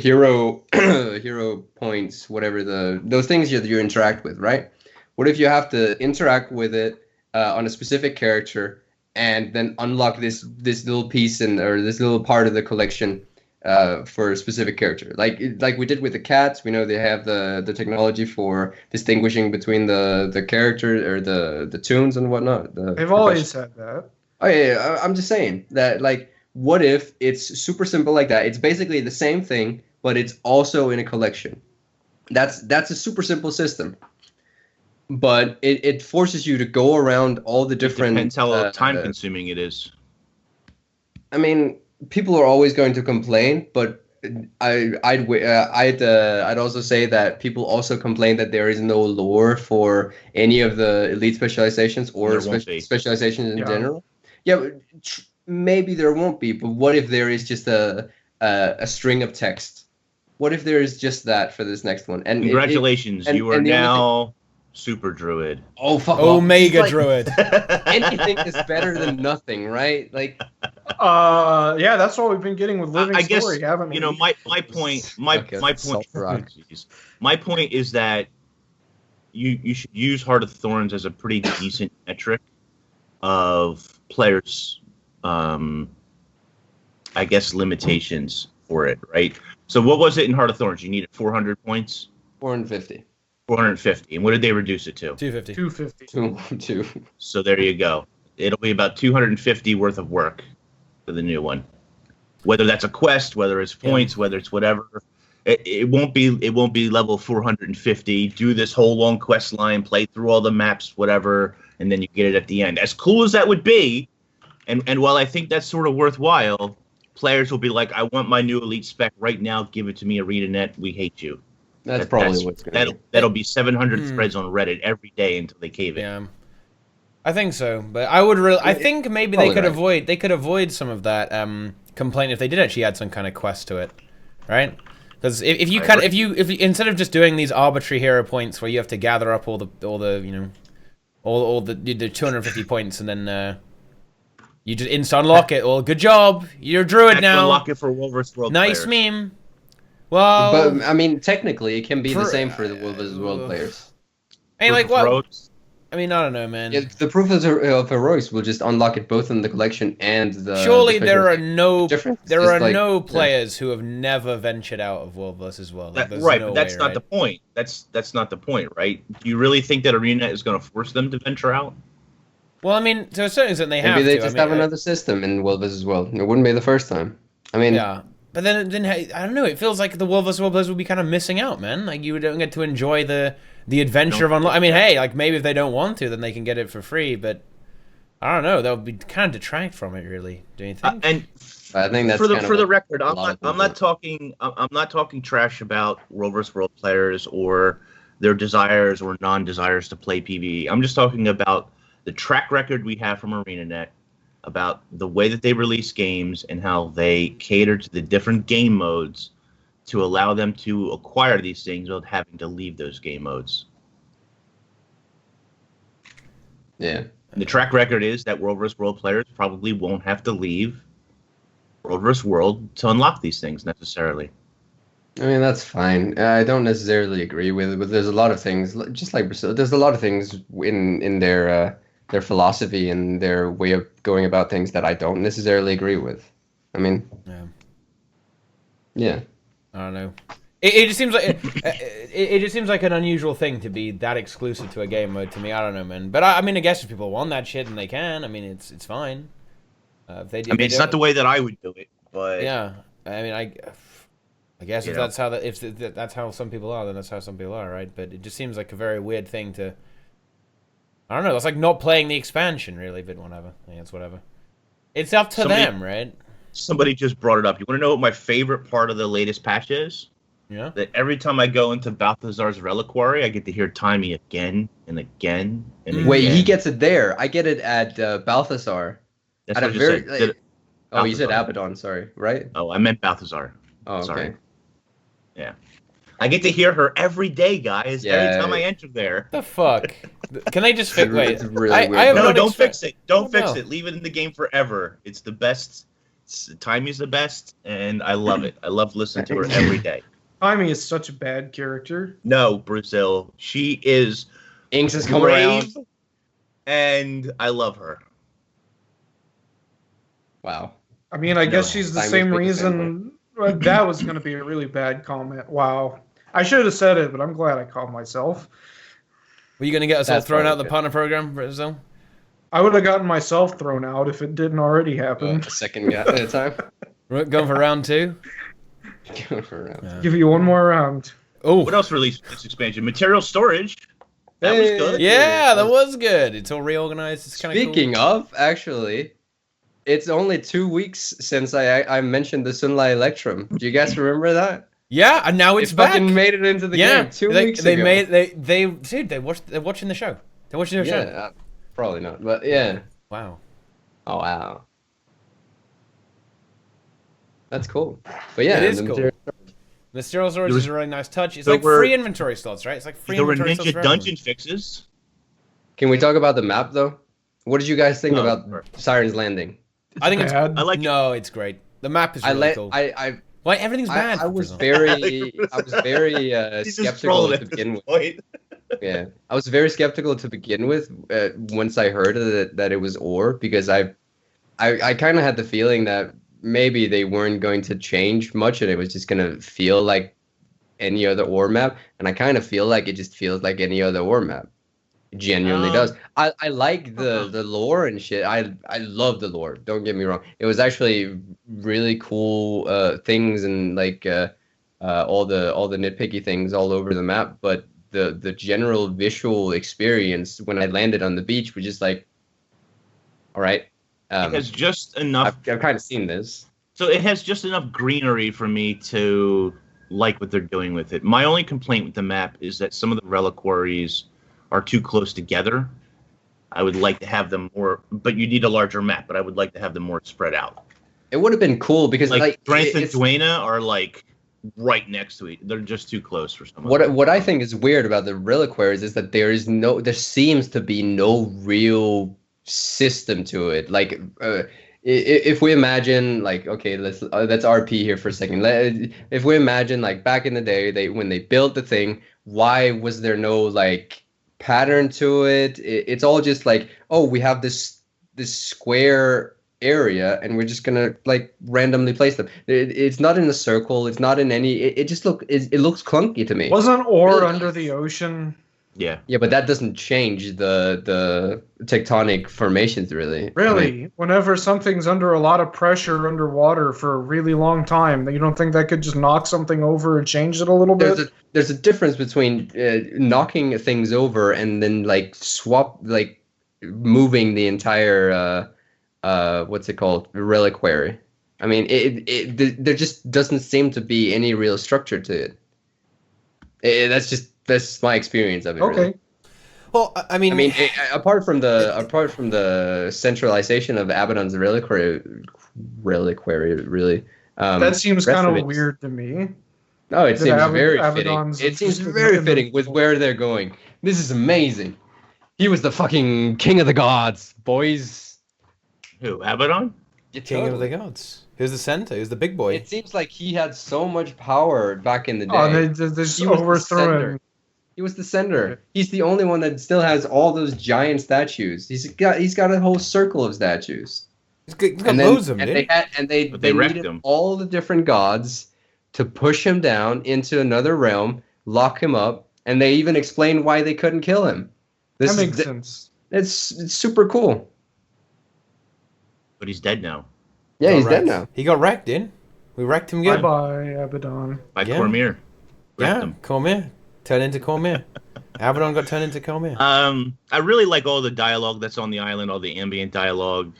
hero points, whatever those things you interact with, right? What if you have to interact with it on a specific character? And then unlock this little piece or this little part of the collection for a specific character, like we did with the cats. We know they have the technology for distinguishing between the character or the tunes and whatnot. They've always had that. Oh yeah, I'm just saying that like, what if it's super simple like that? It's basically the same thing, but it's also in a collection. That's a super simple system, but it forces you to go around all the It different. depends how time consuming it is. I mean, people are always going to complain, but I'd also say that people also complain that there is no lore for any of the elite specializations or There won't be. specializations in Yeah. general. Yeah, but maybe there won't be, but what if there is just a string of text? What if there is just that for this next one? And Congratulations, you are and the only now Super Druid. oh fuck off. Omega It's like, Druid. anything is better than nothing, right? Like, Yeah, that's what we've been getting with Living I guess, Story, haven't we? you know, my point Salt rock. Jeez. My point is that you should use Heart of Thorns as a pretty decent metric of players' I guess limitations for it, right? So what was it in Heart of Thorns? You needed 400 points? 450. 450. And what did they reduce it to? 250. 250. Two. So there you go. It'll be about 250 worth of work for the new one. Whether that's a quest, whether it's points, whether it's whatever, it won't be level 450. Do this whole long quest line, play through all the maps, whatever, and then you get it at the end. As cool as that would be, and while I think that's sort of worthwhile, players will be like, I want my new elite spec right now. Give it to me, ArenaNet. We hate you. That's probably what's going to be. That'll be 700 threads on Reddit every day until they cave it. Yeah. I think so, but I think maybe they could avoid some of that complaint if they did actually add some kind of quest to it, right? Because if you instead of just doing these arbitrary hero points where you have to gather up all the all the 250 points and then you just insta unlock it. Well, good job, you're a druid now. Unlock it for World vs. World Nice players. meme. Well, But I mean, technically, it can be the same for the World vs. World players. I mean, like Proof of what? Heroics. I mean, I don't know, man. Yeah, the proof of heroics will just unlock it both in the collection and the. Surely the there are special- no difference there is are like- no players who have never ventured out of World vs. World. Like, there's Right, no but that's way, not right? the point. That's not the point, right? Do you really think that ArenaNet is going to force them to venture out? Well, I mean, to a certain extent, they have Maybe they to. just I mean, have another system in World vs. World. It wouldn't be the first time. I mean, Yeah, but then I don't know. It feels like the World vs. World players would be kind of missing out, man. Like you don't get to enjoy the adventure of unlock. I mean, hey, like maybe if they don't want to, then they can get it for free. But I don't know. That would be kind of detract from it, really. Do you think? And I think that's for the kind of for the what record, a lot of I'm not talking trash about World vs. World players or their desires or non-desires to play PvE. I'm just talking about the track record we have from ArenaNet, about the way that they release games and how they cater to the different game modes to allow them to acquire these things without having to leave those game modes. Yeah. And the track record is that World vs. World players probably won't have to leave World vs. World to unlock these things necessarily. I mean, that's fine. I don't necessarily agree with it, but there's a lot of things, just like Brazil, there's a lot of things in their philosophy and their way of going about things that I don't necessarily agree with. I mean, yeah. I don't know. It just seems like it just seems like an unusual thing to be that exclusive to a game mode to me. I don't know, man. But I mean, I guess if people want that shit, then they can. I mean, it's fine. If they do, It's not the way that I would do it, but yeah. I mean, I guess if that's how that's how some people are, then that's how some people are, right? But it just seems like a very weird thing to. I don't know. It's like not playing the expansion, really. But whatever. I think it's whatever. It's up to them, right? Somebody just brought it up. You want to know what my favorite part of the latest patch is? Yeah. That every time I go into Balthazar's Reliquary, I get to hear Timey again and again and again. Wait, he gets it there. I get it at Balthazar. That's At what a I very. just said. Oh, you said Balthazar. Abaddon. Sorry, right? Oh, I meant Balthazar. Oh, okay. Sorry. Yeah. I get to hear her every day, guys. Yeah. Every time I enter there. The fuck? Can they just fix? Wait, It's really I weird. have No, not don't expect- fix it. Don't fix no. it. Leave it in the game forever. It's the best. Timey's the best, and I love it. I love listening to her every day. Timey is such a bad character. No, Brazil. She is Inks is coming brave, around. and I love her. Wow. I mean, I guess No, she's the Timey's same big reason. That was going to be a really bad comment. Wow. I should have said it, but I'm glad I called myself. Were you gonna get us all That's thrown probably out the good. partner program, Brazil? I would have gotten myself thrown out if it didn't already happen. A second at a time. We're going for round 2. Going for a round. Give you one more round. Oh, What else released this expansion? Material storage. That was good. yeah, that was good. It's all reorganized. It's kind of cool. Speaking of, actually, it's only 2 weeks since I mentioned the Sunlight Electrum. Do you guys remember that? Yeah, and now it's It back. fucking made it into the game 2 weeks they ago. they're watching the show. They're watching the show. Yeah, probably not, but yeah. Wow. Oh wow, that's cool. But yeah, It is the cool. material- Mysterial storage There was- is a really nice touch. It's there like were- free inventory slots, right? It's like free There were inventory slots ninja for everyone. dungeon fixes. Can we talk about the map though? What did you guys think No, about sure. Siren's Landing? I think it's bad. I like it. no, it's great. The map is really cool. Why everything's bad? I was for very He's just skeptical trolling to at begin this with. point. Yeah, I was very skeptical to begin with once I heard that it was ore, because I kind of had the feeling that maybe they weren't going to change much and it was just going to feel like any other ore map, and I kind of feel like it just feels like any other ore map. It genuinely does. I like the lore and shit. I love the lore. Don't get me wrong. It was actually really cool things and like all the nitpicky things all over the map, but the general visual experience when I landed on the beach was just like, all right. It has just enough. I've kind of seen this. So it has just enough greenery for me to like what they're doing with it. My only complaint with the map is that some of the reliquaries are too close together. I would like to have them more, but you need a larger map, but I would like to have them more spread out. It would have been cool because Like Strength and it's- Duena are like right next to each. They're just too close for some. What I think is weird about the reliquaries is that there seems to be no real system to it. Like if we imagine, like, okay, let's RP here for a second. If we imagine, like, back in the day, when they built the thing, why was there no like pattern to it? It's all just like, oh, we have this square area and we're just gonna like randomly place them. It's not in a circle. It's not in any. It just it looks clunky to me. Wasn't ore Really? under the ocean? Yeah. Yeah, but that doesn't change the tectonic formations, really. Really? Whenever something's under a lot of pressure underwater for a really long time, you don't think that could just knock something over and change it a little bit? There's a difference between knocking things over and then like moving the entire what's it called, reliquary. I mean, there just doesn't seem to be any real structure to it. That's my experience of it. Okay. Really. Well, I mean, Apart from the centralization of Abaddon's reliquary, really. That seems rest kind of of it's- weird to me. No, it That seems very Abaddon's fitting. It seems just very random. fitting with where they're going. This is amazing. He was the fucking king of the gods, boys. Who? Abaddon? King of the Gods. Who's the center? Who's the big boy? It seems like he had so much power back in the day. Oh, they just He was the overthrew sender. him. He was the sender. He's the only one that still has all those giant statues. He's got a whole circle of statues. He's got loads of them, and dude. they But they wrecked needed him. all the different gods to push him down into another realm, lock him up, and they even explained why they couldn't kill him. That makes sense. It's super cool. But he's dead now. Yeah, Got he's wrecked. dead now. He got wrecked, dude. We wrecked him Bye good. bye, Abaddon. By Yeah. Cormier. Wrecked Yeah, him. Cormier. Turned into Cormier. Abaddon got turned into Cormier. I really like all the dialogue that's on the island, all the ambient dialogue.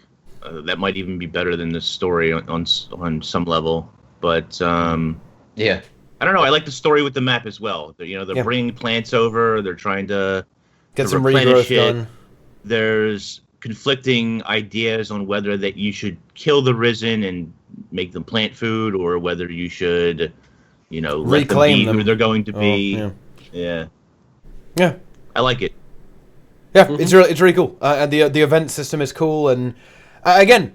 That might even be better than the story on some level. But Yeah. I don't know. I like the story with the map as well. They're Yeah. bringing plants over. They're trying to Get to some replenish regrowth it. done. There's conflicting ideas on whether that you should kill the Risen and make them plant food, or whether you should, let them Reclaim be them. who they're going to Oh, be. yeah. Yeah, Yeah. I like it. Yeah, it's really cool. And the event system is cool, and again,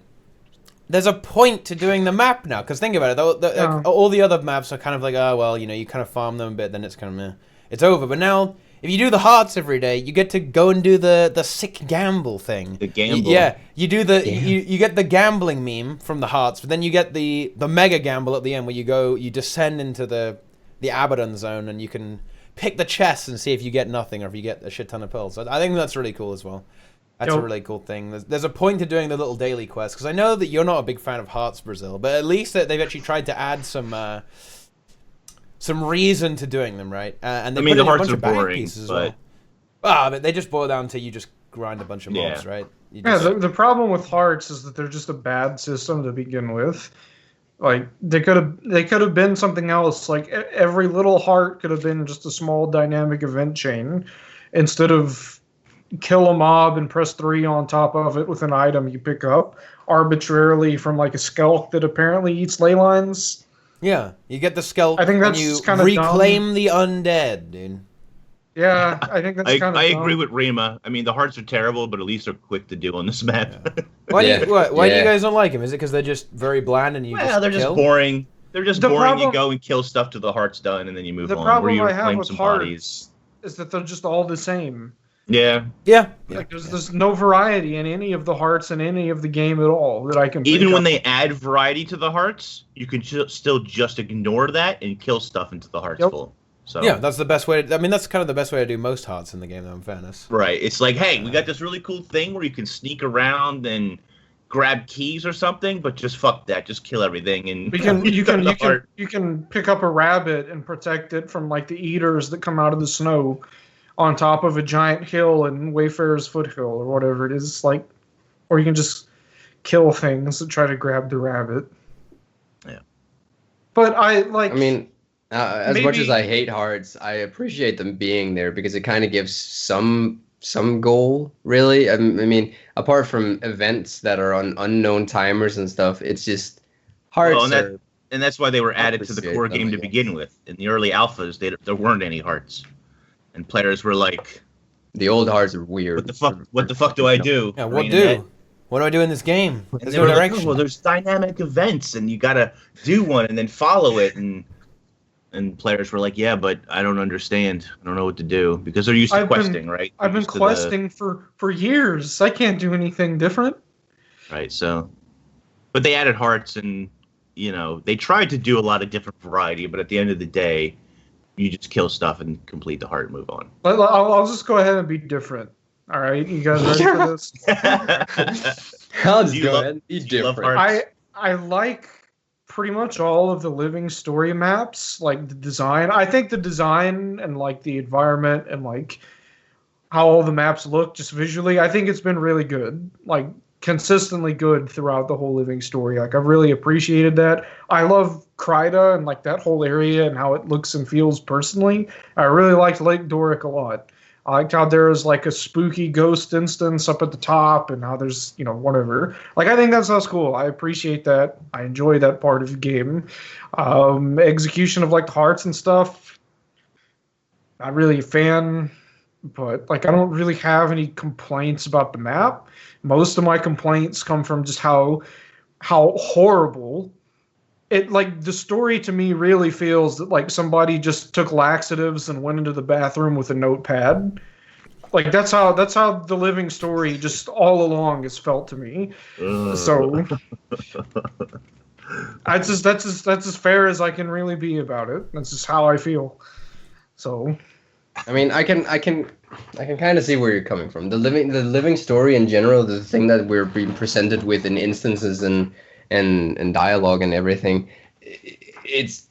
there's a point to doing the map now. Because think about it, like, all the other maps are kind of like, oh well, you kind of farm them a bit, then it's kind of it's over. But now, if you do the hearts every day, you get to go and do the sick gamble thing. The gamble. You do you get the gambling meme from the hearts, but then you get the mega gamble at the end where you descend into the Abaddon zone, and you can pick the chest and see if you get nothing or if you get a shit ton of pearls. So I think that's really cool as well. That's a really cool thing. There's a point to doing the little daily quest, because I know that you're not a big fan of Hearts, Brazil, but at least they've actually tried to add some reason to doing them, right? And they put in the a hearts bunch are of bag boring, pieces as but well. But they just boil down to you just grind a bunch of mobs, right? The problem with Hearts is that they're just a bad system to begin with. Like they could have been something else. Like every little heart could have been just a small dynamic event chain, instead of kill a mob and press 3 on top of it with an item you pick up arbitrarily from like a skelk that apparently eats ley lines. Yeah, you get the skeleton. I think that's and you kind of reclaim dumb. the undead, dude. Yeah, I think that's kind of. I agree with Rima. I mean, the hearts are terrible, but at least they're quick to do on this map. Yeah. Why do you guys don't like them? Is it because they're just very bland and they're just boring. They're just boring. Problem, you go and kill stuff till the heart's done, and then you move on. The problem you I have with some Hearts bodies. is that they're just all the same. Yeah. Like there's no variety in any of the hearts in any of the game at all that I can. Even when they add variety to the hearts, you can still just ignore that and kill stuff until the heart's full. So yeah, that's the best way. That's kind of the best way to do most hearts in the game, though. In fairness, right? It's like, hey, we got this really cool thing where you can sneak around and grab keys or something, but just fuck that, just kill everything. And you can pick up a rabbit and protect it from like the eaters that come out of the snow on top of a giant hill in Wayfarer's Foothill or whatever it is. Like, or you can just kill things and try to grab the rabbit. Yeah, but as much as I hate Hearts, I appreciate them being there because it kind of gives some goal, really. I mean, apart from events that are on unknown timers and stuff, it's just Hearts. And that's why they were added to the core game to begin with. In the early alphas, there weren't any hearts, and players were like, "The old Hearts are weird. What the fuck do I do? Yeah, what do I do in this game? There's no direction. Well, there's dynamic events, and you gotta do one and then follow it, and players were like, yeah, but I don't understand. I don't know what to do, because they're used to questing, right? I've been questing for years. I can't do anything different. Right. So, but they added hearts, and they tried to do a lot of different variety, but at the end of the day, you just kill stuff and complete the heart and move on. I'll just go ahead and be different. All right, you guys ready for this? I'll just go ahead and be different. I like pretty much all of the living story maps, like the design. I think the design and like the environment and like how all the maps look just visually, I think it's been really good. Like consistently good throughout the whole living story. Like I've really appreciated that. I love Kryda and like that whole area and how it looks and feels personally. I really liked Lake Doric a lot. I liked how there was like a spooky ghost instance up at the top and how there's, whatever. Like, I think that sounds cool. I appreciate that. I enjoy that part of the game. Execution of like the hearts and stuff. Not really a fan, but like I don't really have any complaints about the map. Most of my complaints come from just how horrible it, like, the story to me really feels that like somebody just took laxatives and went into the bathroom with a notepad. Like that's how the living story just all along has felt to me. So that's as fair as I can really be about it. That's just how I feel. So I mean, I can kind of see where you're coming from. The living story in general, the thing that we're being presented with in instances and dialogue and everything, it's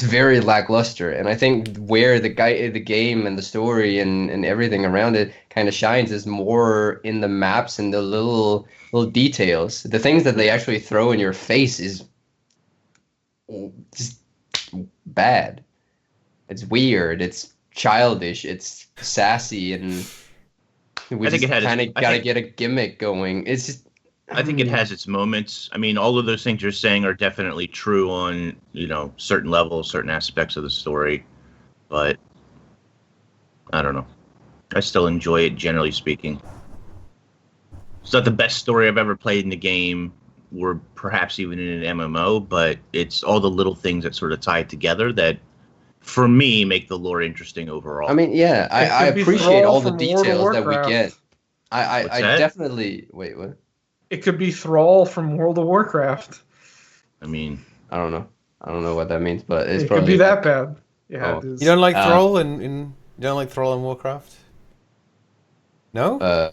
very lackluster. And I think where the game and the story and everything around it kind of shines is more in the maps and the little details. The things that they actually throw in your face is just bad. It's weird. It's childish. It's sassy, and we just kind of gotta get a gimmick going. It's just. I think it has its moments. I mean, all of those things you're saying are definitely true on, certain levels, certain aspects of the story. But I don't know. I still enjoy it, generally speaking. It's not the best story I've ever played in a game, or perhaps even in an MMO, but it's all the little things that sort of tie it together that, for me, make the lore interesting overall. I mean, yeah, I appreciate all the details that we get. I definitely... Wait, what? It could be Thrall from World of Warcraft. I mean, I don't know what that means, but it could be that bad. Yeah, it is. You don't like Thrall in Warcraft? No? Oh,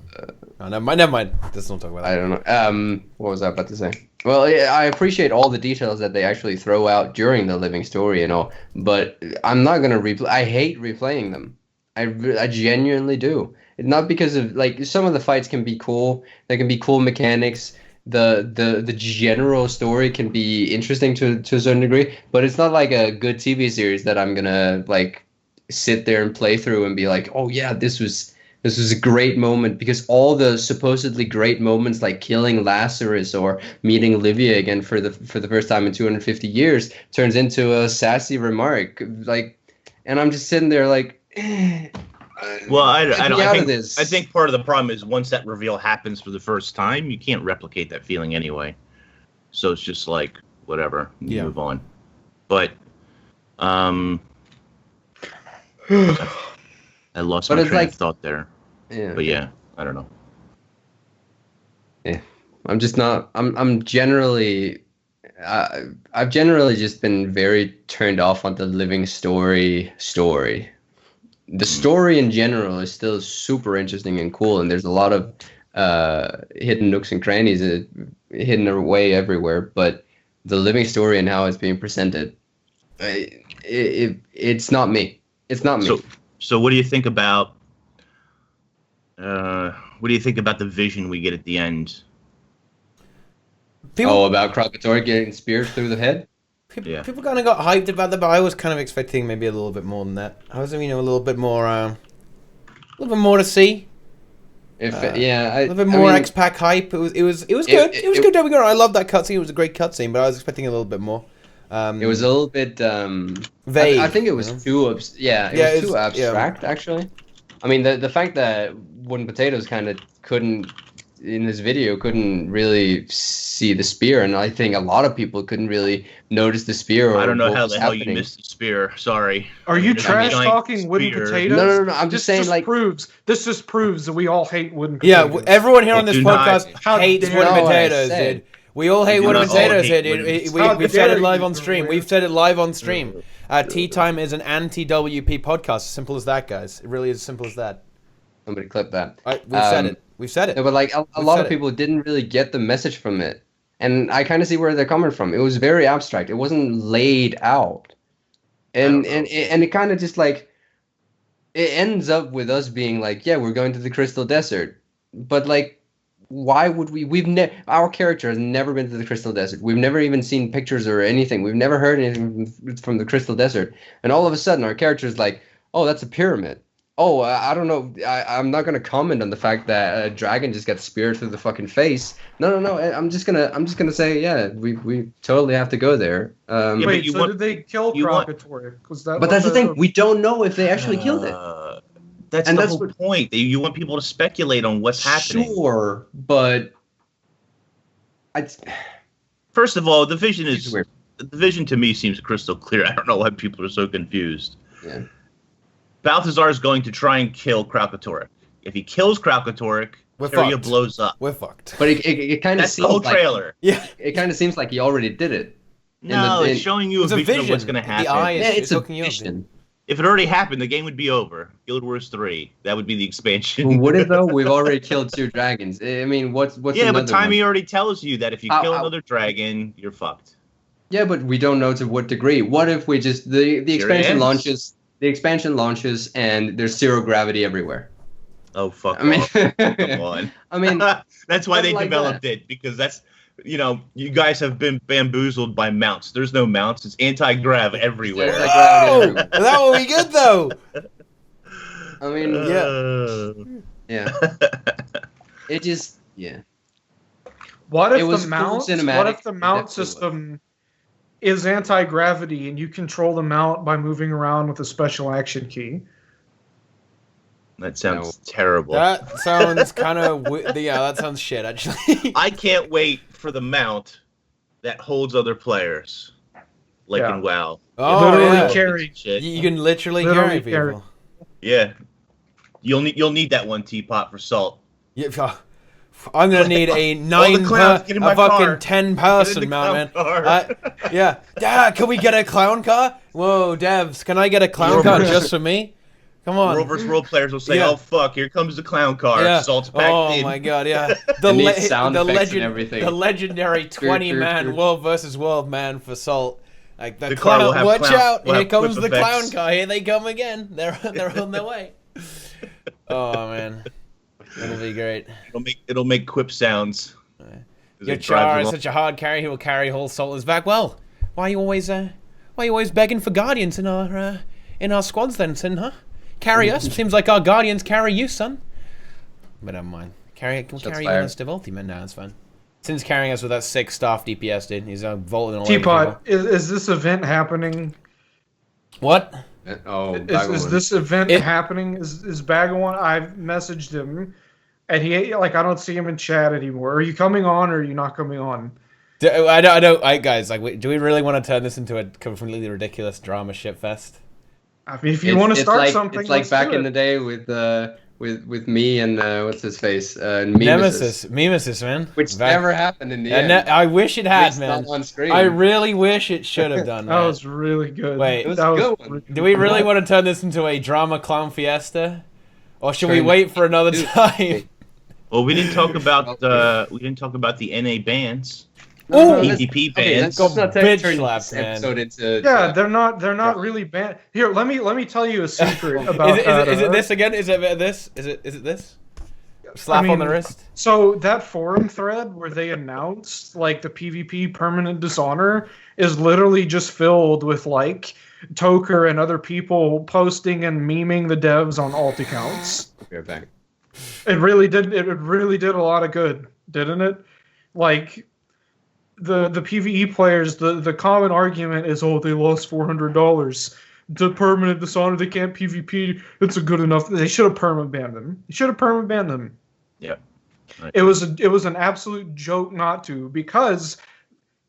never mind. Never mind. Let's not talk about that. I don't know. What was I about to say? Well, yeah, I appreciate all the details that they actually throw out during the living story and all, but I'm not gonna replay. I hate replaying them. I genuinely do. Not because of like some of the fights can be cool. There can be cool mechanics. The general story can be interesting to a certain degree, but it's not like a good TV series that I'm gonna like sit there and play through and be like, oh yeah, this was a great moment, because all the supposedly great moments like killing Lazarus or meeting Olivia again for the first time in 250 years turns into a sassy remark, like, and I'm just sitting there like, well, I I think part of the problem is once that reveal happens for the first time, you can't replicate that feeling anyway. So it's just like whatever, you move on. But I lost my train of thought there. Yeah. But yeah, I don't know. Yeah, I'm just not. I'm generally. I've generally just been very turned off on the living story. The story in general is still super interesting and cool, and there's a lot of hidden nooks and crannies hidden away everywhere. But the living story and how it's being presented, it's not me. It's not me. So what do you think about? What do you think about the vision we get at the end? About Krakator getting speared through the head? People kind of got hyped about that, but I was kind of expecting maybe a little bit more than that. I was, a little bit more to see. A little bit more X-Pac hype. It was good. It was good. Don't be wrong. I love that cutscene. It was a great cutscene, but I was expecting a little bit more. It was a little bit vague. I think it was too abstract actually. I mean, the fact that Wooden Potatoes kind of couldn't really see the spear, and I think a lot of people couldn't really notice the spear. I don't know how the hell you missed the spear. Sorry. Are you trash talking Wooden Potatoes? No. I'm just saying, like, this just proves that we all hate Wooden Potatoes. Yeah, everyone here on this podcast hates Wooden Potatoes, dude. We all hate Wooden Potatoes here, dude. We've said it live on stream. We've said it live on stream. TeaTime is an anti-WP podcast. Simple as that, guys. It really is as simple as that. Somebody clip that. We've said it. No, but like a lot of people didn't really get the message from it, and I kind of see where they're coming from. It was very abstract. It wasn't laid out, and it kind of just like it ends up with us being like, yeah, we're going to the Crystal Desert, but like, why would we? Our character has never been to the Crystal Desert. We've never even seen pictures or anything. We've never heard anything from the Crystal Desert, and all of a sudden, our character is like, oh, that's a pyramid. Oh, I don't know. I'm not gonna comment on the fact that a dragon just got speared through the fucking face. No. I'm just gonna say, yeah, we totally have to go there. Wait, so did they kill Krakator? But that's the thing. We don't know if they actually killed it. That's the whole point. You want people to speculate on what's happening. Sure, but first of all, the vision to me seems crystal clear. I don't know why people are so confused. Yeah. Balthazar is going to try and kill Krakatoric. If he kills Krakatoric, area blows up. We're fucked. But it kind of seems the whole trailer. It kind of seems like he already did it. No, it's showing you a vision of what's going to happen. The eye it's a vision. If it already happened, the game would be over. Guild Wars 3. That would be the expansion. Would it though? We've already killed 2 dragons. I mean, what's but Timey already tells you that if you kill another dragon, you're fucked. Yeah, but we don't know to what degree. What if we just the expansion launches? The expansion launches and there's 0 gravity everywhere. Oh fuck! I mean, come on. I mean, that's why they developed it, because that's you guys have been bamboozled by mounts. There's no mounts. It's anti-grav everywhere. That would be good though. I mean, yeah. It just What if the mount system is anti-gravity and you control the mount by moving around with a special action key? That sounds terrible. That sounds kind of that sounds shit actually. I can't wait for the mount that holds other players, like in WoW. Oh, carry shit. You can literally carry people. Yeah, you'll need that one teapot for salt. Yeah. I'm gonna need a 10-person mount, man. Yeah. Dad, can we get a clown car? Whoa, Devs, can I get a clown car just for me? Come on. World vs. World players will say, Yeah. "Oh fuck, here comes the clown car." Yeah. Salt's back Oh in. my god, yeah. It needs sound effects and everything. The legendary 20-man Sure. World versus World man for Salt. Like The car will clown, have watch clown- out! will Here have comes quip the clown effects. car. Here they come again. They're on their way. Oh man, that'll be great. It'll make quip sounds. as Your it drives Char is along. such a hard carry. He will carry whole Salters back. Well, why are you always begging for guardians in our squads then, son? Huh? Carry us. Seems like our guardians carry you, son. But never mind. We'll Shots carry you fired. in a Stivalti man now. It's fine. Sin's carrying us with that 6 staff DPS, dude. He's vaulting all over Teapot, people. is this event happening? What? Oh, Is this event happening? Is Bagawon? I've messaged him, and he I don't see him in chat anymore. Are you coming on or are you not coming on? I don't. Guys, like, do we really want to turn this into a completely ridiculous drama shitfest? I mean, if you want to start something, it's like let's back do in it. the day with me and what's his face, Nemesis, Mimesis, man. which Back- never happened in the And end. I wish it At had, least man. not on screen. I really wish it should have done That that. was really good. Wait. It was that a was good one. really Do we really good. want to turn this into a drama clown fiesta, or should we Turn- wait for another Dude. time? Well, we didn't talk about the NA bans, No, Ooh. let's- PvP okay, bans. let's not Bitch turn slaps, this man. episode into. Yeah, they're not really banned. Here, let me tell you a secret about Is it this again? Is it this? Is it this? Slap on the wrist. So that forum thread where they announced like the PvP permanent dishonor is literally just filled with like Toker and other people posting and memeing the devs on alt accounts. We're back. It really did a lot of good, didn't it? Like the PvE players, the common argument is, oh, they lost $400. The permanent dishonor, they can't PvP. It's a good enough. They should have perma banned them. You should have perma banned them. Yeah. Right. It was an absolute joke not to, because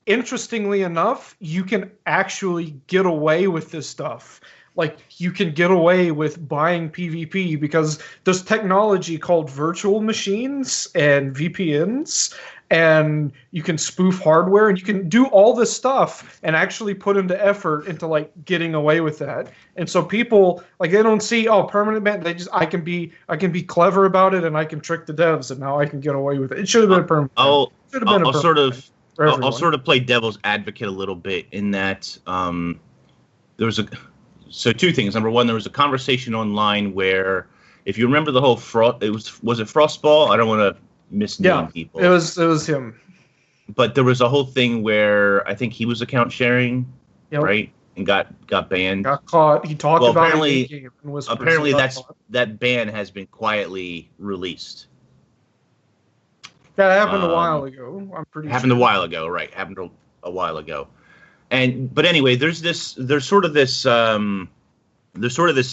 interestingly enough, you can actually get away with this stuff. Like, you can get away with buying PvP because there's technology called virtual machines and VPNs, and you can spoof hardware, and you can do all this stuff and actually put into effort into like getting away with that. And so people, like, they don't see, oh, permanent ban. They just, I can be clever about it, and I can trick the devs, and now I can get away with it. It should have been a permanent ban. I'll Should have been a sort permanent of ban for I'll everyone. sort of play devil's advocate a little bit in that there was two things. Number one, there was a conversation online where, if you remember the whole was it Frostball? I don't want to misname people. It was him. But there was a whole thing where I think he was account sharing, Yep. right, and got banned. Got caught. He talked Well, about apparently- it in game and whispers Apparently, he got that's caught. that ban has been quietly released. That happened a um, while ago. I'm pretty Happened sure. a while ago, right? Happened a while ago. But anyway, there's sort of this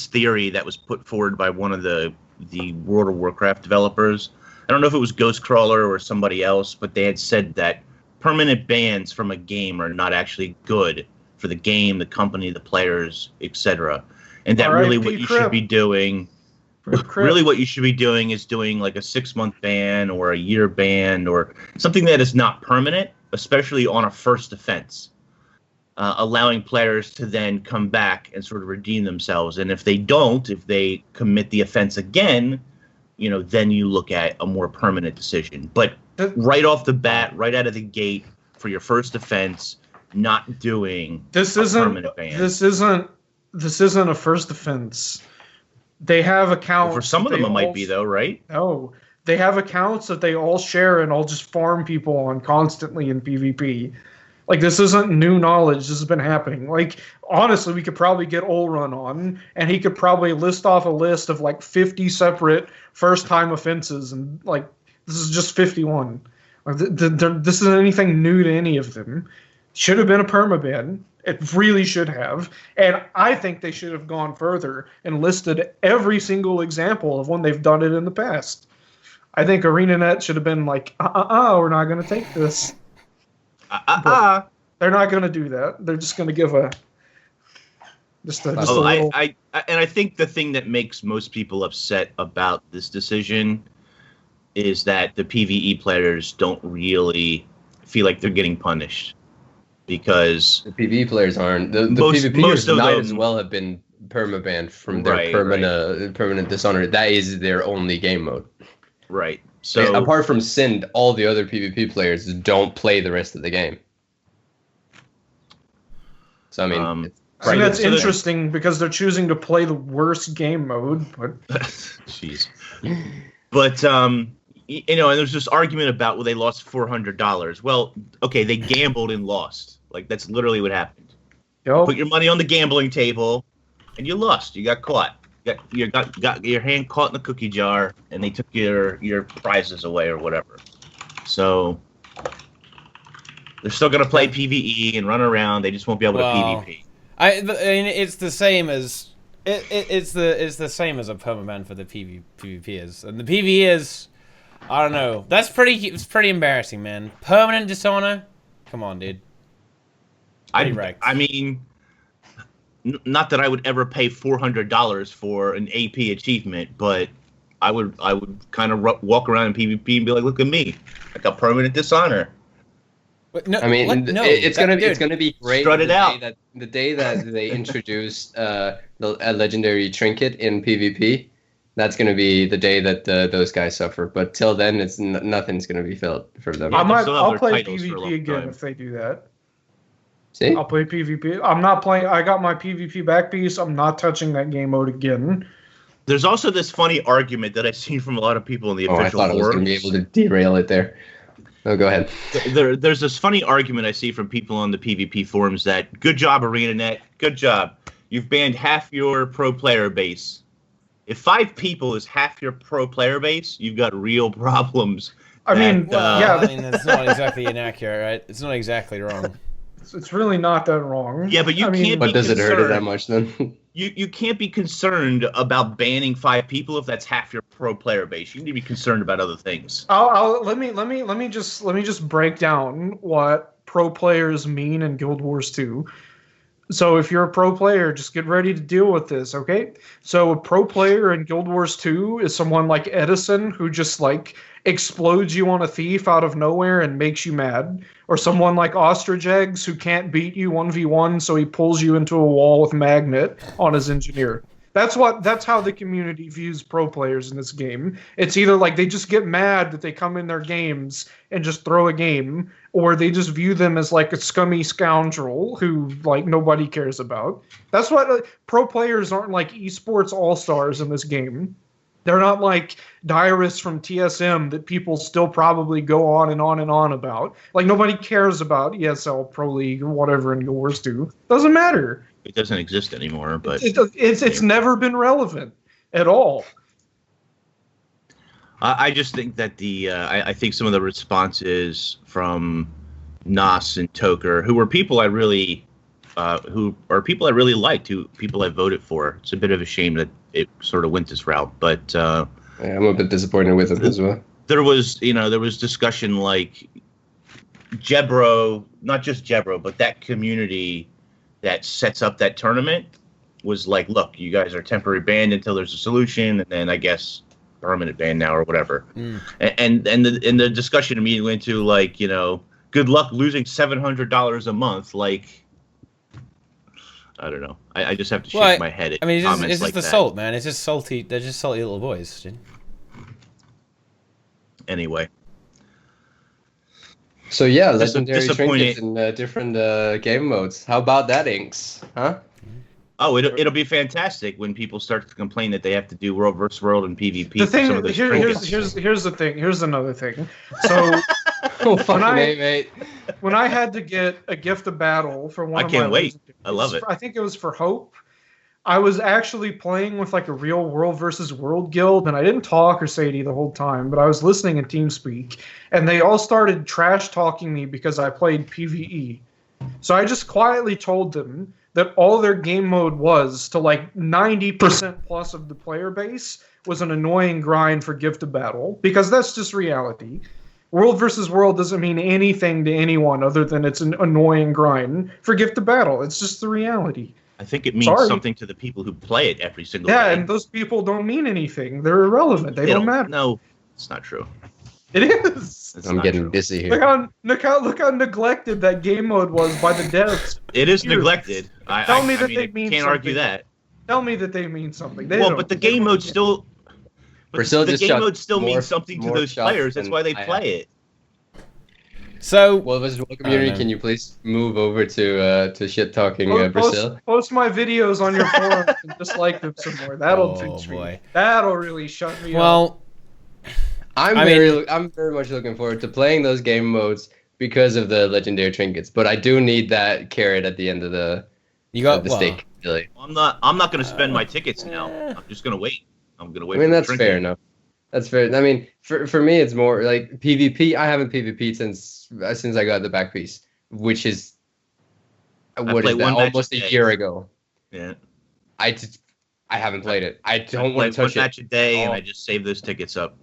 theory that was put forward by one of the World of Warcraft developers. I don't know if it was Ghostcrawler or somebody else, but they had said that permanent bans from a game are not actually good for the game, the company, the players, etc. And that really what you should be doing, really what you should be doing is doing like a 6-month ban or a year ban or something that is not permanent, especially on a first offense. Allowing players to then come back and sort of redeem themselves. And if they don't, if they commit the offense again, then you look at a more permanent decision. But right off the bat, right out of the gate, for your first offense, not doing a permanent ban. This isn't a first offense. They have accounts. Well, for some of them, it might be though, right? No, they have accounts that they all share and all just farm people on constantly in PvP. Like, this isn't new knowledge. This has been happening. Like, honestly, we could probably get Olrun on, and he could probably list off a list of, like, 50 separate first-time offenses, and, like, this is just 51. This isn't anything new to any of them. Should have been a permaban. It really should have. And I think they should have gone further and listed every single example of when they've done it in the past. I think ArenaNet should have been like, we're not going to take this. They're not going to do that. They're just going to give a little. I think the thing that makes most people upset about this decision is that the PvE players don't really feel like they're getting punished, because The PvE players aren't. The Most PvPers of might them- as well have been permabanned from their permanent dishonor. That is their only game mode. Right. So apart from Sind, all the other PvP players don't play the rest of the game. So I mean, I mean, that's interesting because they're choosing to play the worst game mode. But jeez. But you know, and there's this argument about, well, they lost $400. Well, okay, they gambled and lost. Like, that's literally what happened. Yep. Put your money on the gambling table, and you lost. You got caught. You got your hand caught in the cookie jar, and they took your prizes away or whatever. So they're still gonna play PvE and run around. They just won't be able to PvP. I mean, it's the same as it's the same as a permaban for the PvP is, and the PvE is. I don't know. It's pretty embarrassing, man. Permanent dishonor? Come on, dude. I mean, not that I would ever pay $400 for an AP achievement, but I would kind of walk around in PvP and be like, look at me, I got permanent dishonor. But no, I mean, no, it's gonna be great. Strut it out. The day that they introduce a legendary trinket in PvP. That's going to be the day that those guys suffer. But till then, it's nothing's going to be felt for them. I'll play PvP again if they do that. See? I'll play PvP. I'm not playing. I got my PvP back piece. I'm not touching that game mode again. There's also this funny argument that I've seen from a lot of people in the official forums. I thought I was going to be able to derail it there. Oh, go ahead. There's this funny argument I see from people on the PvP forums that, good job, ArenaNet. Good job. You've banned half your pro player base. If 5 people is half your pro player base, you've got real problems. I mean, that's not exactly inaccurate, right? It's not exactly wrong. It's really not that wrong. Yeah, but can't be But does it hurt it that much then? You can't be concerned about banning 5 people if that's half your pro player base. You need to be concerned about other things. Let me just break down what pro players mean in Guild Wars 2. So if you're a pro player, just get ready to deal with this, okay? So a pro player in Guild Wars 2 is someone like Edison who just like explodes you on a thief out of nowhere and makes you mad. Or someone like Ostrich Eggs who can't beat you 1v1, so he pulls you into a wall with Magnet on his engineer. That's how the community views pro players in this game. It's either like they just get mad that they come in their games and just throw a game, or they just view them as like a scummy scoundrel who like nobody cares about. That's what pro players aren't like esports all-stars in this game. They're not like Dyrus from TSM that people still probably go on and on and on about. Like nobody cares about ESL Pro League or whatever in Guild Wars 2. Doesn't matter. It doesn't exist anymore, but it's never been relevant at all. I just think that I think some of the responses from Nas and Toker, who are people I really liked, people I voted for. It's a bit of a shame that it sort of went this route, but yeah, I'm a bit disappointed with it as well. There was discussion like Jebro, not just Jebro, but that community that sets up that tournament was like, look, you guys are temporary banned until there's a solution, and then I guess permanent ban now or whatever. And the discussion immediately went to like, good luck losing $700 a month. Like, I don't know. I just have to shake my head at comments it's just like the that. salt, man. It's just salty. They're just salty little boys, dude. Anyway. So yeah, legendary trinkets in different game modes. How about that, Inks? Huh? Oh, it'll be fantastic when people start to complain that they have to do world versus world and PvP. The thing here's the thing. Here's another thing. So when I had to get a gift of battle for one of my, I can't wait. I love it. I think it was for Hope. I was actually playing with like a real world versus world guild, and I didn't talk or say it the whole time, but I was listening in TeamSpeak, and they all started trash talking me because I played PvE. So I just quietly told them that all their game mode was to like 90% plus of the player base was an annoying grind for gift of battle, because that's just reality. World versus world doesn't mean anything to anyone other than it's an annoying grind for gift of battle. It's just the reality. I think it means something to the people who play it every single day. Yeah, and those people don't mean anything. They're irrelevant. They don't matter. No, it's not true. It is. I'm getting busy here. Look how neglected that game mode was by the devs. It is neglected. Tell me that they mean can't something. argue that. Tell me that they mean something. They Well, don't. but the game mode still. But Brazil the just game shot mode still more- means something to more those shots players. That's than why they I play it. So, Well, Wizards World I community, don't know. can you please move over to shit talking Brazil? Post my videos on your forums and just like them some more. That'll Oh, fix me. boy. That'll really shut me up. well, I'm I I'm very much looking forward to playing those game modes because of the legendary trinkets, but I do need that carrot at the end of the you got the well, stake. Really. I'm not going to spend my tickets now. I'm just going to wait. I'm going to wait. I mean, for the that's trinket. fair enough. That's fair. I mean, for me, it's more like PvP. I haven't PvP'd since I got the back piece, which is what play is that? one match Almost a a day. year ago. Yeah. I haven't played it. I I don't play want to one touch it. match a day, and Oh. I just save those tickets up.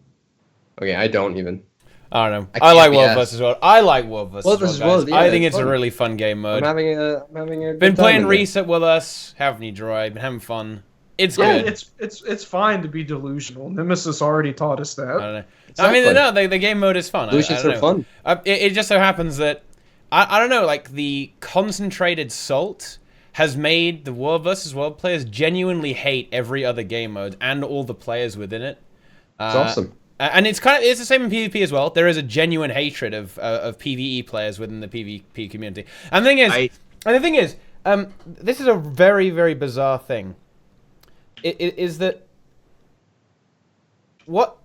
Okay, I don't even. I don't know. I I like can't be World asked. vs. World. I like World vs. World World, vs. guys. World, yeah, I think it's it's a fun. really fun game mode. I'm having a good Been time playing in it. Reset with us, haven't you, Deroir? Been having fun. It's Yeah, good. it's fine to be delusional. Nemesis already taught us I that. don't know. I mean, Exactly. no, the game mode is fun. I Lucians don't are know. fun. It just so happens that I don't know, like the concentrated salt has made the World vs. World players genuinely hate every other game mode and all the players within it. It's awesome. And it's the same in PvP as well. There is a genuine hatred of PvE players within the PvP community. And the thing is, this is a very, very bizarre thing. It is that what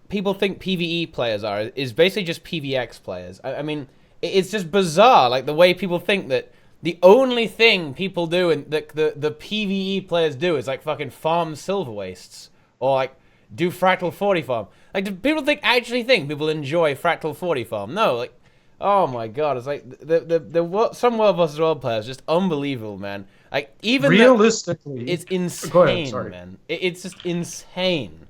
people think PvE players are is basically just PvX players. I mean, it's just bizarre, like the way people think that the only thing people do and the PvE players do is like fucking farm silver wastes or like do Fractal 40 farm. Like, do people actually think people enjoy Fractal 40 farm? No, like, oh my god, it's like some World vs. World players just unbelievable, man. Like, even Realistically, it's insane, Go ahead, sorry. man. It's just insane.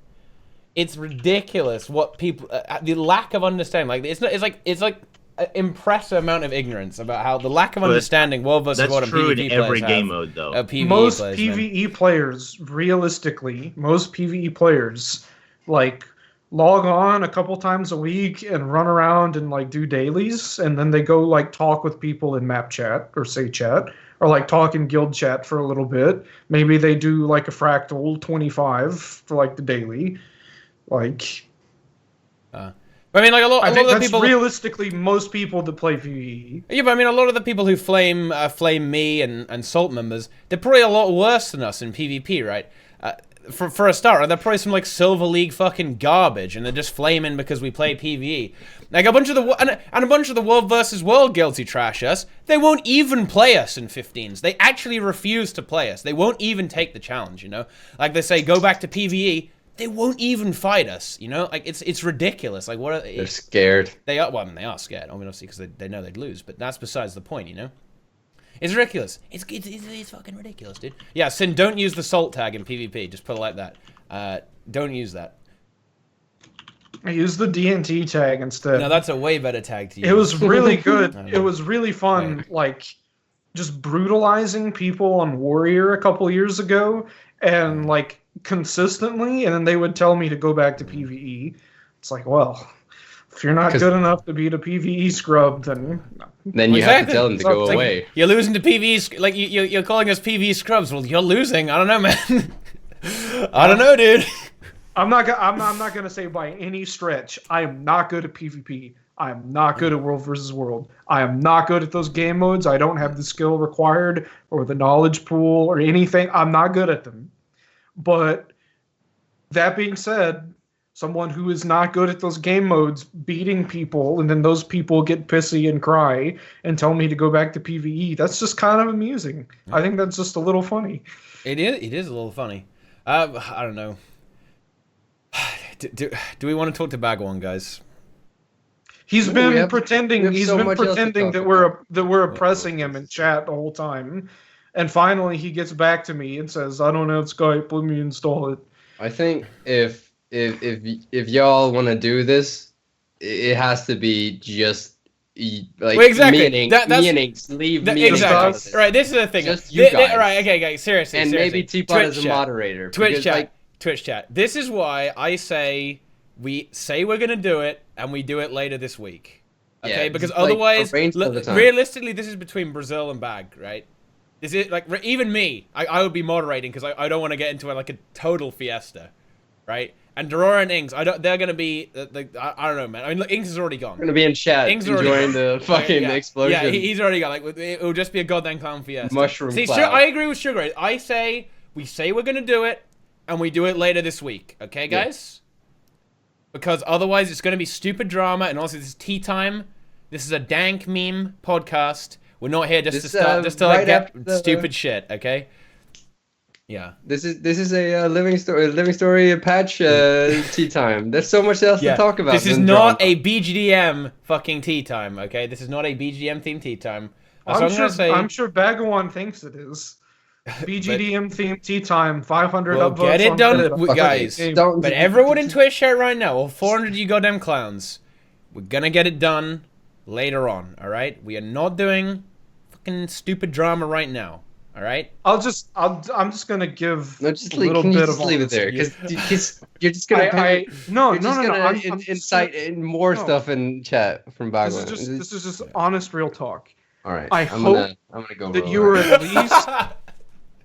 It's ridiculous what people the lack of understanding. Like, it's like an impressive amount of ignorance about how the lack of But understanding World vs. That's World and true PvP in every players game have mode, though. of PvE most players, man. PvE players, realistically, most PvE players, like, log on a couple times a week and run around and like do dailies, and then they go like talk with people in map chat or say chat, or like talk in guild chat for a little bit. Maybe they do like a Fractal 25 for like the daily. Like, I mean, like a lot I of think the that's people. realistically most people that play PvE. Yeah, but I mean, a lot of the people who flame me and Salt members, they're probably a lot worse than us in PvP, right? For a start, they're probably some like Silver League fucking garbage, and they're just flaming because we play PvE. Like a bunch of the World vs. World guilty trash us. They won't even play us in 15s. They actually refuse to play us. They won't even take the challenge. You know, like they say, go back to PvE. They won't even fight us. You know, like it's ridiculous. Like what? They're scared. They are. Well, I mean, they are scared, obviously, because they know they'd lose. But that's besides the point, you know. It's ridiculous. It's fucking ridiculous, dude. Yeah, Sin, don't use the salt tag in PvP. Just put it like that. Don't use that. I used the DNT tag instead. No, that's a way better tag to use. It was really good. I know. It was really fun, like just brutalizing people on Warrior a couple years ago, and like consistently, and then they would tell me to go back to PvE. It's like, well, if you're not good enough to beat a PvE scrub, then Then you have to Exactly. tell them to go It's like, away. you're losing to PvE. Like you're calling us PvE scrubs. Well, you're losing. I don't know, man. I don't know, dude. I'm not gonna say by any stretch I am not good at PvP. I am not good at World versus World. I am not good at those game modes. I don't have the skill required or the knowledge pool or anything. I'm not good at them. But that being said, someone who is not good at those game modes beating people, and then those people get pissy and cry and tell me to go back to PvE, that's just kind of amusing. I think that's just a little funny. It is a little funny. I don't know. Do we want to talk to Bagwan, guys? He's No, been we have pretending. He's so been much else to pretending talk that we're oppressing him in chat the whole time, and finally he gets back to me and says, "I don't have Skype. Let me install it." I think if y'all want to do this, it has to be just like Well, exactly. me and Inks, That's- me and Inks, leave me and Inks out Exactly. of this. Right. This is the thing. Just you guys. Right. Okay. Seriously. And seriously. maybe Teapot as a chat. moderator. Twitch because, chat. like, Twitch chat. This is why I say we say we're gonna do it, and we do it later this week. Okay, Yeah, because just, like, otherwise, arrange for the time. realistically, this is between Brazil and Bag, right? Is it like even me? I would be moderating because I don't want to get into like a total fiesta, right? And Deroir and Ings, they're gonna be I don't know, man. I mean, look, Ings is already gone. We're gonna be in chat Ings already enjoying gone. the fucking Yeah, explosion. Yeah, he's already gone. Like it'll just be a goddamn clown fiesta. Mushroom See, cloud. I agree with Sugar. I say we say we're gonna do it, and we do it later this week. Okay, guys? Because otherwise it's gonna be stupid drama, and also this is tea time. This is a dank meme podcast. We're not here just to like get stupid shit. Okay. Yeah. This is a living story patch tea time. There's so much else to talk about. This is not a BGDM fucking tea time, okay? This is not a BGDM themed tea time. I'm sure Bagawan thinks it is. BGDM themed tea time, 500 upvotes. Get it done, guys. But everyone in Twitch chat right now, all 400 of you goddamn clowns, we're gonna get it done later on, alright? We are not doing fucking stupid drama right now. All right. I'm just gonna give a little bit of leave it there because you're just gonna incite more stuff in chat from Bagwan. This is just honest, real talk. All right. I'm gonna go that you were at least.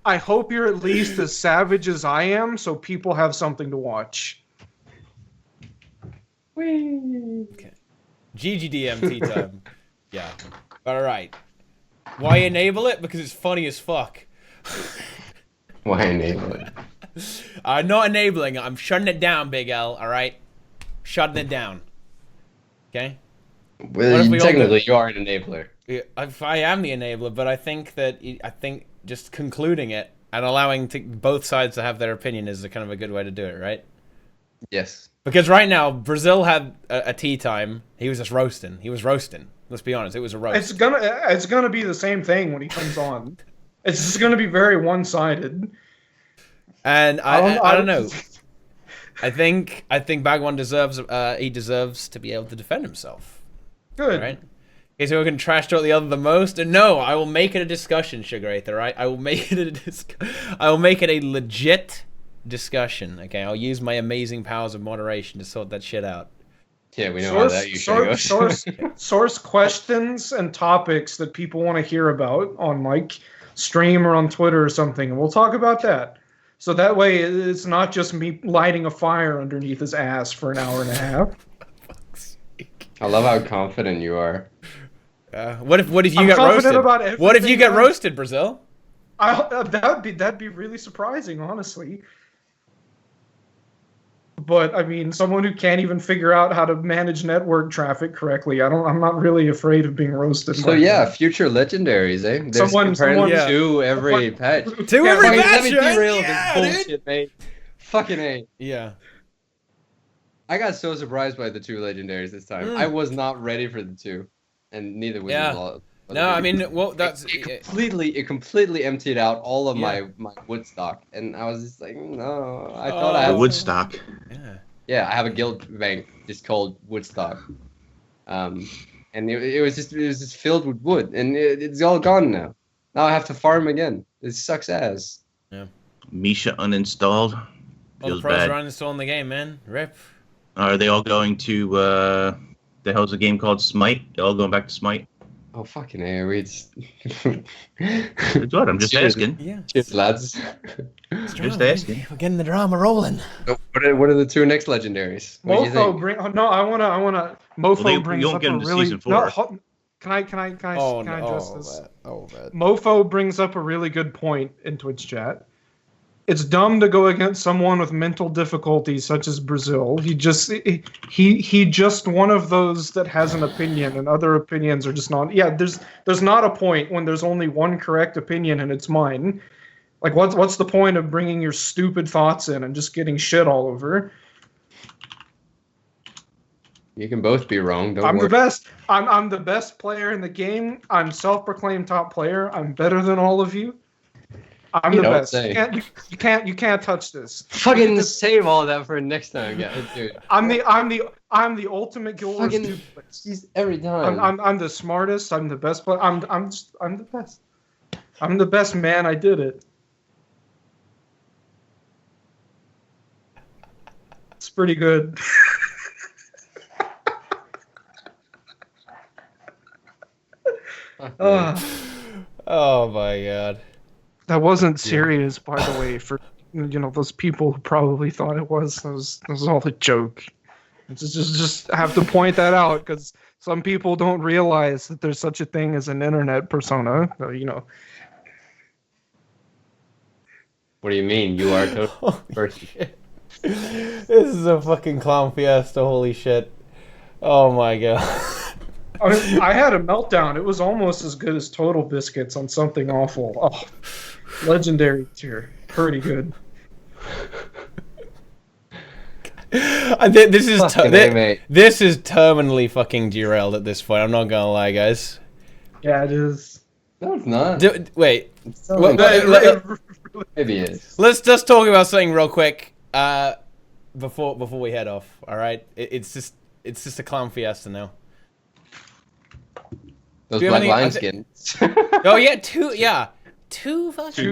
I hope you're at least as savage as I am, so people have something to watch. Okay. GGDM tea time. Yeah. All right. Why enable it? Because it's funny as fuck. Why enable it? Not enabling it. I'm shutting it down, Big L. All right, shutting it down. Okay. Well, technically, you are an enabler. Yeah, I am the enabler, but I think just concluding it and allowing both sides to have their opinion is kind of a good way to do it, right? Yes. Because right now, Brazil had a tea time. He was just roasting. He was roasting. Let's be honest. It was a roast. It's gonna be the same thing when he comes on. It's just gonna be very one-sided. And I don't know. I think Bagwan deserves to be able to defend himself. Good. Right? Okay, so we can trash talk the other the most. And no, I will make it a discussion, Sugar Eighth, all right? I will make it a legit discussion. Okay, I'll use my amazing powers of moderation to sort that shit out. Yeah, we know how that usually goes. Source questions and topics that people want to hear about on stream or on Twitter or something, and we'll talk about that. So that way, it's not just me lighting a fire underneath his ass for an hour and a half. I love how confident you are. What if you got roasted? What if you get roasted, Brazil? That'd be really surprising, honestly. But I mean, someone who can't even figure out how to manage network traffic correctly, I'm not really afraid of being roasted. So yeah, future legendaries, eh? There's apparently two every patch. Two every patch. Let me derail this bullshit, mate. Fucking A. Yeah. I got so surprised by the two legendaries this time. I was not ready for the two, and neither was the no, I mean, well, that's it completely emptied out all of my Woodstock, and I was just like, no, I thought I had Woodstock. Yeah, I have a guild bank just called Woodstock, and it was just filled with wood, and it's all gone now. Now I have to farm again. It sucks ass. Yeah. Misha uninstalled. All the pros are uninstalling the game, man. Rip. Are they all going to the hell's a game called Smite? They're all going back to Smite. Oh fucking A, we just. It's what I'm just asking. Yeah. Cheers, lads. Just asking. We're getting the drama rolling. What are the two next legendaries? Mofo I wanna. Mofo brings you'll up get a into really. season 4. No, can I address this? Man. Mofo brings up a really good point in Twitch chat. It's dumb to go against someone with mental difficulties such as Brazil. He just one of those that has an opinion, and other opinions are just not. Yeah, there's not a point when there's only one correct opinion and it's mine. Like what's the point of bringing your stupid thoughts in and just getting shit all over? You can both be wrong. I'm the best. I'm the best player in the game. I'm self-proclaimed top player. I'm better than all of you. I'm the best. You can't touch this. Fucking save all that for next time, guys, dude. I'm the ultimate guild wars duplex. Every time. I'm the smartest. I'm the best player. I'm the best. I'm the best, man. I did it. It's pretty good. Oh my god. wasn't serious, by the way. For those people who probably thought it was. That was all a joke. Just have to point that out because some people don't realize that there's such a thing as an internet persona. What do you mean? You are totally person. This is a fucking clown fiesta. Holy shit! Oh my god. I had a meltdown. It was almost as good as Total Biscuits on Something Awful. Oh, legendary tier. Pretty good. This is this is terminally fucking derailed at this point. I'm not gonna lie, guys. Yeah, it is. No, it's not. Wait. Maybe it is. Let's just talk about something real quick before we head off. All right, it's just a clown fiesta now. Those Black Lion skins. Oh yeah, two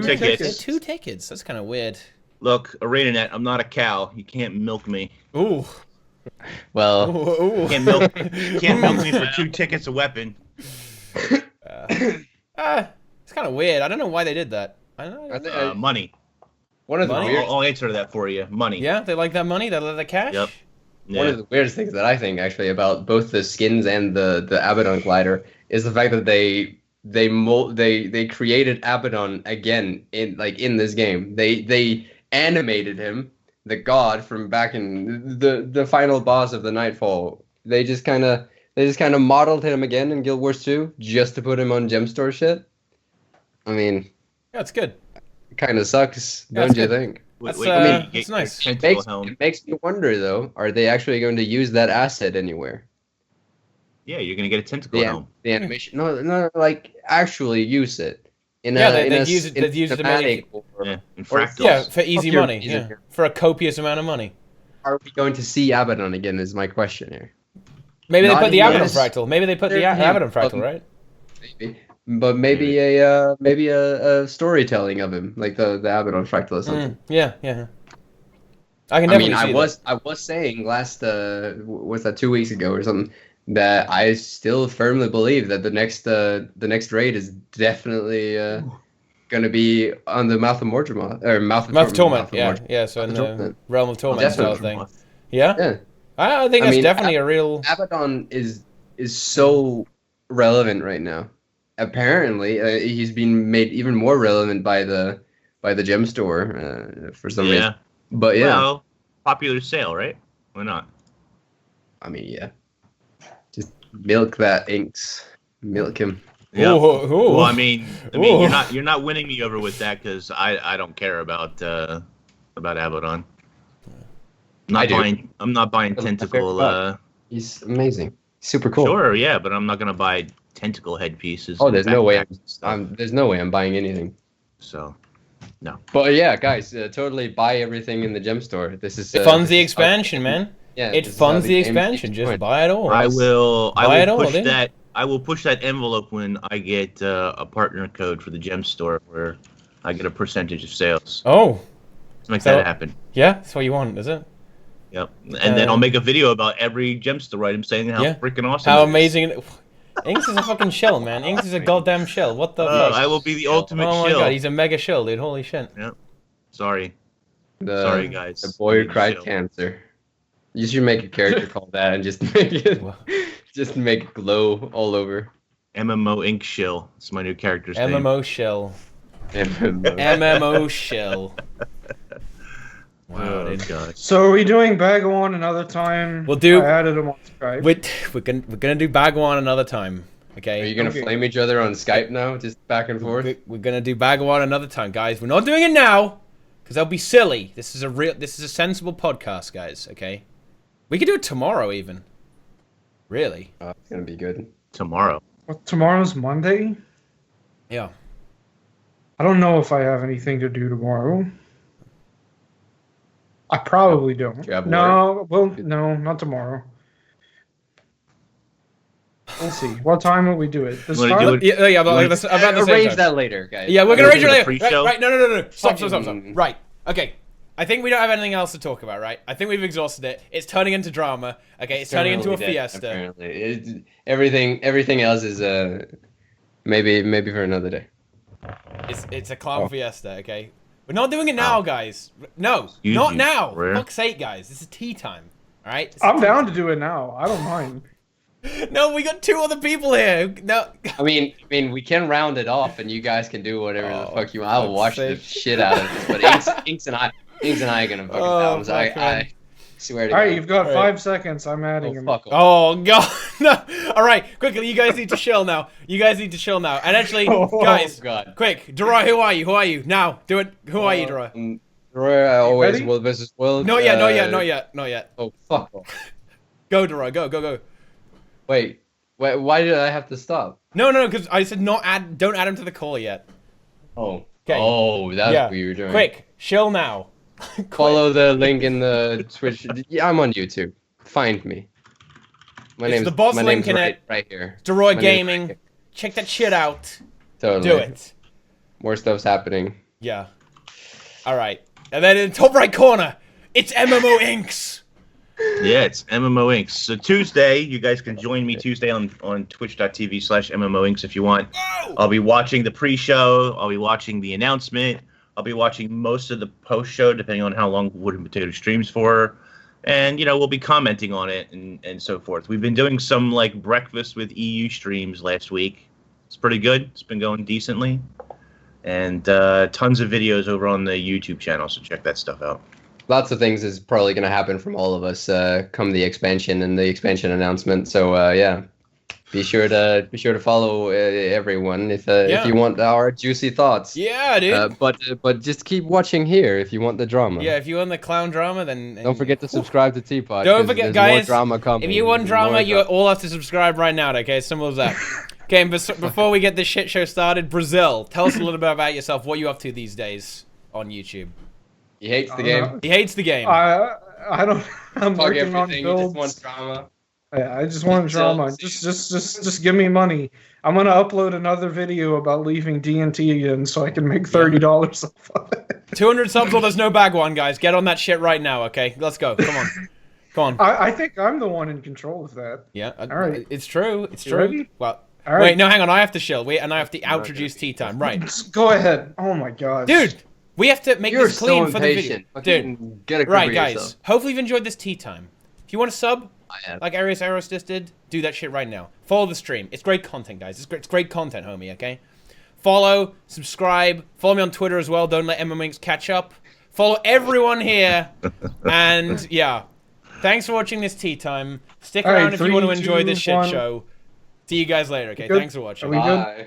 tickets. Two tickets. That's kind of weird. Look, ArenaNet, I'm not a cow. You can't milk me. Ooh. Well, Ooh. You can't milk me for 2 tickets a weapon. It's kind of weird. I don't know why they did that. Money. One of the weird. I'll answer that for you. Money. Yeah, they like that money. They like the cash. Yep. Yeah. One of the weirdest things that I think actually about both the skins and the Abaddon glider is the fact that they created Abaddon again in this game. They animated him, the god from back in the final boss of the Nightfall. They just kind of modeled him again in Guild Wars 2 just to put him on gem store shit. I mean, yeah, it's good. It kind of sucks, don't you think? It's nice. It makes me wonder though, are they actually going to use that asset anywhere? Yeah, you're gonna get a tentacle helm. The animation, no, like actually use it. They'd use it to make in fractals. Yeah, for easy money. Yeah, for a copious amount of money. Are we going to see Abaddon again? Is my question here. Maybe they put the Abaddon fractal. Maybe they put the Abaddon fractal, right? Maybe. But maybe a storytelling of him, like the Abaddon fractal or something. Yeah. I was saying last was that 2 weeks ago or something, that I still firmly believe that the next raid is definitely going to be on the Mouth of Mortimer or Mouth of Torment. Yeah. So in the Realm of Torment style thing. Yeah. I think that's definitely a real. Abaddon is so relevant right now. Apparently, he's been made even more relevant by the gem store for some reason. But well, popular sale, right? Why not? I mean, yeah. Just milk that Inks. Milk him. Yeah. Well, I mean, you're not winning me over with that because I don't care about Abaddon. I'm not buying tentacle. He's amazing. Super cool. Sure, yeah, but I'm not gonna buy tentacle headpieces. Oh, there's no way. There's no way I'm buying anything. So, no. But yeah, guys, totally buy everything in the gem store. This is. It funds the expansion, man. Yeah, it funds the expansion. Just buy it all. I will push that envelope when I get a partner code for the gem store where I get a percentage of sales. Oh. Let's make that happen. Yeah, that's what you want, is it? Yep. And then I'll make a video about every gem store item saying how freaking awesome. How amazing it. Inks is a fucking shell, man. Inks is a goddamn shell. What the fuck? I will be the ultimate shell. Oh my god, he's a mega shell, dude. Holy shit. Yep. Sorry, guys. The boy who cried cancer. You should make a character called that and just make it glow all over. MMO Ink Shell. It's my new character's name. MMO Shell. MMO Shell. Wow, God. So are we doing Bhagawan another time? We'll do. I added him on Skype. We're gonna do Bhagawan another time. Okay. Are you gonna flame each other on Skype now, just back and forth? We're gonna do Bhagawan another time, guys. We're not doing it now, because that'll be silly. This is a sensible podcast, guys. Okay. We could do it tomorrow, even. Really. Oh, it's gonna be good. Tomorrow. Well, tomorrow's Monday. Yeah. I don't know if I have anything to do tomorrow. I probably don't. No, not tomorrow. We'll see. What time will we do it? Arrange that later, guys. Yeah, we're gonna arrange it later. Right, no. Stop. Right. Okay. I think we don't have anything else to talk about, right? I think we've exhausted it. It's turning into drama. Okay, it's turning into a fiesta. Apparently. Everything else is maybe for another day. It's a clown fiesta, okay? We're not doing it now, guys. No, Excuse not you, now. Rare. Fuck's sake, guys. This is tea time. All right. I'm down to do it now. I don't mind. No, we got 2 other people here. No. I mean, we can round it off, and you guys can do whatever the fuck you want. I'll fuck's watch the sake. shit out of this, but Inks and I are gonna fucking down. So fuck, man. I swear to All right, God. you've got All right. 5 seconds. I'm adding him. Fuck off. Oh god. No. All right. Quickly, you guys need to chill now. And actually, guys, God. quick. Deroir, who are you? Who are you? Now, do it. Who are you, Deroir? Roy, always ready? Will versus Will. Not yet. Not yet. Oh fuck off. Go, Deroir. Go. Wait, why did I have to stop? No, because I said don't add him to the call yet. Oh. 'Kay. Oh, that's Yeah. what you were doing. Quick, chill now. Quick. Follow the link in the Twitch. Yeah, I'm on YouTube. Find me. My It's name's the boss my link name's in right, it. right here. Deroir My name's Gaming. right here. Check that shit out. Totally. Do it. More stuff's happening. Yeah. All right. And then in the top right corner, it's MMO Inks. Yeah, it's MMO Inks. So Tuesday, you guys can join me Tuesday on twitch.tv/MMO Inks if you want. Whoa! I'll be watching the pre-show. I'll be watching the announcement. I'll be watching most of the post-show, depending on how long Wood and Potato streams for. And, we'll be commenting on it and so forth. We've been doing some, breakfast with EU streams last week. It's pretty good. It's been going decently. And tons of videos over on the YouTube channel, so check that stuff out. Lots of things is probably going to happen from all of us come the expansion and the expansion announcement. So yeah, be sure to follow everyone if you want our juicy thoughts. Yeah, dude. But just keep watching here if you want the drama. Yeah, if you want the clown drama, then Don't forget to subscribe to Teapot. Don't 'cause forget, there's guys. More drama coming. If you want drama, More you all have to subscribe right now. Okay, simple as that. Okay, and before we get this shit show started, Brazil, tell us a little bit about yourself. What are you up to these days on YouTube? He hates the game. He hates the game. I don't. I'm Fuck working on everything. He just builds. wants drama. I just want drama. Just give me money. I'm gonna upload another video about leaving D&T again, so I can make $30 off of it. 200 subs or there's no bag one, guys. Get on that shit right now, okay? Let's go. Come on. I think I'm the one in control of that. Yeah, All right. It's true. It's You true. ready? Well, All right. wait, no, hang on. I have to chill. Wait, and I have to introduce tea time. Right. Just go ahead. Oh my god, Dude, we have to make You're this clean so for the video. impatient. Dude, Fucking get a grip right, of guys. yourself. Hopefully you've enjoyed this tea time. If you want to sub, I have. like Arius Eros just did, do that shit right now. Follow the stream. It's great content, guys. It's great content, homie, okay? Follow, subscribe. Follow me on Twitter as well. Don't let MMX catch up. Follow everyone here. And, yeah. Thanks for watching this tea time. Stick All right, around if you want to 3, enjoy 2, this shit 1. show. See you guys later, okay? Good? Thanks for watching. Are we good? Bye.